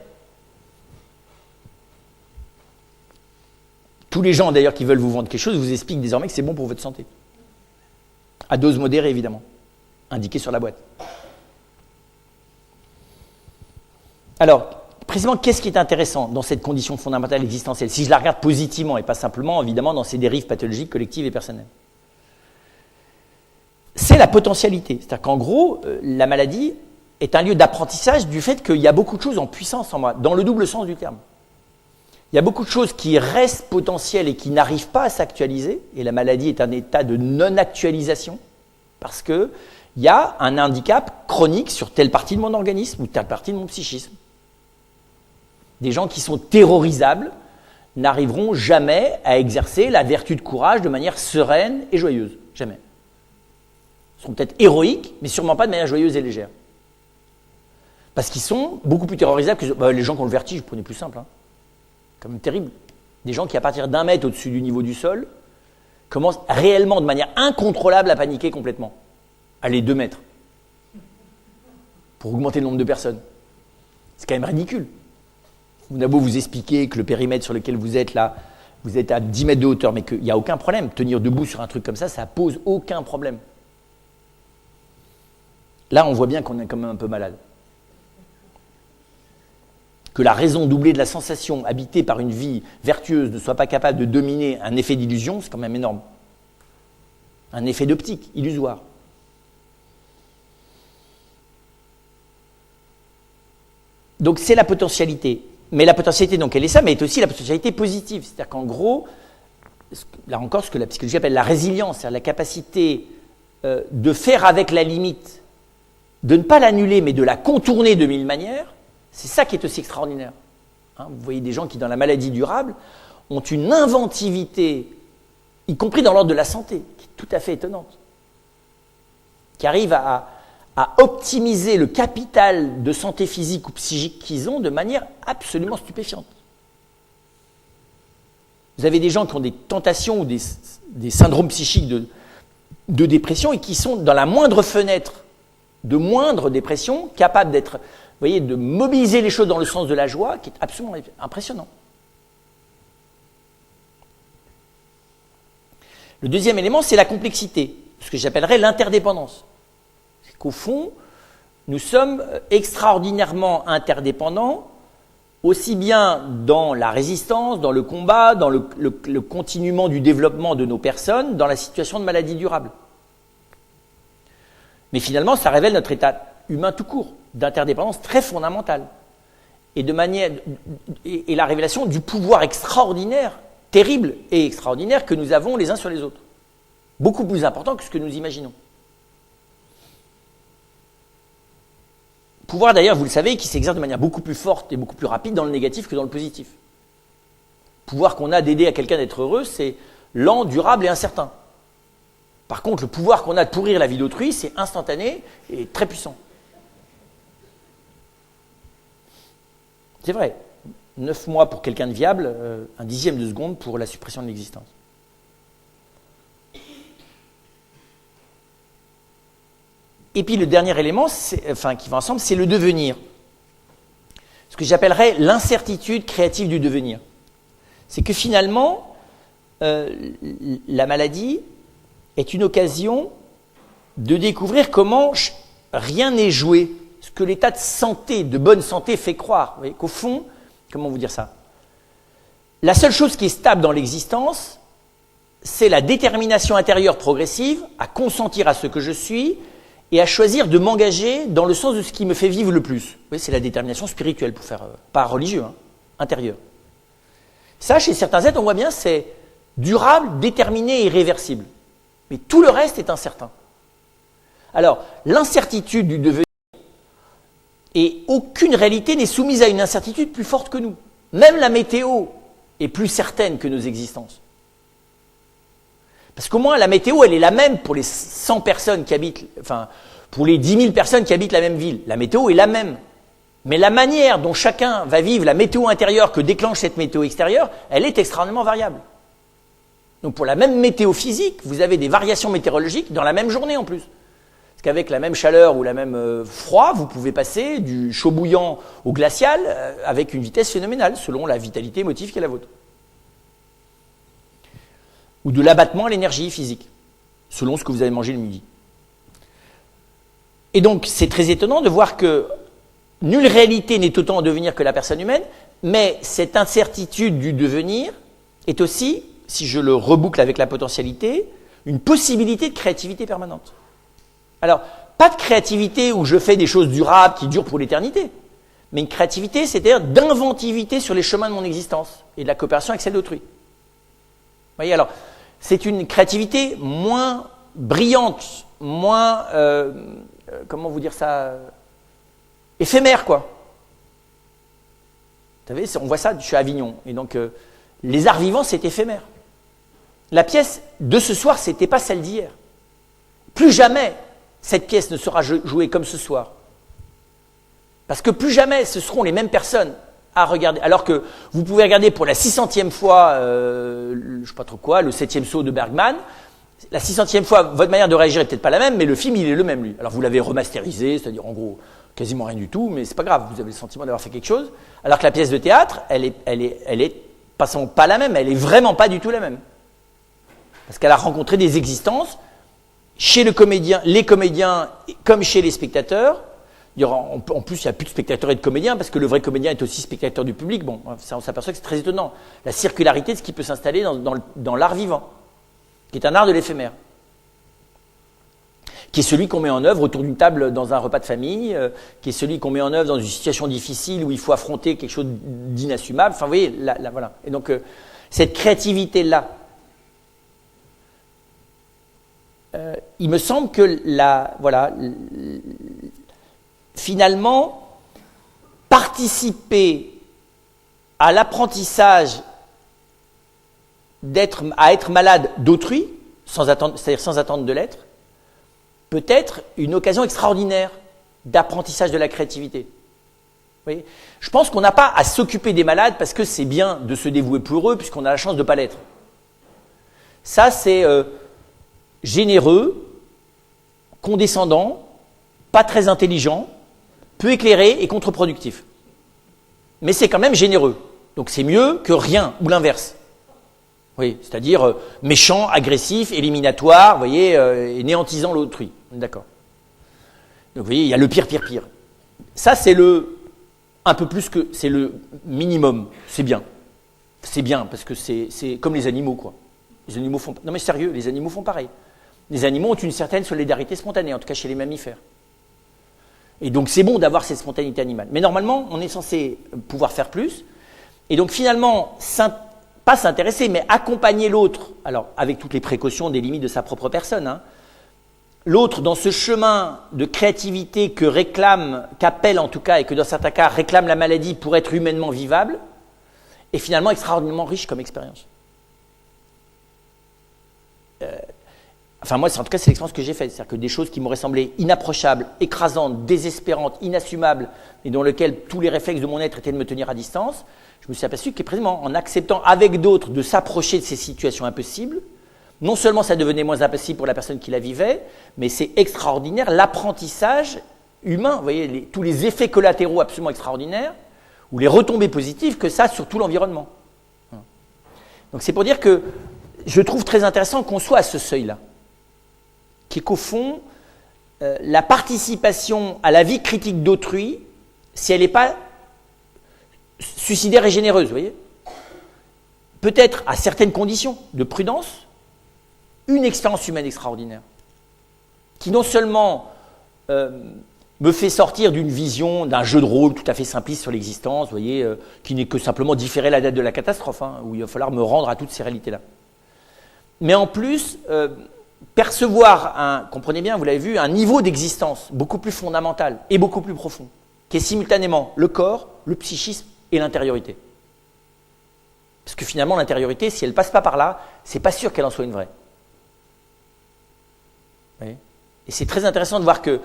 Tous les gens d'ailleurs qui veulent vous vendre quelque chose vous expliquent désormais que c'est bon pour votre santé. À dose modérée évidemment. Indiqué sur la boîte. Alors, précisément, qu'est-ce qui est intéressant dans cette condition fondamentale existentielle, si je la regarde positivement et pas simplement, évidemment, dans ces dérives pathologiques collectives et personnelles? C'est la potentialité. C'est-à-dire qu'en gros, la maladie est un lieu d'apprentissage du fait qu'il y a beaucoup de choses en puissance en moi, dans le double sens du terme. Il y a beaucoup de choses qui restent potentielles et qui n'arrivent pas à s'actualiser, et la maladie est un état de non-actualisation, parce que il y a un handicap chronique sur telle partie de mon organisme ou telle partie de mon psychisme. Des gens qui sont terrorisables n'arriveront jamais à exercer la vertu de courage de manière sereine et joyeuse. Jamais. Ils seront peut-être héroïques, mais sûrement pas de manière joyeuse et légère. Parce qu'ils sont beaucoup plus terrorisables que les gens qui ont le vertige, prenez plus simple. Quand même terrible. Des gens qui, à partir d'un mètre au-dessus du niveau du sol, commencent réellement, de manière incontrôlable, à paniquer complètement. Allez, 2 mètres. Pour augmenter le nombre de personnes. C'est quand même ridicule. On a beau vous expliquer que le périmètre sur lequel vous êtes là, vous êtes à 10 mètres de hauteur, mais qu'il n'y a aucun problème. Tenir debout sur un truc comme ça pose aucun problème. Là, on voit bien qu'on est quand même un peu malade. Que la raison doublée de la sensation habitée par une vie vertueuse ne soit pas capable de dominer un effet d'illusion, c'est quand même énorme. Un effet d'optique, illusoire. Donc c'est la potentialité. Mais la potentialité, donc elle est ça, mais elle est aussi la potentialité positive. C'est-à-dire qu'en gros, là encore, ce que la psychologie appelle la résilience, c'est-à-dire la capacité de faire avec la limite, de ne pas l'annuler, mais de la contourner de mille manières, c'est ça qui est aussi extraordinaire. Hein, vous voyez des gens qui, dans la maladie durable, ont une inventivité, y compris dans l'ordre de la santé, qui est tout à fait étonnante, qui arrivent à optimiser le capital de santé physique ou psychique qu'ils ont de manière absolument stupéfiante. Vous avez des gens qui ont des tentations ou des syndromes psychiques de dépression et qui sont dans la moindre fenêtre de moindre dépression, capables d'être, vous voyez, de mobiliser les choses dans le sens de la joie, qui est absolument impressionnant. Le deuxième élément, c'est la complexité, ce que j'appellerais l'interdépendance. C'est qu'au fond, nous sommes extraordinairement interdépendants, aussi bien dans la résistance, dans le combat, dans le continuement du développement de nos personnes, dans la situation de maladie durable. Mais finalement, ça révèle notre état humain tout court, d'interdépendance très fondamentale. Et la révélation du pouvoir extraordinaire, terrible et extraordinaire que nous avons les uns sur les autres. Beaucoup plus important que ce que nous imaginons. Pouvoir d'ailleurs, vous le savez, qui s'exerce de manière beaucoup plus forte et beaucoup plus rapide dans le négatif que dans le positif. Pouvoir qu'on a d'aider à quelqu'un d'être heureux, c'est lent, durable et incertain. Par contre, le pouvoir qu'on a de pourrir la vie d'autrui, c'est instantané et très puissant. C'est vrai. 9 mois pour quelqu'un de viable, un dixième de seconde pour la suppression de l'existence. Et puis le dernier élément, qui va ensemble, c'est le devenir. Ce que j'appellerais l'incertitude créative du devenir. C'est que finalement, la maladie est une occasion de découvrir comment rien n'est joué. Ce que l'état de santé, de bonne santé, fait croire. Vous voyez, qu'au fond, comment vous dire ça ? La seule chose qui est stable dans l'existence, c'est la détermination intérieure progressive à consentir à ce que je suis et à choisir de m'engager dans le sens de ce qui me fait vivre le plus. Vous voyez, c'est la détermination spirituelle, pour faire, pas religieux, intérieure. Ça, chez certains êtres, on voit bien, c'est durable, déterminé et irréversible. Mais tout le reste est incertain. Alors, l'incertitude du devenir, et aucune réalité n'est soumise à une incertitude plus forte que nous. Même la météo est plus certaine que nos existences. Parce qu'au moins, la météo, elle est la même pour les 100 personnes qui habitent, pour les 10 000 personnes qui habitent la même ville. La météo est la même. Mais la manière dont chacun va vivre la météo intérieure que déclenche cette météo extérieure, elle est extrêmement variable. Donc pour la même météo physique, vous avez des variations météorologiques dans la même journée en plus. Parce qu'avec la même chaleur ou la même froid, vous pouvez passer du chaud bouillant au glacial avec une vitesse phénoménale, selon la vitalité émotive qui est la vôtre. Ou de l'abattement à l'énergie physique, selon ce que vous avez mangé le midi. Et donc c'est très étonnant de voir que nulle réalité n'est autant en devenir que la personne humaine, mais cette incertitude du devenir est aussi, si je le reboucle avec la potentialité, une possibilité de créativité permanente. Alors, pas de créativité où je fais des choses durables qui durent pour l'éternité, mais une créativité, c'est-à-dire d'inventivité sur les chemins de mon existence et de la coopération avec celle d'autrui. Vous voyez, alors, c'est une créativité moins brillante, moins, comment vous dire ça, éphémère, quoi. Vous savez, on voit ça, je suis à Avignon, et donc les arts vivants, c'est éphémère. La pièce de ce soir, c'était pas celle d'hier. Plus jamais cette pièce ne sera jouée comme ce soir. Parce que plus jamais ce seront les mêmes personnes à regarder. Alors que vous pouvez regarder pour la 600e fois, je sais pas trop quoi, le 7e saut de Bergman. La 600e fois, votre manière de réagir est peut-être pas la même, mais le film, il est le même, lui. Alors vous l'avez remasterisé, c'est-à-dire en gros, quasiment rien du tout, mais c'est pas grave, vous avez le sentiment d'avoir fait quelque chose. Alors que la pièce de théâtre, elle est pas la même, elle est vraiment pas du tout la même. Parce qu'elle a rencontré des existences chez le comédien, les comédiens comme chez les spectateurs. En plus, il n'y a plus de spectateurs et de comédiens parce que le vrai comédien est aussi spectateur du public. Bon, ça, on s'aperçoit que c'est très étonnant. La circularité de ce qui peut s'installer dans l'art vivant, qui est un art de l'éphémère, qui est celui qu'on met en œuvre autour d'une table dans un repas de famille, qui est celui qu'on met en œuvre dans une situation difficile où il faut affronter quelque chose d'inassumable. Enfin, vous voyez, voilà. Et donc, cette créativité-là, il me semble que finalement, participer à l'apprentissage à être malade d'autrui, c'est-à-dire sans attendre de l'être, peut être une occasion extraordinaire d'apprentissage de la créativité. Vous voyez, je pense qu'on n'a pas à s'occuper des malades parce que c'est bien de se dévouer pour eux puisqu'on a la chance de ne pas l'être. Ça, c'est généreux, condescendant, pas très intelligent, peu éclairé et contre-productif. Mais c'est quand même généreux. Donc c'est mieux que rien, ou l'inverse. Oui, c'est-à-dire méchant, agressif, éliminatoire, vous voyez, et néantisant l'autrui. D'accord. Donc vous voyez, il y a le pire. Ça, c'est un peu plus que, c'est le minimum. C'est bien. C'est bien, parce que c'est comme les animaux, quoi. Les animaux font, non mais sérieux, les animaux font pareil. Les animaux ont une certaine solidarité spontanée, en tout cas chez les mammifères. Et donc c'est bon d'avoir cette spontanéité animale. Mais normalement, on est censé pouvoir faire plus. Et donc finalement, pas s'intéresser, mais accompagner l'autre, alors avec toutes les précautions des limites de sa propre personne, hein, l'autre dans ce chemin de créativité qu'appelle en tout cas, et que dans certains cas réclame la maladie pour être humainement vivable, est finalement extraordinairement riche comme expérience. Enfin moi, en tout cas, c'est l'expérience que j'ai faite. C'est-à-dire que des choses qui m'auraient semblé inapprochables, écrasantes, désespérantes, inassumables, et dans lesquelles tous les réflexes de mon être étaient de me tenir à distance, je me suis aperçu que précisément en acceptant avec d'autres de s'approcher de ces situations impossibles, non seulement ça devenait moins impossible pour la personne qui la vivait, mais c'est extraordinaire l'apprentissage humain, vous voyez, tous les effets collatéraux absolument extraordinaires, ou les retombées positives que ça a sur tout l'environnement. Donc c'est pour dire que je trouve très intéressant qu'on soit à ce seuil-là, qui est qu'au fond, la participation à la vie critique d'autrui, si elle n'est pas suicidaire et généreuse, vous voyez, peut-être à certaines conditions de prudence, une expérience humaine extraordinaire, qui non seulement me fait sortir d'une vision, d'un jeu de rôle tout à fait simpliste sur l'existence, vous voyez, qui n'est que simplement différer la date de la catastrophe, hein, où il va falloir me rendre à toutes ces réalités-là. Mais en plus, percevoir, comprenez bien, vous l'avez vu, un niveau d'existence beaucoup plus fondamental et beaucoup plus profond, qui est simultanément le corps, le psychisme et l'intériorité. Parce que finalement, l'intériorité, si elle ne passe pas par là, c'est pas sûr qu'elle en soit une vraie. Vous voyez ? Et c'est très intéressant de voir que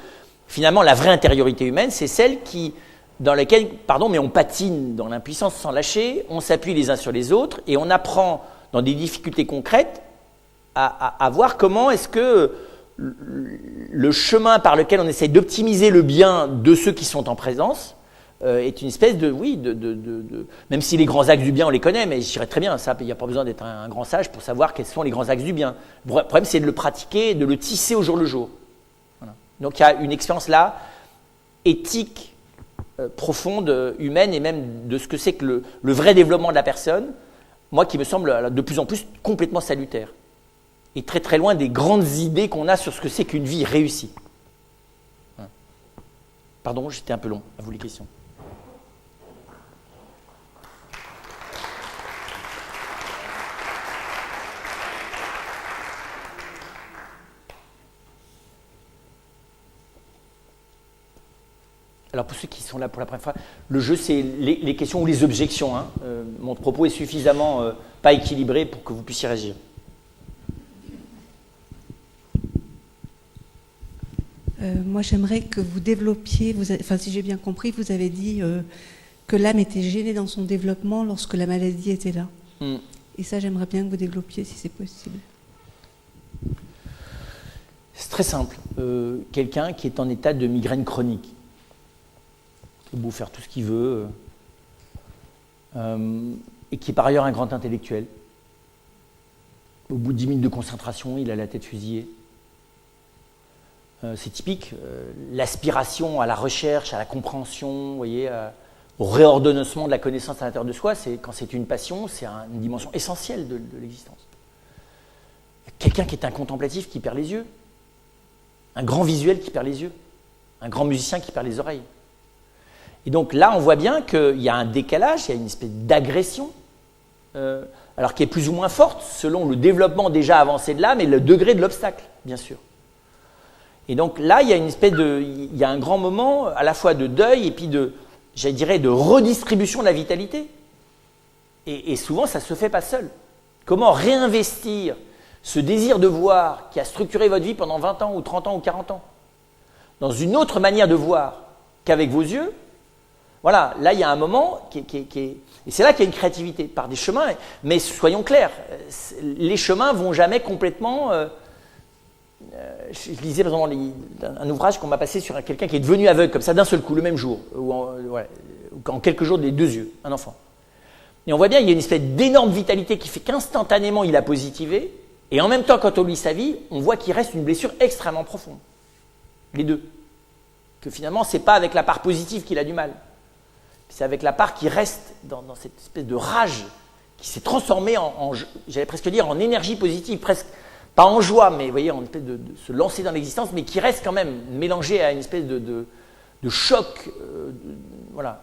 finalement, la vraie intériorité humaine, c'est celle dans laquelle, mais on patine dans l'impuissance sans lâcher, on s'appuie les uns sur les autres et on apprend dans des difficultés concrètes à voir comment est-ce que le chemin par lequel on essaie d'optimiser le bien de ceux qui sont en présence est une espèce même si les grands axes du bien, on les connaît, mais je dirais très bien, ça, il n'y a pas besoin d'être un grand sage pour savoir quels sont les grands axes du bien. Le problème, c'est de le pratiquer, de le tisser au jour le jour. Voilà. Donc il y a une expérience là, éthique, profonde, humaine, et même de ce que c'est que le vrai développement de la personne, moi qui me semble de plus en plus complètement salutaire. Et très très loin des grandes idées qu'on a sur ce que c'est qu'une vie réussie. Pardon, j'étais un peu long. À vous les questions. Alors pour ceux qui sont là pour la première fois, le jeu c'est les questions ou les objections. Hein. Mon propos est suffisamment pas équilibré pour que vous puissiez réagir. Moi, j'aimerais que vous développiez, si j'ai bien compris, vous avez dit que l'âme était gênée dans son développement lorsque la maladie était là. Et ça, j'aimerais bien que vous développiez si c'est possible. C'est très simple. Quelqu'un qui est en état de migraine chronique, il a beau faire tout ce qu'il veut, et qui est par ailleurs un grand intellectuel. Au bout de 10 minutes de concentration, il a la tête fusillée. c'est typique, l'aspiration à la recherche, à la compréhension, vous voyez, au réordonnement de la connaissance à l'intérieur de soi, quand c'est une passion, c'est une dimension essentielle de l'existence. Quelqu'un qui est un contemplatif qui perd les yeux, un grand visuel qui perd les yeux, un grand musicien qui perd les oreilles. Et donc là, on voit bien qu'il y a un décalage, il y a une espèce d'agression, alors qui est plus ou moins forte selon le développement déjà avancé de l'âme et le degré de l'obstacle, bien sûr. Et donc là, il y a il y a un grand moment à la fois de deuil et puis je dirais, de redistribution de la vitalité. Et souvent, ça ne se fait pas seul. Comment réinvestir ce désir de voir qui a structuré votre vie pendant 20 ans ou 30 ans ou 40 ans dans une autre manière de voir qu'avec vos yeux? Voilà, là, il y a un moment et c'est là qu'il y a une créativité par des chemins. Mais soyons clairs, les chemins ne vont jamais complètement... je lisais par exemple un ouvrage qu'on m'a passé sur quelqu'un qui est devenu aveugle comme ça d'un seul coup, le même jour, ou en quelques jours des 2 yeux, un enfant. Et on voit bien qu'il y a une espèce d'énorme vitalité qui fait qu'instantanément il a positivé, et en même temps quand on lit sa vie, on voit qu'il reste une blessure extrêmement profonde. Les deux. Que finalement, c'est pas avec la part positive qu'il a du mal. C'est avec la part qui reste dans cette espèce de rage qui s'est transformée j'allais presque dire, en énergie positive, presque. Pas en joie, mais vous voyez, en espèce de se lancer dans l'existence, mais qui reste quand même mélangé à une espèce de choc. Voilà.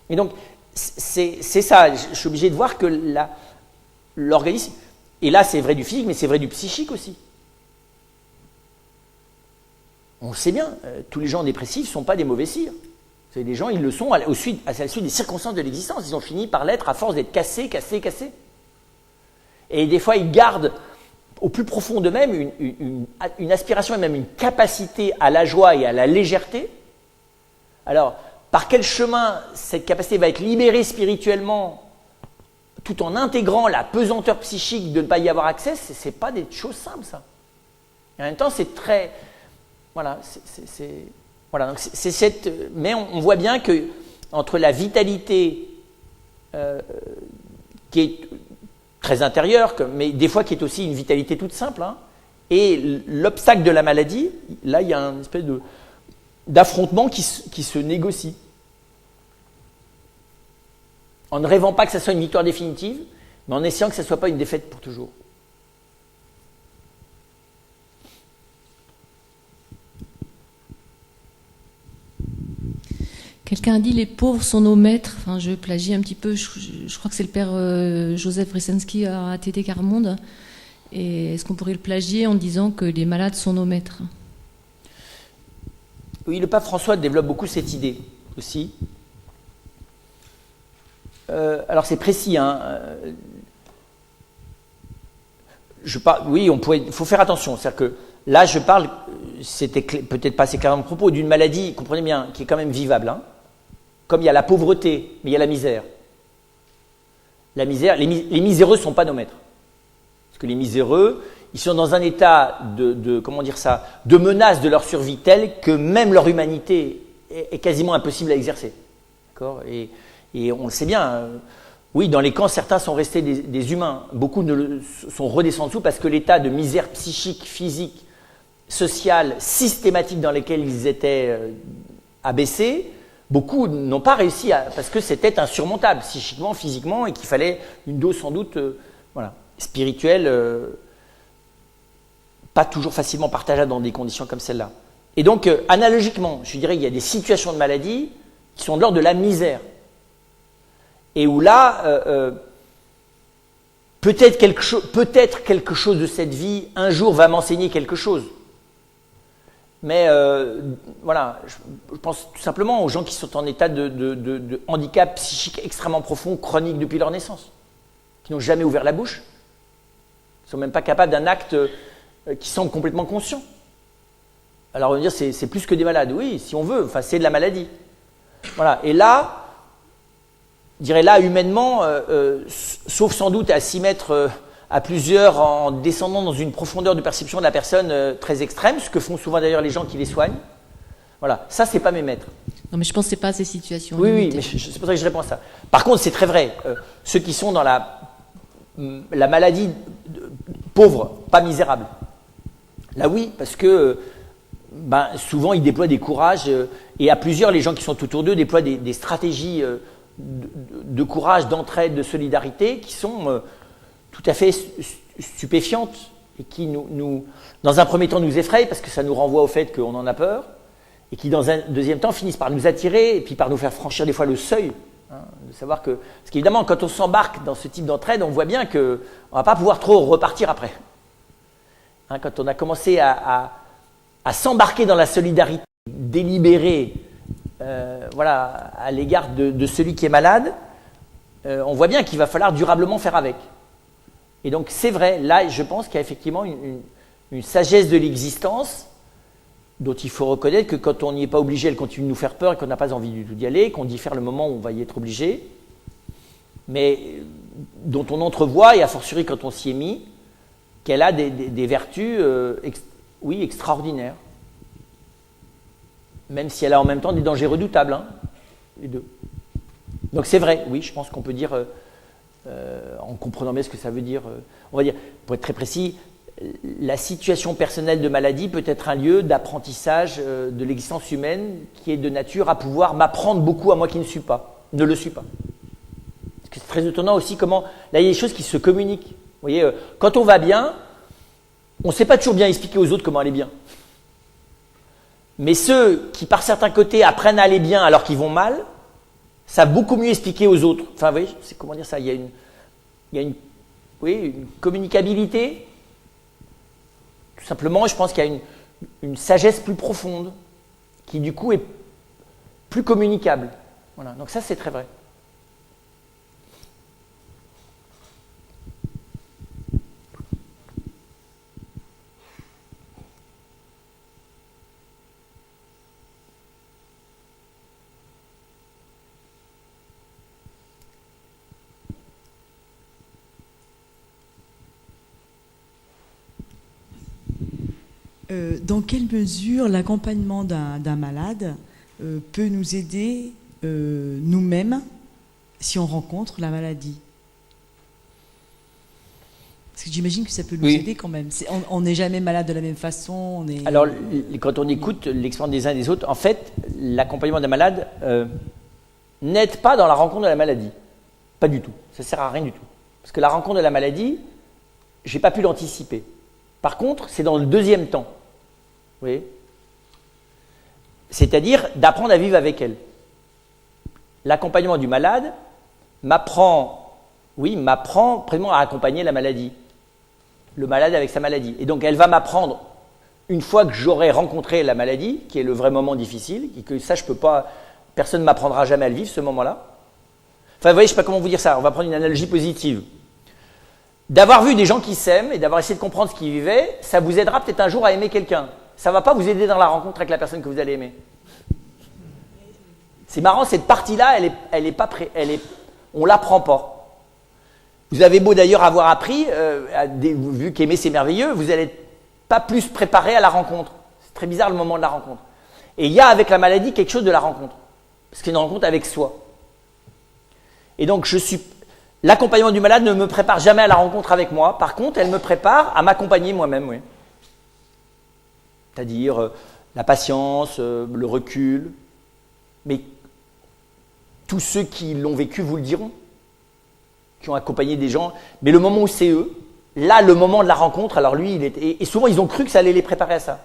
Et donc, c'est ça. Je suis obligé de voir que l'organisme, et là c'est vrai du physique, mais c'est vrai du psychique aussi. On le sait bien, tous les gens dépressifs ne sont pas des mauvais sires. C'est des gens, ils le sont à la suite des circonstances de l'existence. Ils ont fini par l'être à force d'être cassés. Et des fois, ils gardent au plus profond d'eux-mêmes une aspiration et même une capacité à la joie et à la légèreté. Alors, par quel chemin cette capacité va être libérée spirituellement tout en intégrant la pesanteur psychique de ne pas y avoir accès, ce n'est pas des choses simples, ça. Et en même temps, c'est très... Voilà, voilà, donc mais on voit bien que entre la vitalité qui est très intérieure, mais des fois qui est aussi une vitalité toute simple, et l'obstacle de la maladie, là il y a une espèce d'affrontement qui se négocie. En ne rêvant pas que ça soit une victoire définitive, mais en essayant que ça ne soit pas une défaite pour toujours. Quelqu'un a dit les pauvres sont nos maîtres. Enfin, je plagie un petit peu. Je crois que c'est le père Joseph Wresinski à Tété Carmonde. Et est-ce qu'on pourrait le plagier en disant que les malades sont nos maîtres? Oui, le pape François développe beaucoup cette idée aussi. Alors c'est précis. Oui, il faut faire attention. C'est-à-dire que là, je parle, c'était peut-être pas assez clair dans mon propos, d'une maladie, comprenez bien, qui est quand même vivable. Comme il y a la pauvreté, mais il y a la misère. La misère, les miséreux ne sont pas nos maîtres. Parce que les miséreux, ils sont dans un état de menace de leur survie telle que même leur humanité est quasiment impossible à exercer. D'accord ? Et on le sait bien. Oui, dans les camps, certains sont restés des humains. Beaucoup sont redescendus dessous parce que l'état de misère psychique, physique, sociale, systématique dans lequel ils étaient abaissés, beaucoup n'ont pas réussi parce que c'était insurmontable, psychiquement, physiquement, et qu'il fallait une dose sans doute spirituelle, pas toujours facilement partageable dans des conditions comme celle-là. Et donc, analogiquement, je dirais qu'il y a des situations de maladie qui sont de l'ordre de la misère. Et où là, peut-être quelque chose de cette vie, un jour, va m'enseigner quelque chose. Mais voilà, je pense tout simplement aux gens qui sont en état de handicap psychique extrêmement profond, chronique depuis leur naissance, qui n'ont jamais ouvert la bouche, qui ne sont même pas capables d'un acte qui semble complètement conscient. Alors on va dire c'est plus que des malades. Oui, si on veut, enfin c'est de la maladie. Voilà, et là, je dirais là, humainement, sauf sans doute à s'y mettre à plusieurs en descendant dans une profondeur de perception de la personne très extrême, ce que font souvent d'ailleurs les gens qui les soignent. Voilà, ça, c'est pas mes maîtres. Non, mais je pense que c'est pas ces situations. Oui, mais c'est pour ça que je réponds à ça. Par contre, c'est très vrai. Ceux qui sont dans la maladie pauvre, pas misérable, Là oui, parce que souvent ils déploient des courages, et à plusieurs, les gens qui sont autour d'eux déploient des stratégies de courage, d'entraide, de solidarité qui sont tout à fait stupéfiantes et qui nous, dans un premier temps, nous effrayent parce que ça nous renvoie au fait qu'on en a peur, et qui, dans un deuxième temps, finissent par nous attirer et puis par nous faire franchir des fois le seuil. De savoir que, parce qu'évidemment, quand on s'embarque dans ce type d'entraide, on voit bien qu'on ne va pas pouvoir trop repartir après. Quand on a commencé à s'embarquer dans la solidarité délibérée, à l'égard de celui qui est malade, on voit bien qu'il va falloir durablement faire avec. Et donc c'est vrai, là je pense qu'il y a effectivement une sagesse de l'existence dont il faut reconnaître que quand on n'y est pas obligé, elle continue de nous faire peur et qu'on n'a pas envie du tout d'y aller, qu'on diffère le moment où on va y être obligé, mais dont on entrevoit, et a fortiori quand on s'y est mis, qu'elle a des vertus extraordinaires. Même si elle a en même temps des dangers redoutables, les deux. Donc c'est vrai, oui, je pense qu'on peut dire, en comprenant bien ce que ça veut dire, on va dire, pour être très précis, la situation personnelle de maladie peut être un lieu d'apprentissage de l'existence humaine qui est de nature à pouvoir m'apprendre beaucoup à moi qui ne le suis pas. Parce que c'est très étonnant aussi comment, là il y a des choses qui se communiquent. Vous voyez, quand on va bien, on ne sait pas toujours bien expliquer aux autres comment aller bien. Mais ceux qui, par certains côtés, apprennent à aller bien alors qu'ils vont mal, savent beaucoup mieux expliquer aux autres. Enfin, vous voyez, c'est comment dire ça, il y a une communicabilité. Tout simplement, je pense qu'il y a une sagesse plus profonde qui, du coup, est plus communicable. Voilà. Donc ça, c'est très vrai. Dans quelle mesure l'accompagnement d'un malade peut nous aider nous-mêmes si on rencontre la maladie? Parce que j'imagine que ça peut nous aider quand même. On n'est jamais malade de la même façon. Alors, quand on écoute l'expérience des uns et des autres, en fait, l'accompagnement d'un malade n'aide pas dans la rencontre de la maladie. Pas du tout. Ça ne sert à rien du tout. Parce que la rencontre de la maladie, je n'ai pas pu l'anticiper. Par contre, c'est dans le deuxième temps. Vous voyez ? C'est-à-dire d'apprendre à vivre avec elle. L'accompagnement du malade m'apprend vraiment à accompagner la maladie. Le malade avec sa maladie. Et donc, elle va m'apprendre, une fois que j'aurai rencontré la maladie, qui est le vrai moment difficile, et que ça, je peux pas, personne ne m'apprendra jamais à le vivre, ce moment-là. Enfin, vous voyez, je ne sais pas comment vous dire ça. On va prendre une analogie positive. D'avoir vu des gens qui s'aiment et d'avoir essayé de comprendre ce qu'ils vivaient, ça vous aidera peut-être un jour à aimer quelqu'un. Ça ne va pas vous aider dans la rencontre avec la personne que vous allez aimer. C'est marrant, cette partie-là, elle est pas on l'apprend pas. Vous avez beau d'ailleurs avoir appris, vu qu'aimer c'est merveilleux, vous n'allez pas plus préparé à la rencontre. C'est très bizarre le moment de la rencontre. Et il y a avec la maladie quelque chose de la rencontre. Parce que c'est une rencontre avec soi. Et donc l'accompagnement du malade ne me prépare jamais à la rencontre avec moi. Par contre, elle me prépare à m'accompagner moi-même, oui. C'est-à-dire la patience, le recul. Mais tous ceux qui l'ont vécu vous le diront, qui ont accompagné des gens. Mais le moment où c'est eux, là, le moment de la rencontre, alors lui, et souvent ils ont cru que ça allait les préparer à ça.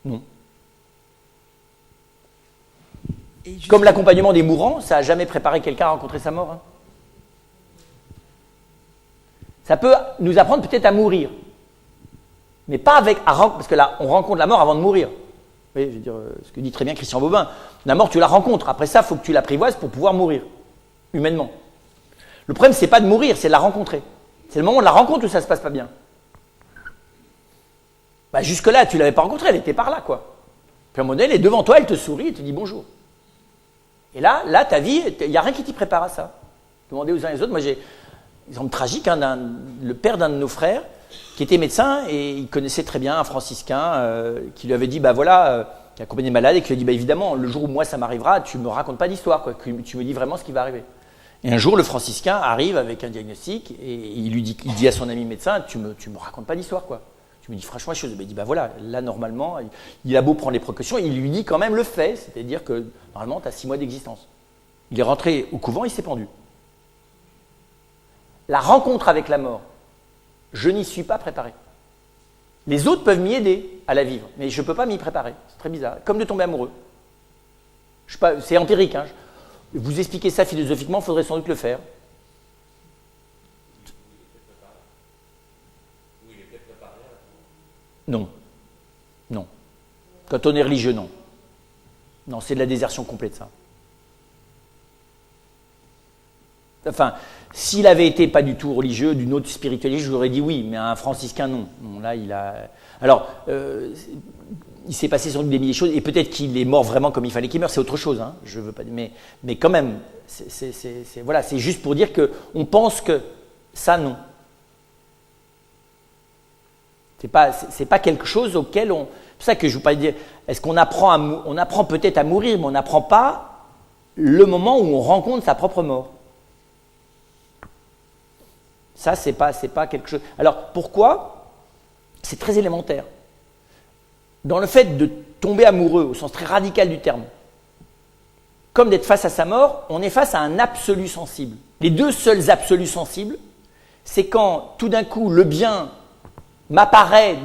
Non. Comme l'accompagnement des mourants, ça n'a jamais préparé quelqu'un à rencontrer sa mort. Ça peut nous apprendre peut-être à mourir. Mais pas parce que là, on rencontre la mort avant de mourir. Oui, je veux dire, ce que dit très bien Christian Bobin. La mort, tu la rencontres. Après ça, il faut que tu l'apprivoises pour pouvoir mourir, humainement. Le problème, c'est pas de mourir, c'est de la rencontrer. C'est le moment de la rencontre où ça se passe pas bien. Jusque-là, tu l'avais pas rencontrée, elle était par là, quoi. Puis à un moment donné, elle est devant toi, elle te sourit, elle te dit bonjour. Et là, ta vie, il n'y a rien qui t'y prépare à ça. Demandez aux uns et aux autres. Moi, j'ai un exemple tragique, le père d'un de nos frères, qui était médecin et il connaissait très bien un franciscain qui lui avait dit, qui accompagnait malade et qui lui a dit, évidemment, le jour où moi ça m'arrivera, tu me racontes pas d'histoire, quoi, tu me dis vraiment ce qui va arriver. Et un jour, le franciscain arrive avec un diagnostic et il dit à son ami médecin, tu me racontes pas d'histoire, quoi. qui me dit franchement les choses. Il dit bah voilà, là normalement, il a beau prendre les précautions, il lui dit quand même le fait, c'est-à-dire que normalement tu as 6 mois d'existence. Il est rentré au couvent, il s'est pendu. La rencontre avec la mort, je n'y suis pas préparé. Les autres peuvent m'y aider à la vivre, mais je ne peux pas m'y préparer. C'est très bizarre. Comme de tomber amoureux. C'est empirique. Hein. Vous expliquez ça philosophiquement, il faudrait sans doute le faire. Non. Non. Quand on est religieux, non. Non, c'est de la désertion complète, ça. Enfin, s'il avait été pas du tout religieux, d'une autre spiritualité, je lui aurais dit oui, mais un franciscain, non. Non, là, il a... Alors, il s'est passé sans doute des milliers de choses, et peut-être qu'il est mort vraiment comme il fallait qu'il meure, c'est autre chose, hein, je veux pas... mais quand même, voilà, c'est juste pour dire qu'on pense que ça, non. C'est pas quelque chose auquel on... C'est pour ça que je ne veux pas dire, est-ce qu'on apprend, on apprend peut-être à mourir, mais on n'apprend pas le moment où on rencontre sa propre mort. Ça, c'est pas quelque chose... Alors, pourquoi? C'est très élémentaire. Dans le fait de tomber amoureux, au sens très radical du terme, comme d'être face à sa mort, on est face à un absolu sensible. Les deux seuls absolus sensibles, c'est quand, tout d'un coup, le bien m'apparaît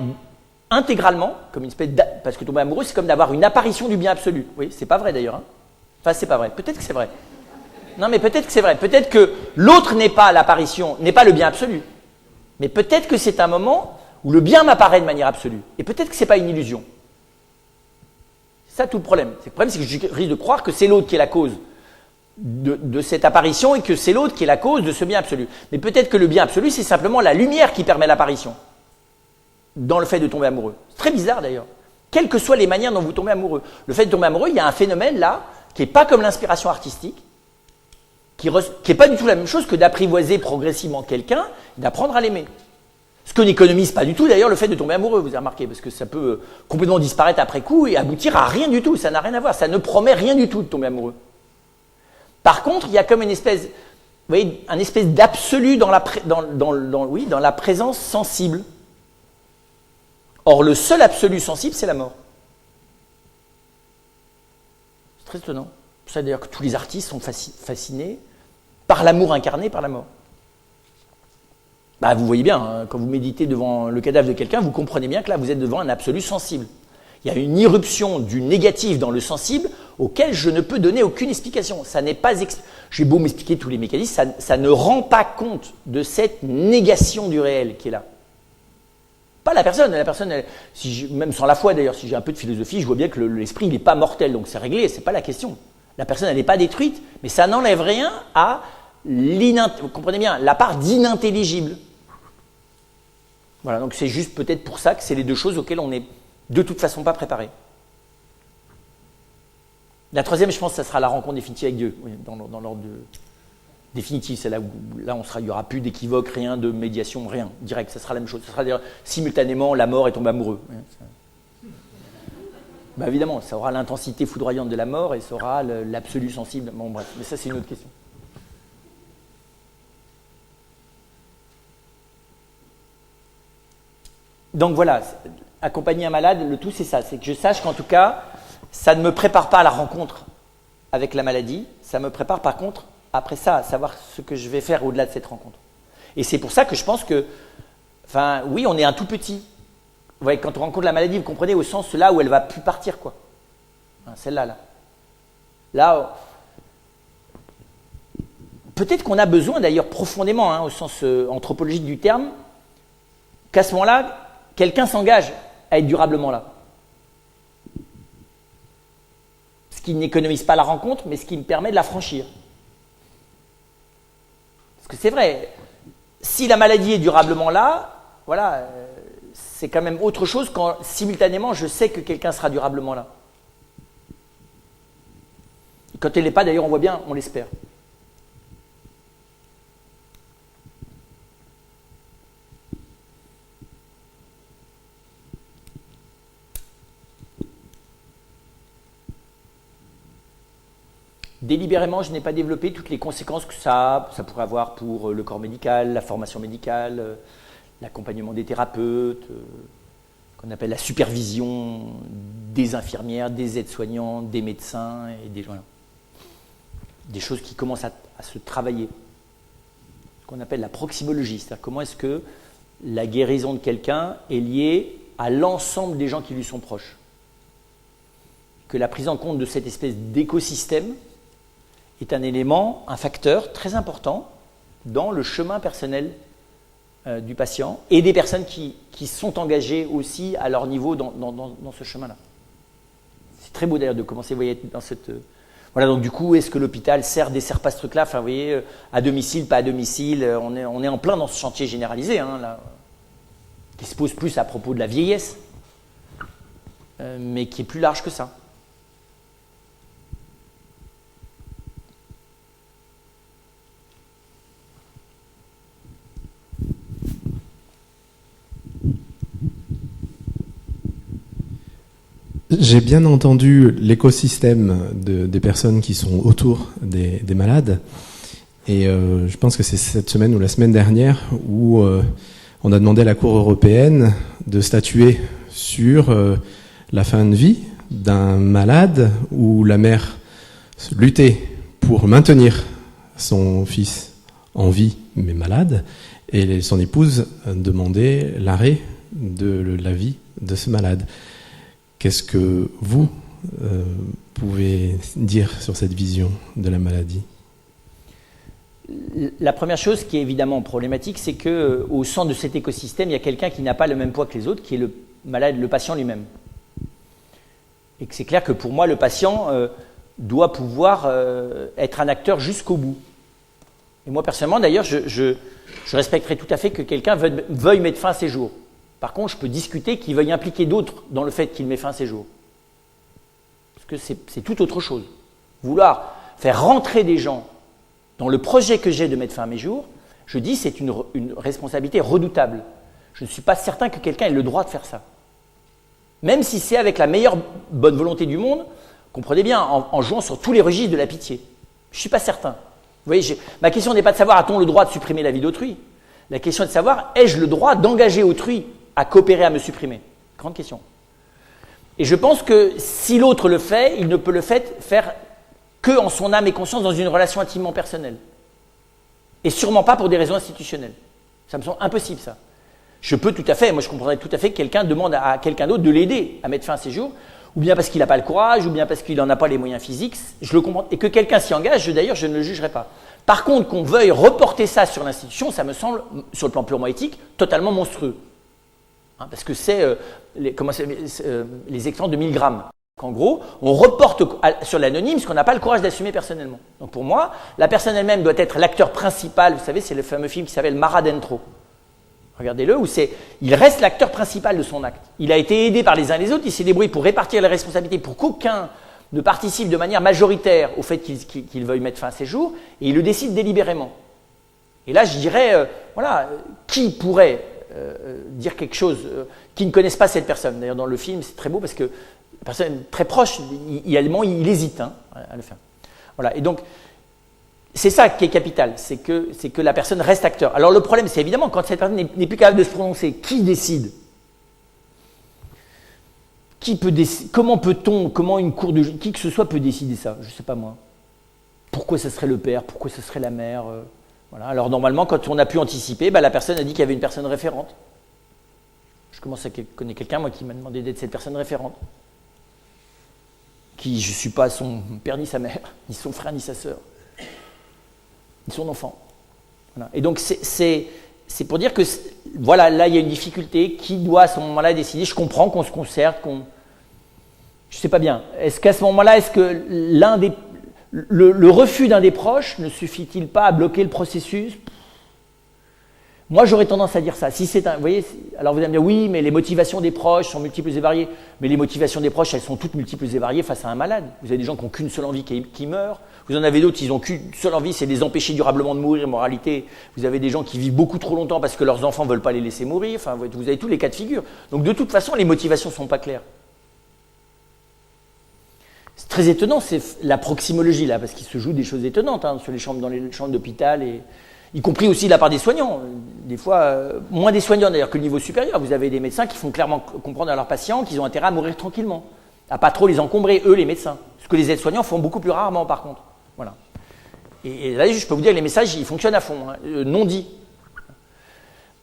intégralement, comme une espèce parce que tomber amoureux, c'est comme d'avoir une apparition du bien absolu. Oui, c'est pas vrai d'ailleurs. Hein. Enfin, c'est pas vrai. Peut-être que c'est vrai. Non, mais peut-être que c'est vrai. Peut-être que l'autre n'est pas l'apparition, n'est pas le bien absolu. Mais peut-être que c'est un moment où le bien m'apparaît de manière absolue. Et peut-être que c'est pas une illusion. C'est ça tout le problème. Le problème, c'est que je risque de croire que c'est l'autre qui est la cause de cette apparition et que c'est l'autre qui est la cause de ce bien absolu. Mais peut-être que le bien absolu, c'est simplement la lumière qui permet l'apparition. Dans le fait de tomber amoureux. C'est très bizarre d'ailleurs. Quelles que soient les manières dont vous tombez amoureux. Le fait de tomber amoureux, il y a un phénomène là, qui n'est pas comme l'inspiration artistique, qui n'est pas du tout la même chose que d'apprivoiser progressivement quelqu'un et d'apprendre à l'aimer. Ce que n'économise pas du tout d'ailleurs le fait de tomber amoureux, vous avez remarqué, parce que ça peut complètement disparaître après coup et aboutir à rien du tout. Ça n'a rien à voir, ça ne promet rien du tout de tomber amoureux. Par contre, il y a comme une espèce, vous voyez, un espèce d'absolu dans la présence sensible. Or, le seul absolu sensible, c'est la mort. C'est très étonnant. C'est pour ça d'ailleurs que tous les artistes sont fascinés par l'amour incarné par la mort. Bah, vous voyez bien, hein, quand vous méditez devant le cadavre de quelqu'un, vous comprenez bien que là, vous êtes devant un absolu sensible. Il y a une irruption du négatif dans le sensible auquel je ne peux donner aucune explication. Ça n'est pas j'ai beau m'expliquer tous les mécanismes, ça ne rend pas compte de cette négation du réel qui est là. Pas la personne, même sans la foi d'ailleurs, si j'ai un peu de philosophie, je vois bien que l'esprit il n'est pas mortel, donc c'est réglé, c'est pas la question. La personne elle n'est pas détruite, mais ça n'enlève rien à vous comprenez bien, la part d'inintelligible. Voilà, donc c'est juste peut-être pour ça que c'est les deux choses auxquelles on n'est de toute façon pas préparé. La troisième, je pense, ça sera la rencontre définitive avec Dieu, oui, dans l'ordre définitif, c'est là où là il n'y aura plus d'équivoque, rien de médiation, rien, direct, ça sera la même chose. Ça sera dire simultanément la mort et tomber amoureux. Bah évidemment, ça aura l'intensité foudroyante de la mort et ça aura l'absolu sensible. Bon bref, mais ça c'est une autre question. Donc voilà, accompagner un malade, le tout c'est ça, c'est que je sache qu'en tout cas, ça ne me prépare pas à la rencontre avec la maladie, ça me prépare par contre après ça, à savoir ce que je vais faire au-delà de cette rencontre. Et c'est pour ça que je pense que, enfin, oui, on est un tout petit. Vous voyez, quand on rencontre la maladie, vous comprenez, au sens là où elle va plus partir, quoi. Enfin, celle-là, là. Là, peut-être qu'on a besoin, d'ailleurs, profondément, hein, au sens anthropologique du terme, qu'à ce moment-là, quelqu'un s'engage à être durablement là. Ce qui n'économise pas la rencontre, mais ce qui me permet de la franchir. Parce que c'est vrai, si la maladie est durablement là, voilà, c'est quand même autre chose quand simultanément je sais que quelqu'un sera durablement là. Et quand elle n'est pas, d'ailleurs, on voit bien, on l'espère. Délibérément, je n'ai pas développé toutes les conséquences que ça pourrait avoir pour le corps médical, la formation médicale, l'accompagnement des thérapeutes, qu'on appelle la supervision des infirmières, des aides-soignants, des médecins, et des choses qui commencent à se travailler. Ce qu'on appelle la proximologie, c'est-à-dire comment est-ce que la guérison de quelqu'un est liée à l'ensemble des gens qui lui sont proches. Que la prise en compte de cette espèce d'écosystème est un élément, un facteur très important dans le chemin personnel du patient et des personnes qui sont engagées aussi à leur niveau dans ce chemin-là. C'est très beau d'ailleurs de commencer, vous voyez, dans cette... Voilà, donc du coup, est-ce que l'hôpital dessert pas ce truc-là? Enfin, vous voyez, à domicile, pas à domicile, on est en plein dans ce chantier généralisé, hein, là, qui se pose plus à propos de la vieillesse, mais qui est plus large que ça. J'ai bien entendu l'écosystème des personnes qui sont autour des malades. Et je pense que c'est cette semaine ou la semaine dernière où on a demandé à la Cour européenne de statuer sur la fin de vie d'un malade où la mère luttait pour maintenir son fils en vie mais malade et son épouse demandait l'arrêt de la vie de ce malade. Qu'est-ce que vous pouvez dire sur cette vision de la maladie? La première chose qui est évidemment problématique, c'est qu'au centre de cet écosystème, il y a quelqu'un qui n'a pas le même poids que les autres, qui est le malade, le patient lui-même. Et que c'est clair que pour moi, le patient doit pouvoir être un acteur jusqu'au bout. Et moi, personnellement, d'ailleurs, je respecterais tout à fait que quelqu'un veuille mettre fin à ses jours. Par contre, je peux discuter qu'il veuille impliquer d'autres dans le fait qu'il met fin à ses jours. Parce que c'est tout autre chose. Vouloir faire rentrer des gens dans le projet que j'ai de mettre fin à mes jours, je dis c'est une responsabilité redoutable. Je ne suis pas certain que quelqu'un ait le droit de faire ça. Même si c'est avec la meilleure bonne volonté du monde, comprenez bien, en jouant sur tous les registres de la pitié. Je ne suis pas certain. Vous voyez, ma question n'est pas de savoir a-t-on le droit de supprimer la vie d'autrui. La question est de savoir ai-je le droit d'engager autrui à coopérer à me supprimer? Grande question. Et je pense que si l'autre le fait, il ne peut le faire que en son âme et conscience dans une relation intimement personnelle. Et sûrement pas pour des raisons institutionnelles. Ça me semble impossible, ça. Je peux tout à fait, moi je comprendrais tout à fait que quelqu'un demande à quelqu'un d'autre de l'aider à mettre fin à ses jours, ou bien parce qu'il n'a pas le courage, ou bien parce qu'il n'en a pas les moyens physiques, je le comprends. Et que quelqu'un s'y engage, d'ailleurs, je ne le jugerai pas. Par contre, qu'on veuille reporter ça sur l'institution, ça me semble, sur le plan purement éthique, totalement monstrueux. Parce que c'est les exemples de 1000 grammes. En gros, on reporte sur l'anonyme ce qu'on n'a pas le courage d'assumer personnellement. Donc pour moi, la personne elle-même doit être l'acteur principal. Vous savez, c'est le fameux film qui s'appelle Mara Dentro. Regardez-le, où il reste l'acteur principal de son acte. Il a été aidé par les uns et les autres, il s'est débrouillé pour répartir les responsabilités, pour qu'aucun ne participe de manière majoritaire au fait qu'il veuille mettre fin à ses jours, et il le décide délibérément. Et là, je dirais, qui pourrait dire quelque chose qui ne connaissent pas cette personne. D'ailleurs, dans le film, c'est très beau parce que la personne très proche, il hésite à le faire. Voilà. Et donc, c'est ça qui est capital, c'est que la personne reste acteur. Alors le problème, c'est évidemment quand cette personne n'est plus capable de se prononcer, qui décide? Qui peut décider? Comment une cour de qui que ce soit peut décider ça? Je ne sais pas moi. Pourquoi ce serait le père? Pourquoi ce serait la mère? Voilà. Alors normalement, quand on a pu anticiper, la personne a dit qu'il y avait une personne référente. Je commence à connaître quelqu'un, moi, qui m'a demandé d'être cette personne référente. Je ne suis pas son père ni sa mère, ni son frère ni sa sœur, ni son enfant. Voilà. Et donc c'est pour dire que, voilà, là il y a une difficulté, qui doit à ce moment-là décider? Je comprends qu'on se concerte, je ne sais pas bien. Est-ce qu'à ce moment-là, est-ce que le refus d'un des proches ne suffit-il pas à bloquer le processus? Moi, j'aurais tendance à dire ça. Si c'est vous voyez, alors vous allez me dire, oui, mais les motivations des proches sont multiples et variées. Mais les motivations des proches, elles sont toutes multiples et variées face à un malade. Vous avez des gens qui n'ont qu'une seule envie, qui meurent. Vous en avez d'autres, ils n'ont qu'une seule envie, c'est de les empêcher durablement de mourir. Moralité, vous avez des gens qui vivent beaucoup trop longtemps parce que leurs enfants ne veulent pas les laisser mourir. Enfin, vous avez tous les cas de figure. Donc, de toute façon, les motivations ne sont pas claires. C'est très étonnant, c'est la proximologie, là, parce qu'il se joue des choses étonnantes dans les chambres d'hôpital. y compris aussi de la part des soignants. Des fois, moins des soignants d'ailleurs que le niveau supérieur. Vous avez des médecins qui font clairement comprendre à leurs patients qu'ils ont intérêt à mourir tranquillement, à pas trop les encombrer, eux, les médecins. Ce que les aides-soignants font beaucoup plus rarement, par contre. Voilà. Et là, je peux vous dire, les messages, ils fonctionnent à fond, non dit.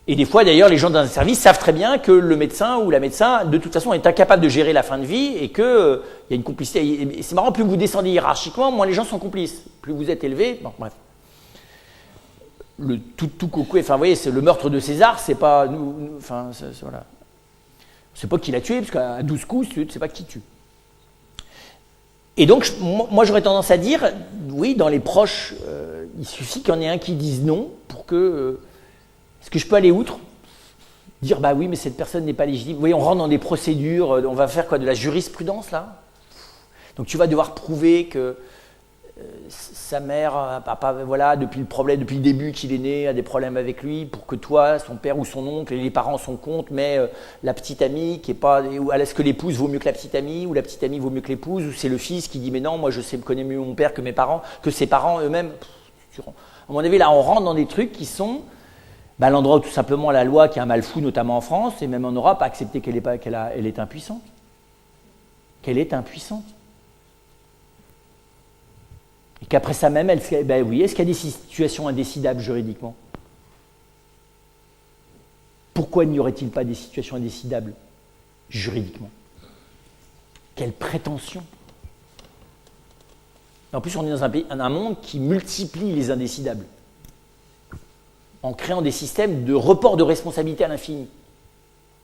Et des fois, d'ailleurs, les gens dans un service savent très bien que le médecin ou la médecin, de toute façon, est incapable de gérer la fin de vie et qu'il y a une complicité. Et c'est marrant, plus vous descendez hiérarchiquement, moins les gens sont complices. Plus vous êtes élevé, bon, bref. Le tout coco, enfin, vous voyez, c'est le meurtre de César, c'est pas nous enfin, voilà. C'est pas qui l'a tué, parce qu'à 12 coups, c'est pas qui tue. Et donc, moi, j'aurais tendance à dire, oui, dans les proches, il suffit qu'il y en ait un qui dise non pour que. Est-ce que je peux aller outre? Dire, bah oui, mais cette personne n'est pas légitime. Vous voyez, on rentre dans des procédures, on va faire quoi, de la jurisprudence, là? Donc, tu vas devoir prouver que sa mère, papa, voilà, depuis le début qu'il est né, a des problèmes avec lui, pour que toi, son père ou son oncle, et les parents s'en comptent, mais la petite amie qui est pas, ou est-ce que l'épouse vaut mieux que la petite amie, ou la petite amie vaut mieux que l'épouse, ou c'est le fils qui dit mais non, moi je connais mieux mon père que mes parents, que ses parents eux-mêmes. À mon avis, là, on rentre dans des trucs qui sont l'endroit où tout simplement la loi, qui a un mal fou, notamment en France, et même en Europe, a accepté qu'elle est impuissante. Qu'elle est impuissante. Et qu'après ça même, est-ce qu'il y a des situations indécidables juridiquement? Pourquoi n'y aurait-il pas des situations indécidables juridiquement? Quelle prétention! En plus, on est dans un monde qui multiplie les indécidables, en créant des systèmes de report de responsabilité à l'infini.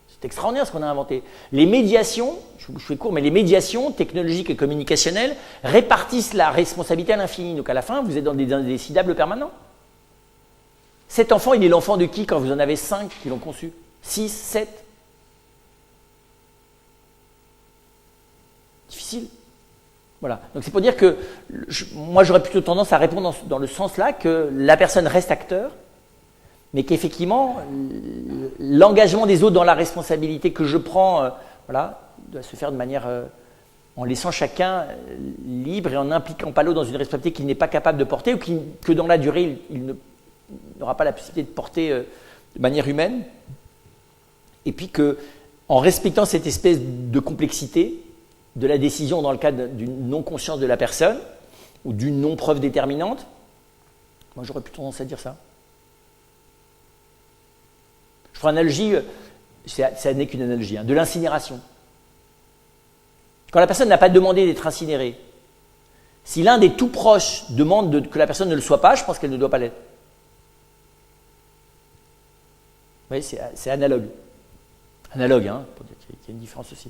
C'est extraordinaire ce qu'on a inventé. Les médiations, je fais court, mais les médiations technologiques et communicationnelles répartissent la responsabilité à l'infini. Donc à la fin, vous êtes dans des indécidables permanents. Cet enfant, il est l'enfant de qui quand vous en avez 5 qui l'ont conçu? 6, 7? Difficile. Voilà. Donc c'est pour dire que moi j'aurais plutôt tendance à répondre dans le sens là que la personne reste acteur, mais qu'effectivement, l'engagement des autres dans la responsabilité que je prends, doit se faire de manière, en laissant chacun libre et en n'impliquant pas l'autre dans une responsabilité qu'il n'est pas capable de porter ou que dans la durée, il n'aura pas la possibilité de porter de manière humaine. Et puis qu'en respectant cette espèce de complexité de la décision dans le cadre d'une non-conscience de la personne ou d'une non-preuve déterminante, moi j'aurais plutôt tendance à dire ça. Je prends l'analogie, ça n'est qu'une analogie, de l'incinération. Quand la personne n'a pas demandé d'être incinérée, si l'un des tout proches demande que la personne ne le soit pas, je pense qu'elle ne doit pas l'être. Vous voyez, c'est analogue. Analogue, pour dire qu'il y a une différence aussi.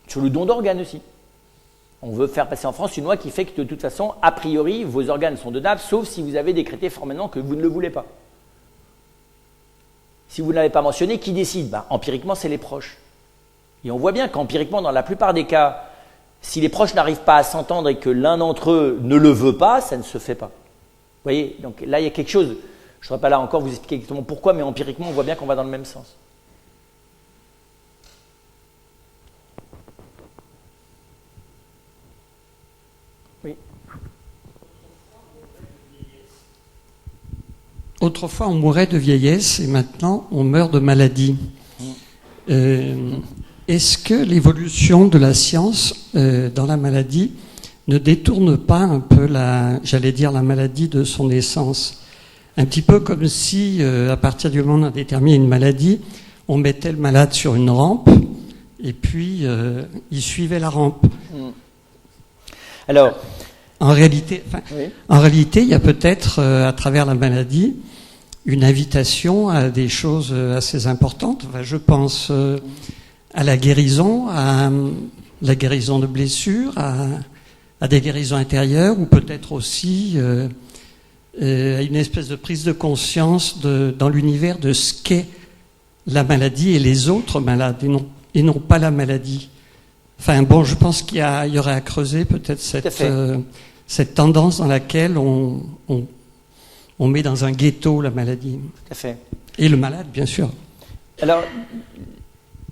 Sur le don d'organes aussi. On veut faire passer en France une loi qui fait que de toute façon, a priori, vos organes sont donnables, sauf si vous avez décrété formellement que vous ne le voulez pas. Si vous ne l'avez pas mentionné, qui décide? Empiriquement, c'est les proches. Et on voit bien qu'empiriquement, dans la plupart des cas, si les proches n'arrivent pas à s'entendre et que l'un d'entre eux ne le veut pas, ça ne se fait pas. Vous voyez? Donc là, il y a quelque chose. Je ne serai pas là encore vous expliquer exactement pourquoi, mais empiriquement, on voit bien qu'on va dans le même sens. Oui. Autrefois, on mourait de vieillesse et maintenant, on meurt de maladie. Est-ce que l'évolution de la science dans la maladie ne détourne pas un peu la maladie de son essence? Un petit peu comme si, à partir du moment où on a déterminé une maladie, on mettait le malade sur une rampe et puis il suivait la rampe. Alors, en réalité, il y a peut-être, à travers la maladie, une invitation à des choses assez importantes. Je pense à la guérison de blessures, à des guérisons intérieures, ou peut-être aussi à une espèce de prise de conscience dans l'univers de ce qu'est la maladie et les autres malades, et non pas la maladie. Enfin bon, je pense qu'il y aurait à creuser peut-être cette tendance dans laquelle on met dans un ghetto la maladie. Tout à fait. Et le malade, bien sûr. Alors,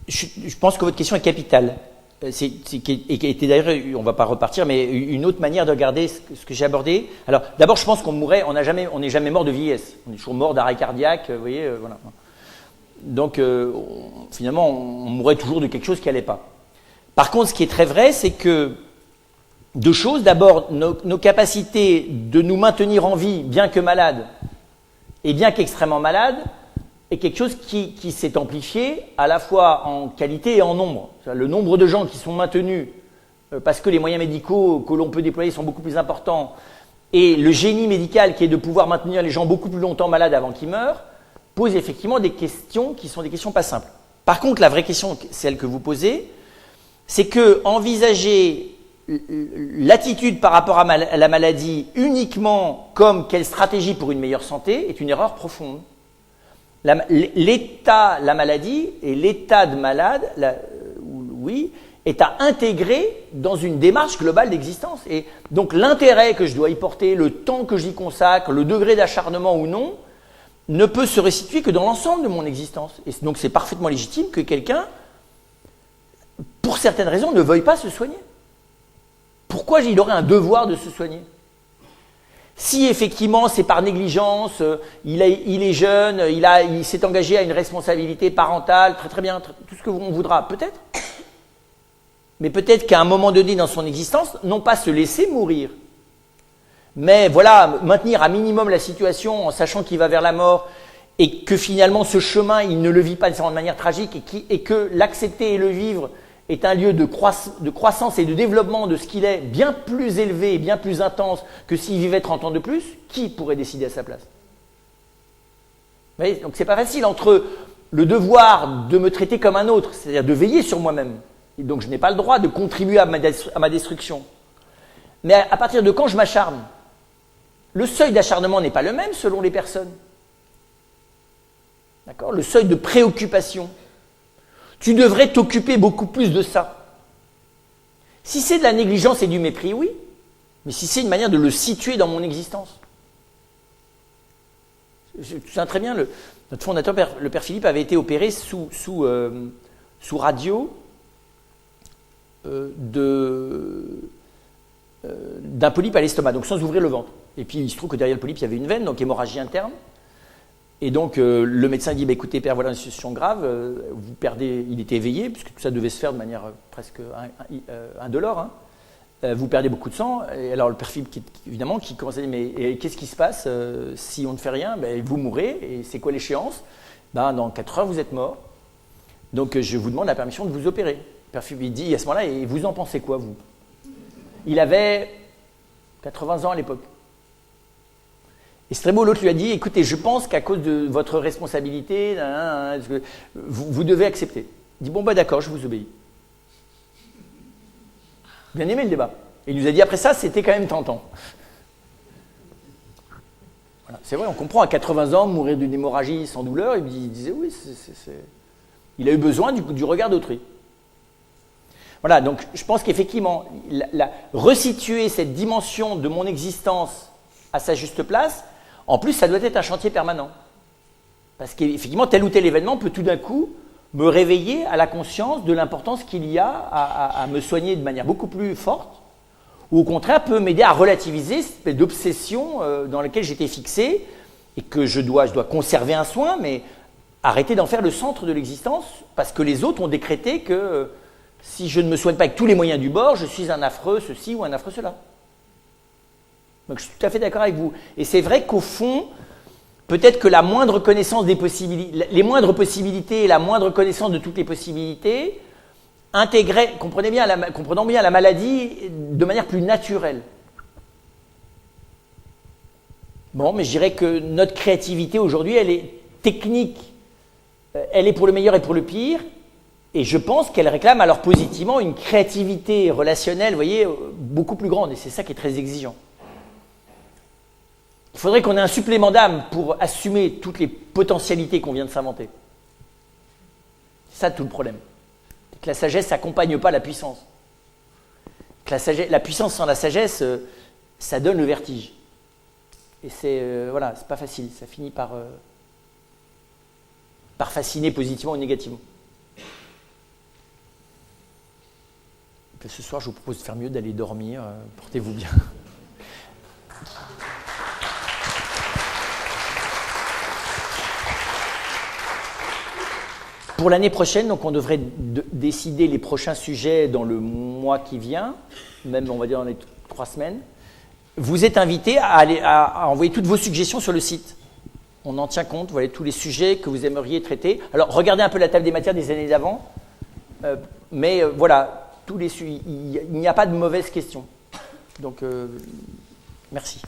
je pense que votre question est capitale. et qui était d'ailleurs, on ne va pas repartir, mais une autre manière de regarder ce que j'ai abordé. Alors, d'abord, je pense qu'on mourrait, on n'est jamais mort de vieillesse. On est toujours mort d'arrêt cardiaque, vous voyez, voilà. Donc, finalement, on mourrait toujours de quelque chose qui n'allait pas. Par contre, ce qui est très vrai, c'est que deux choses. D'abord, nos capacités de nous maintenir en vie, bien que malades, et bien qu'extrêmement malades, est quelque chose qui s'est amplifié à la fois en qualité et en nombre. Le nombre de gens qui sont maintenus parce que les moyens médicaux que l'on peut déployer sont beaucoup plus importants et le génie médical qui est de pouvoir maintenir les gens beaucoup plus longtemps malades avant qu'ils meurent pose effectivement des questions qui sont des questions pas simples. Par contre, la vraie question, celle que vous posez, c'est que envisager l'attitude par rapport à la maladie uniquement comme quelle stratégie pour une meilleure santé est une erreur profonde. L'état, la maladie et l'état de malade, oui, est à intégrer dans une démarche globale d'existence. Et donc l'intérêt que je dois y porter, le temps que j'y consacre, le degré d'acharnement ou non, ne peut se restituer que dans l'ensemble de mon existence. Et donc c'est parfaitement légitime que quelqu'un, pour certaines raisons, ne veuille pas se soigner. Pourquoi il aurait un devoir de se soigner ? Si effectivement c'est par négligence, il est jeune, il s'est engagé à une responsabilité parentale, très très bien, tout ce que on voudra, peut-être. Mais peut-être qu'à un moment donné dans son existence, non pas se laisser mourir, mais voilà, maintenir à minimum la situation en sachant qu'il va vers la mort et que finalement ce chemin, il ne le vit pas nécessairement de manière tragique et que l'accepter et le vivre est un lieu de croissance et de développement de ce qu'il est bien plus élevé et bien plus intense que s'il vivait 30 ans de plus, qui pourrait décider à sa place ? Vous voyez ? Donc c'est pas facile entre le devoir de me traiter comme un autre, c'est-à-dire de veiller sur moi-même, et donc je n'ai pas le droit de contribuer à ma destruction. Mais à partir de quand je m'acharne ? Le seuil d'acharnement n'est pas le même selon les personnes. D'accord ? Le seuil de préoccupation. Tu devrais t'occuper beaucoup plus de ça. Si c'est de la négligence et du mépris, oui. Mais si c'est une manière de le situer dans mon existence. Je me souviens très bien, notre fondateur, le père Philippe, avait été opéré sous radio d'un polype à l'estomac, donc sans ouvrir le ventre. Et puis il se trouve que derrière le polype, il y avait une veine, donc hémorragie interne. Et donc le médecin dit, écoutez père, voilà une situation grave, vous perdez, il était éveillé, puisque tout ça devait se faire de manière presque indolore, hein. Vous perdez beaucoup de sang, et alors le père Philippe, évidemment, qui commence à dire, mais qu'est-ce qui se passe si on ne fait rien ? Vous mourrez, et c'est quoi l'échéance ? Dans 4 heures, vous êtes mort, donc je vous demande la permission de vous opérer. Le père Philippe dit, à ce moment-là, et vous en pensez quoi, vous ? Il avait 80 ans à l'époque. Et c'est très beau, l'autre lui a dit, écoutez, je pense qu'à cause de votre responsabilité, vous devez accepter. Il dit, bon d'accord, je vous obéis. Bien aimé le débat. Et il nous a dit, après ça, c'était quand même tentant. Voilà. C'est vrai, on comprend, à 80 ans, mourir d'une hémorragie sans douleur, il disait, oui, il a eu besoin du regard d'autrui. Voilà, donc je pense qu'effectivement, resituer cette dimension de mon existence à sa juste place, en plus, ça doit être un chantier permanent. Parce qu'effectivement, tel ou tel événement peut tout d'un coup me réveiller à la conscience de l'importance qu'il y a à me soigner de manière beaucoup plus forte, ou au contraire peut m'aider à relativiser cette espèce d'obsession dans laquelle j'étais fixé, et que je dois conserver un soin, mais arrêter d'en faire le centre de l'existence, parce que les autres ont décrété que si je ne me soigne pas avec tous les moyens du bord, je suis un affreux ceci ou un affreux cela. Donc je suis tout à fait d'accord avec vous. Et c'est vrai qu'au fond, peut-être que la moindre connaissance des possibilités, les moindres possibilités et la moindre connaissance de toutes les possibilités, comprenons bien la maladie de manière plus naturelle. Bon, mais je dirais que notre créativité aujourd'hui, elle est technique. Elle est pour le meilleur et pour le pire. Et je pense qu'elle réclame alors positivement une créativité relationnelle, vous voyez, beaucoup plus grande. Et c'est ça qui est très exigeant. Il faudrait qu'on ait un supplément d'âme pour assumer toutes les potentialités qu'on vient de s'inventer. C'est ça tout le problème. Que la sagesse n'accompagne pas la puissance. Que la puissance sans la sagesse, ça donne le vertige. Et c'est pas facile. Ça finit par fasciner positivement ou négativement. Ce soir, je vous propose de faire mieux, d'aller dormir. Portez-vous bien. Pour l'année prochaine, donc on devrait décider les prochains sujets dans le mois qui vient, même on va dire dans les 3 semaines. Vous êtes invités à envoyer toutes vos suggestions sur le site. On en tient compte, vous voyez tous les sujets que vous aimeriez traiter. Alors regardez un peu la table des matières des années d'avant, mais voilà, tous les il n'y a pas de mauvaises questions. Donc merci.